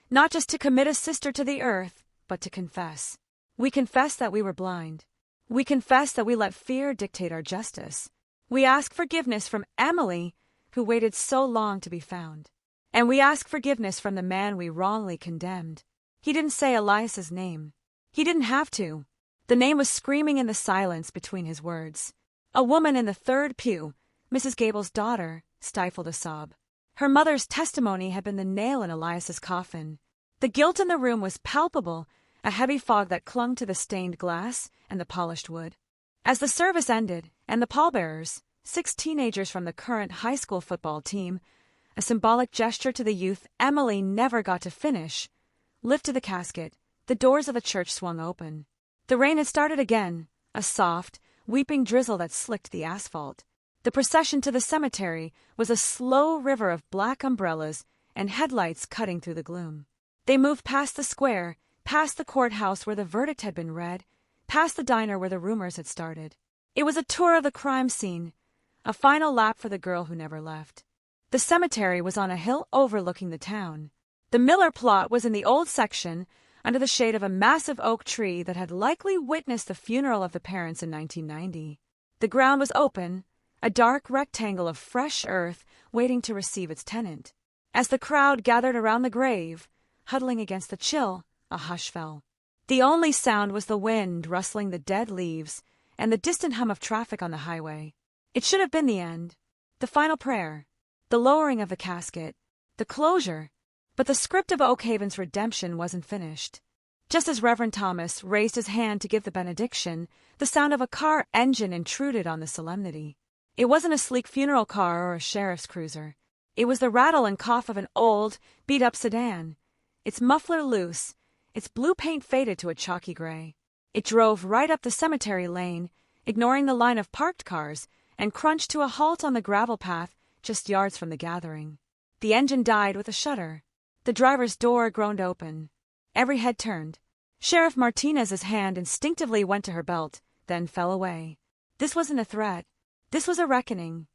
"not just to commit a sister to the earth, but to confess. We confess that we were blind. We confess that we let fear dictate our justice. We ask forgiveness from Emily, who waited so long to be found. And we ask forgiveness from the man we wrongly condemned." He didn't say Elias's name. He didn't have to. The name was screaming in the silence between his words. A woman in the third pew, Mrs. Gable's daughter, stifled a sob. Her mother's testimony had been the nail in Elias's coffin. The guilt in the room was palpable, a heavy fog that clung to the stained glass and the polished wood. As the service ended, and the pallbearers, 6 teenagers from the current high school football team, a symbolic gesture to the youth Emily never got to finish, lifted the casket, the doors of the church swung open. The rain had started again, a soft, weeping drizzle that slicked the asphalt. The procession to the cemetery was a slow river of black umbrellas and headlights cutting through the gloom. They moved past the square, past the courthouse where the verdict had been read, past the diner where the rumors had started. It was a tour of the crime scene, a final lap for the girl who never left. The cemetery was on a hill overlooking the town. The Miller plot was in the old section, under the shade of a massive oak tree that had likely witnessed the funeral of the parents in 1990. The ground was open, a dark rectangle of fresh earth waiting to receive its tenant. As the crowd gathered around the grave, huddling against the chill, a hush fell. The only sound was the wind rustling the dead leaves and the distant hum of traffic on the highway. It should have been the end, the final prayer, the lowering of the casket, the closure, but the script of Oak Haven's redemption wasn't finished. Just as Reverend Thomas raised his hand to give the benediction, the sound of a car engine intruded on the solemnity. It wasn't a sleek funeral car or a sheriff's cruiser. It was the rattle and cough of an old, beat-up sedan, its muffler loose, its blue paint faded to a chalky gray. It drove right up the cemetery lane, ignoring the line of parked cars, and crunched to a halt on the gravel path just yards from the gathering. The engine died with a shudder. The driver's door groaned open. Every head turned. Sheriff Martinez's hand instinctively went to her belt, then fell away. This wasn't a threat. This was a reckoning.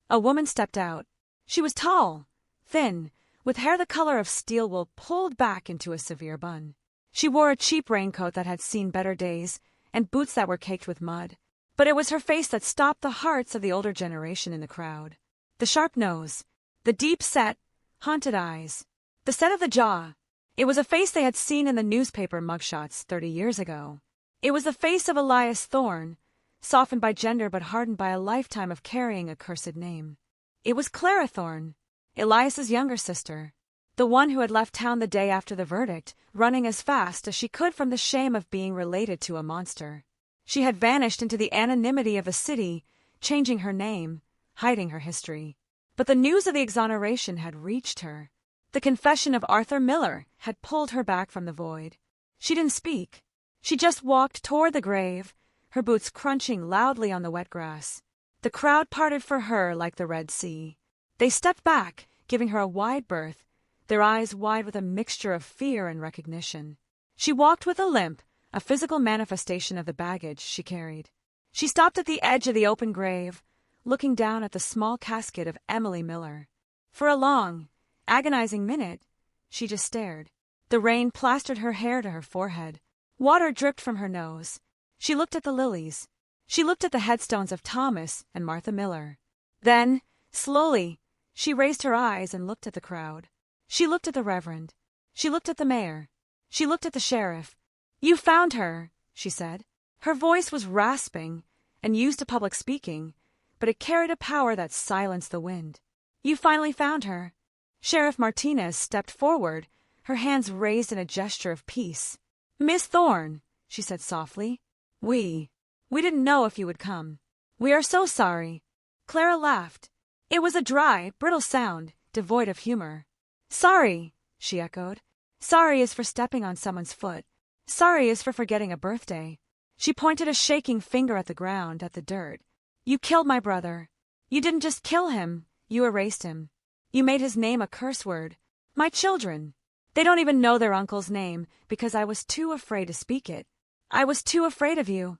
A woman stepped out. She was tall, thin, with hair the color of steel wool pulled back into a severe bun. She wore a cheap raincoat that had seen better days and boots that were caked with mud. But it was her face that stopped the hearts of the older generation in the crowd. The sharp nose, the deep-set, haunted eyes, the set of the jaw. It was a face they had seen in the newspaper mugshots 30 years ago. It was the face of Elias Thorne, softened by gender but hardened by a lifetime of carrying a cursed name. It was Clara Thorne, Elias's younger sister, the one who had left town the day after the verdict, running as fast as she could from the shame of being related to a monster. She had vanished into the anonymity of a city, changing her name, hiding her history. But the news of the exoneration had reached her. The confession of Arthur Miller had pulled her back from the void. She didn't speak. She just walked toward the grave, her boots crunching loudly on the wet grass. The crowd parted for her like the Red Sea. They stepped back, giving her a wide berth, their eyes wide with a mixture of fear and recognition. She walked with a limp, a physical manifestation of the baggage she carried. She stopped at the edge of the open grave, looking down at the small casket of Emily Miller. For a long, agonizing minute, she just stared. The rain plastered her hair to her forehead. Water dripped from her nose. She looked at the lilies. She looked at the headstones of Thomas and Martha Miller. Then, slowly, she raised her eyes and looked at the crowd. She looked at the Reverend. She looked at the mayor. She looked at the sheriff. "You found her," she said. Her voice was rasping and used to public speaking, but it carried a power that silenced the wind. "You finally found her." Sheriff Martinez stepped forward, her hands raised in a gesture of peace. "Miss Thorne," she said softly, We didn't know if you would come. We are so sorry." Clara laughed. It was a dry, brittle sound, devoid of humor. "Sorry," she echoed. "Sorry is for stepping on someone's foot. Sorry is for forgetting a birthday." She pointed a shaking finger at the ground, at the dirt. "You killed my brother. You didn't just kill him, you erased him. You made his name a curse word. My children. They don't even know their uncle's name because I was too afraid to speak it. I was too afraid of you."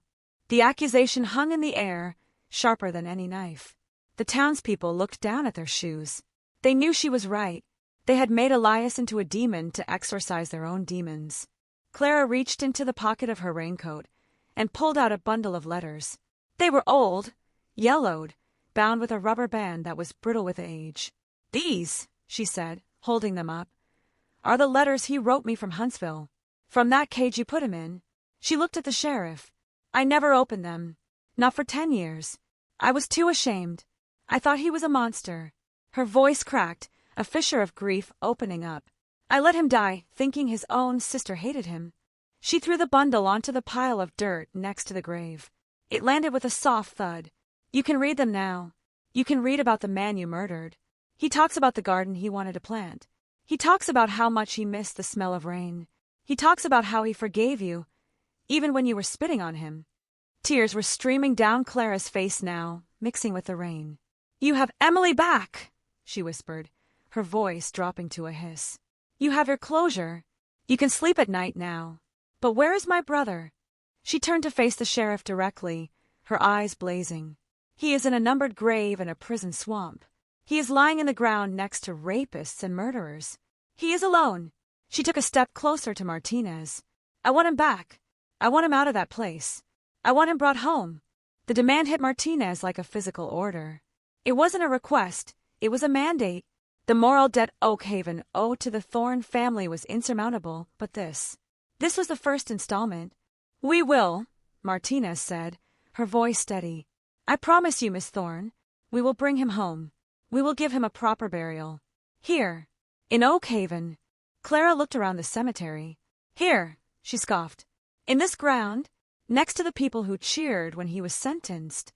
The accusation hung in the air, sharper than any knife. The townspeople looked down at their shoes. They knew she was right. They had made Elias into a demon to exorcise their own demons. Clara reached into the pocket of her raincoat and pulled out a bundle of letters. They were old, yellowed, bound with a rubber band that was brittle with age. "These," she said, holding them up, "are the letters he wrote me from Huntsville. From that cage you put him in." She looked at the sheriff. "I never opened them. Not for 10 years. I was too ashamed. I thought he was a monster." Her voice cracked, a fissure of grief opening up. "I let him die, thinking his own sister hated him." She threw the bundle onto the pile of dirt next to the grave. It landed with a soft thud. "You can read them now. You can read about the man you murdered. He talks about the garden he wanted to plant. He talks about how much he missed the smell of rain. He talks about how he forgave you, even when you were spitting on him." Tears were streaming down Clara's face now, mixing with the rain. "You have Emily back," she whispered, her voice dropping to a hiss. "You have your closure. You can sleep at night now. But where is my brother? She turned to face the sheriff directly, her eyes blazing. He is in a numbered grave in a prison swamp. He is lying in the ground next to rapists and murderers. He is alone. She took a step closer to Martinez. I want him back. I want him out of that place. I want him brought home. The demand hit Martinez like a physical order. It wasn't a request. It was a mandate. The moral debt Oakhaven owed to the Thorne family was insurmountable, but this was the first installment. We will, Martinez said, her voice steady. I promise you, Miss Thorne, we will bring him home. We will give him a proper burial. Here, in Oakhaven. Clara looked around the cemetery. Here, she scoffed. In this ground, next to the people who cheered when he was sentenced.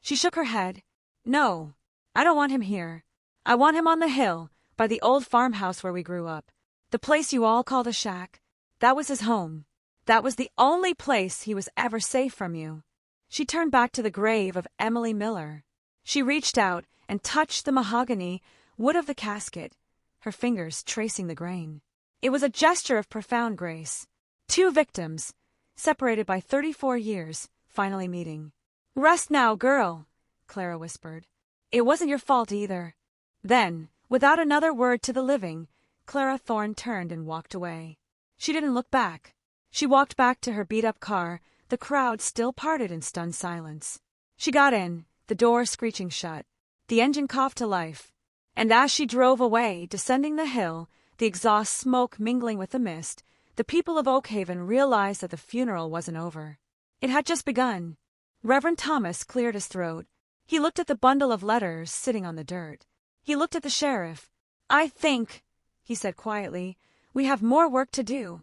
She shook her head. No, I don't want him here. I want him on the hill, by the old farmhouse where we grew up. The place you all call the shack. That was his home. That was the only place he was ever safe from you. She turned back to the grave of Emily Miller. She reached out and touched the mahogany wood of the casket, her fingers tracing the grain. It was a gesture of profound grace. Two victims, separated by 34 years, finally meeting. Rest now, girl, Clara whispered. It wasn't your fault either. Then, without another word to the living, Clara Thorne turned and walked away. She didn't look back. She walked back to her beat-up car, the crowd still parted in stunned silence. She got in, the door screeching shut. The engine coughed to life. And as she drove away, descending the hill, the exhaust smoke mingling with the mist, the people of Oakhaven realized that the funeral wasn't over. It had just begun. Reverend Thomas cleared his throat. He looked at the bundle of letters sitting on the dirt. He looked at the sheriff. I think, he said quietly, we have more work to do.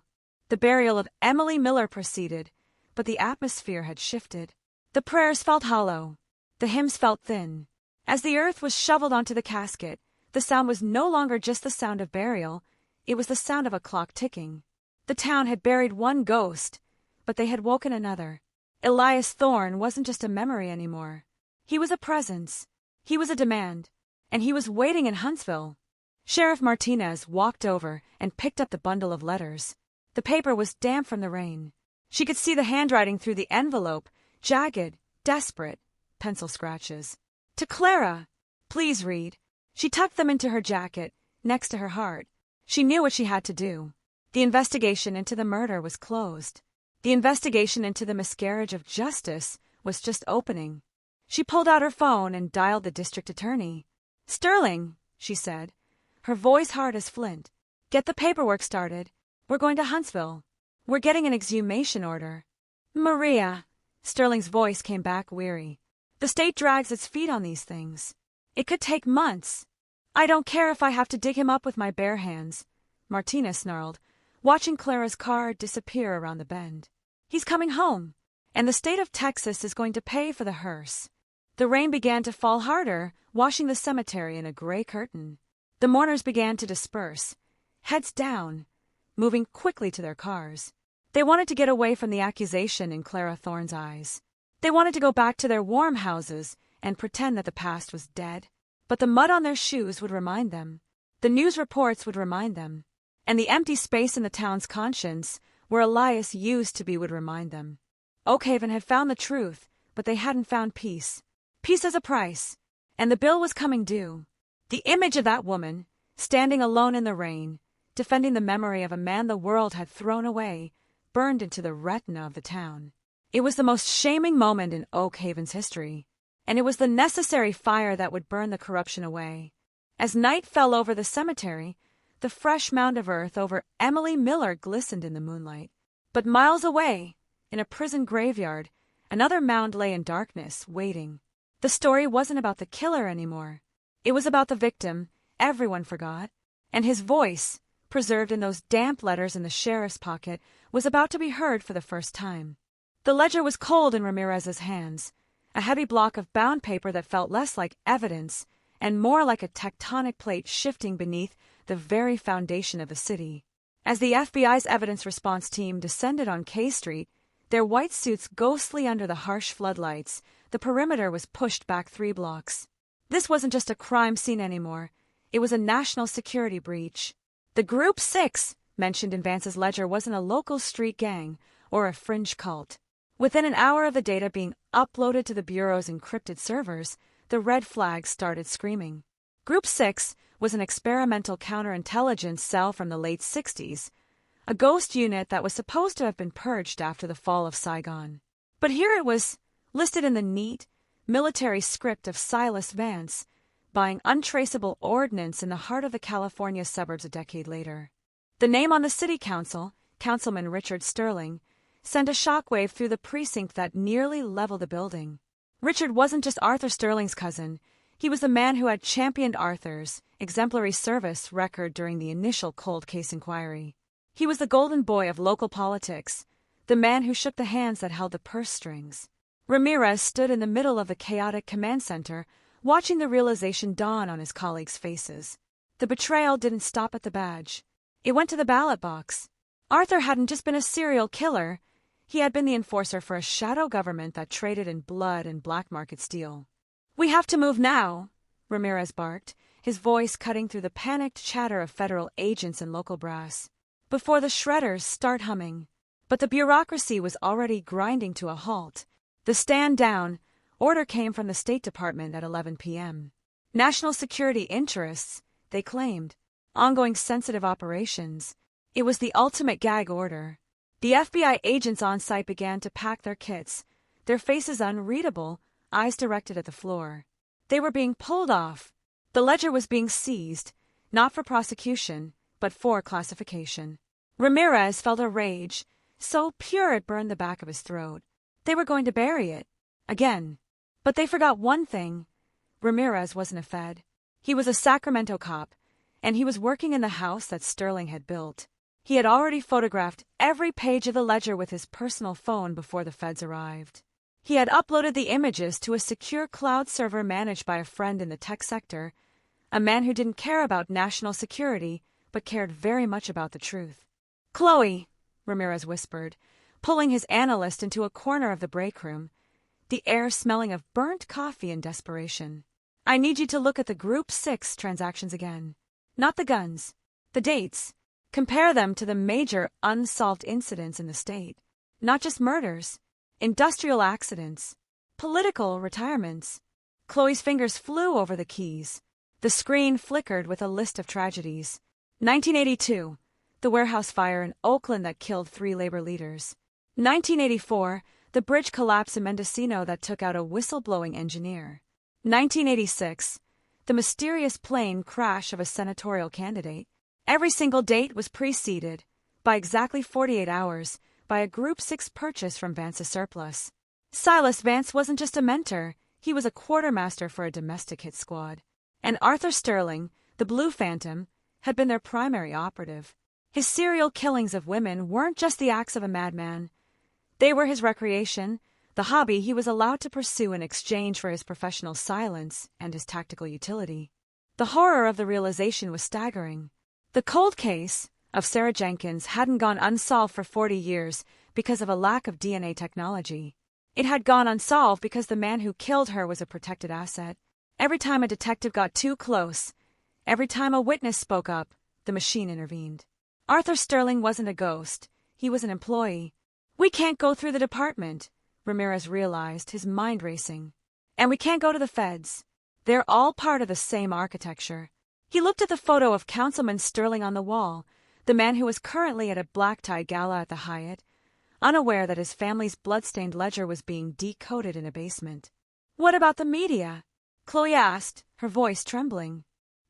The burial of Emily Miller proceeded, but the atmosphere had shifted. The prayers felt hollow. The hymns felt thin. As the earth was shoveled onto the casket, the sound was no longer just the sound of burial, it was the sound of a clock ticking. The town had buried one ghost, but they had woken another. Elias Thorne wasn't just a memory anymore. He was a presence. He was a demand. And he was waiting in Huntsville. Sheriff Martinez walked over and picked up the bundle of letters. The paper was damp from the rain. She could see the handwriting through the envelope, jagged, desperate, pencil scratches. To Clara. Please read. She tucked them into her jacket, next to her heart. She knew what she had to do. The investigation into the murder was closed. The investigation into the miscarriage of justice was just opening. She pulled out her phone and dialed the district attorney. Sterling, she said, her voice hard as flint. Get the paperwork started. We're going to Huntsville. We're getting an exhumation order. Maria, Sterling's voice came back weary. The state drags its feet on these things. It could take months. I don't care if I have to dig him up with my bare hands, Martinez snarled, watching Clara's car disappear around the bend. He's coming home, and the state of Texas is going to pay for the hearse. The rain began to fall harder, washing the cemetery in a gray curtain. The mourners began to disperse, heads down, moving quickly to their cars. They wanted to get away from the accusation in Clara Thorne's eyes. They wanted to go back to their warm houses and pretend that the past was dead. But the mud on their shoes would remind them. The news reports would remind them. And the empty space in the town's conscience, where Elias used to be, would remind them. Oakhaven had found the truth, but they hadn't found peace. Peace as a price. And the bill was coming due. The image of that woman, standing alone in the rain, defending the memory of a man the world had thrown away, burned into the retina of the town. It was the most shaming moment in Oakhaven's history, and it was the necessary fire that would burn the corruption away. As night fell over the cemetery, the fresh mound of earth over Emily Miller glistened in the moonlight. But miles away, in a prison graveyard, another mound lay in darkness, waiting. The story wasn't about the killer anymore. It was about the victim, everyone forgot, and his voice, preserved in those damp letters in the sheriff's pocket, was about to be heard for the first time. The ledger was cold in Ramirez's hands, a heavy block of bound paper that felt less like evidence and more like a tectonic plate shifting beneath the very foundation of the city. As the FBI's evidence response team descended on K Street, their white suits ghostly under the harsh floodlights, the perimeter was pushed back 3 blocks. This wasn't just a crime scene anymore. It was a national security breach. The Group 6, mentioned in Vance's ledger wasn't a local street gang or a fringe cult. Within an hour of the data being uploaded to the Bureau's encrypted servers, the red flags started screaming. Group 6 was an experimental counterintelligence cell from the late 60s, a ghost unit that was supposed to have been purged after the fall of Saigon. But here it was, listed in the neat, military script of Silas Vance, buying untraceable ordnance in the heart of the California suburbs a decade later. The name on the city council, Councilman Richard Sterling, sent a shockwave through the precinct that nearly leveled the building. Richard wasn't just Arthur Sterling's cousin. He was the man who had championed Arthur's exemplary service record during the initial cold case inquiry. He was the golden boy of local politics, the man who shook the hands that held the purse strings. Ramirez stood in the middle of the chaotic command center, watching the realization dawn on his colleagues' faces. The betrayal didn't stop at the badge. It went to the ballot box. Arthur hadn't just been a serial killer. He had been the enforcer for a shadow government that traded in blood and black market steel. "We have to move now," Ramirez barked, his voice cutting through the panicked chatter of federal agents and local brass. "Before the shredders start humming." But the bureaucracy was already grinding to a halt. The stand down order came from the State Department at 11 p.m. National security interests, they claimed. Ongoing sensitive operations. It was the ultimate gag order. The FBI agents on site began to pack their kits, their faces unreadable, eyes directed at the floor. They were being pulled off. The ledger was being seized, not for prosecution, but for classification. Ramirez felt a rage, so pure it burned the back of his throat. They were going to bury it. Again. But they forgot one thing. Ramirez wasn't a Fed. He was a Sacramento cop, and he was working in the house that Sterling had built. He had already photographed every page of the ledger with his personal phone before the feds arrived. He had uploaded the images to a secure cloud server managed by a friend in the tech sector, a man who didn't care about national security, but cared very much about the truth. "Chloe," Ramirez whispered, pulling his analyst into a corner of the break room, the air smelling of burnt coffee and desperation. "I need you to look at the Group 6 transactions again. Not the guns, the dates. Compare them to the major unsolved incidents in the state. Not just murders, industrial accidents, political retirements." Chloe's fingers flew over the keys. The screen flickered with a list of tragedies. 1982, the warehouse fire in Oakland that killed 3 labor leaders. 1984, the bridge collapse in Mendocino that took out a whistleblowing engineer. 1986, the mysterious plane crash of a senatorial candidate. Every single date was preceded, by exactly 48 hours, by a Group 6 purchase from Vance's surplus. Silas Vance wasn't just a mentor, he was a quartermaster for a domestic hit squad. And Arthur Sterling, the Blue Phantom, had been their primary operative. His serial killings of women weren't just the acts of a madman. They were his recreation, the hobby he was allowed to pursue in exchange for his professional silence and his tactical utility. The horror of the realization was staggering. The cold case of Sarah Jenkins hadn't gone unsolved for 40 years because of a lack of DNA technology. It had gone unsolved because the man who killed her was a protected asset. Every time a detective got too close, every time a witness spoke up, the machine intervened. Arthur Sterling wasn't a ghost. He was an employee. "We can't go through the department," Ramirez realized, his mind racing. "And we can't go to the feds. They're all part of the same architecture." He looked at the photo of Councilman Sterling on the wall, the man who was currently at a black-tie gala at the Hyatt, unaware that his family's blood-stained ledger was being decoded in a basement. "What about the media?" Chloe asked, her voice trembling.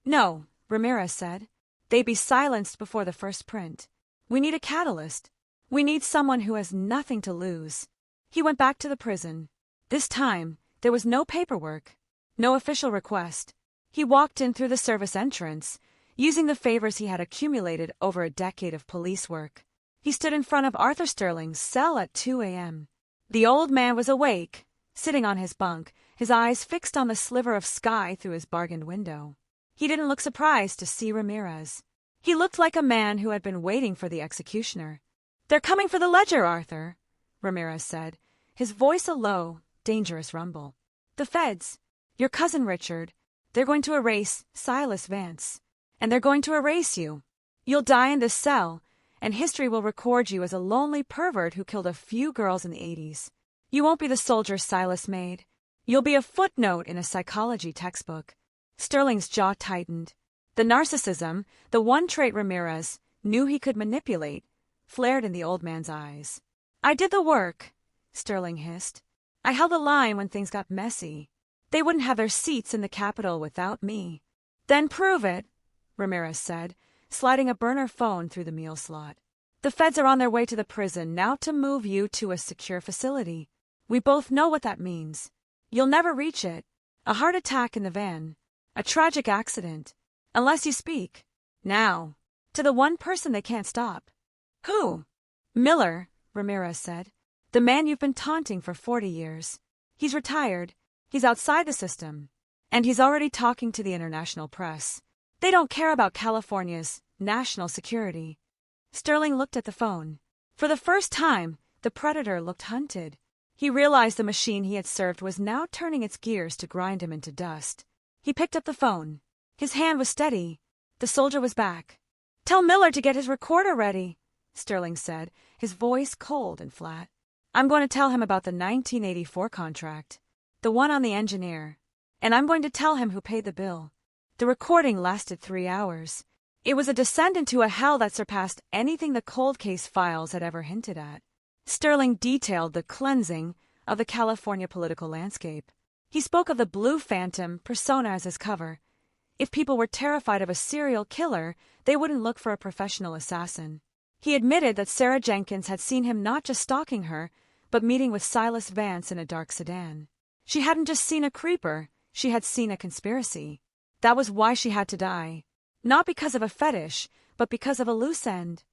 "No," Ramirez said. "They'd be silenced before the first print. We need a catalyst. We need someone who has nothing to lose." He went back to the prison. This time, there was no paperwork, no official request. He walked in through the service entrance, using the favors he had accumulated over a decade of police work. He stood in front of Arthur Sterling's cell at 2 a.m. The old man was awake, sitting on his bunk, his eyes fixed on the sliver of sky through his bargained window. He didn't look surprised to see Ramirez. He looked like a man who had been waiting for the executioner. "They're coming for the ledger, Arthur," Ramirez said, his voice a low, dangerous rumble. "The feds, your cousin Richard, they're going to erase Silas Vance. And they're going to erase you. You'll die in this cell, and history will record you as a lonely pervert who killed a few girls in the 80s. You won't be the soldier Silas made. You'll be a footnote in a psychology textbook. Sterling's jaw tightened. The narcissism, the one trait Ramirez knew he could manipulate, flared in the old man's eyes. I did the work, Sterling hissed. I held the line when things got messy. They wouldn't have their seats in the Capitol without me. Then prove it, Ramirez said, sliding a burner phone through the meal slot. The feds are on their way to the prison now to move you to a secure facility. We both know what that means. You'll never reach it. A heart attack in the van. A tragic accident. Unless you speak. Now. To the one person they can't stop. Who? Miller, Ramirez said. The man you've been taunting for 40 years. He's retired. He's outside the system. And he's already talking to the international press. They don't care about California's national security. Sterling looked at the phone. For the first time, the predator looked hunted. He realized the machine he had served was now turning its gears to grind him into dust. He picked up the phone. His hand was steady. The soldier was back. Tell Miller to get his recorder ready, Sterling said, his voice cold and flat. I'm going to tell him about the 1984 contract, the one on the engineer, and I'm going to tell him who paid the bill. The recording lasted 3 hours. It was a descent into a hell that surpassed anything the cold case files had ever hinted at. Sterling detailed the cleansing of the California political landscape. He spoke of the blue phantom persona as his cover. If people were terrified of a serial killer, they wouldn't look for a professional assassin. He admitted that Sarah Jenkins had seen him not just stalking her, but meeting with Silas Vance in a dark sedan. She hadn't just seen a creeper, she had seen a conspiracy. That was why she had to die. Not because of a fetish, but because of a loose end.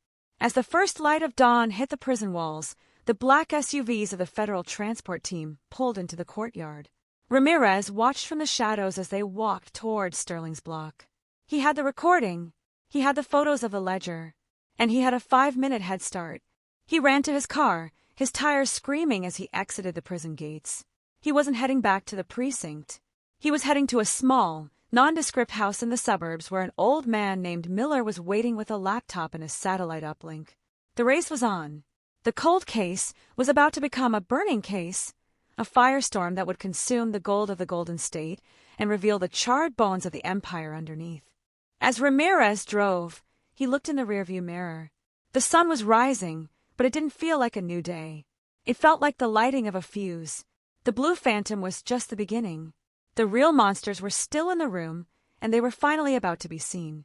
As the first light of dawn hit the prison walls, the black SUVs of the federal transport team pulled into the courtyard. Ramirez watched from the shadows as they walked toward Sterling's block. He had the recording, he had the photos of the ledger, and he had a 5-minute head start. He ran to his car, his tires screaming as he exited the prison gates. He wasn't heading back to the precinct. He was heading to a small, nondescript house in the suburbs where an old man named Miller was waiting with a laptop and a satellite uplink. The race was on. The cold case was about to become a burning case, a firestorm that would consume the gold of the Golden State and reveal the charred bones of the empire underneath. As Ramirez drove, he looked in the rearview mirror. The sun was rising, but it didn't feel like a new day. It felt like the lighting of a fuse. The blue phantom was just the beginning. The real monsters were still in the room, and they were finally about to be seen.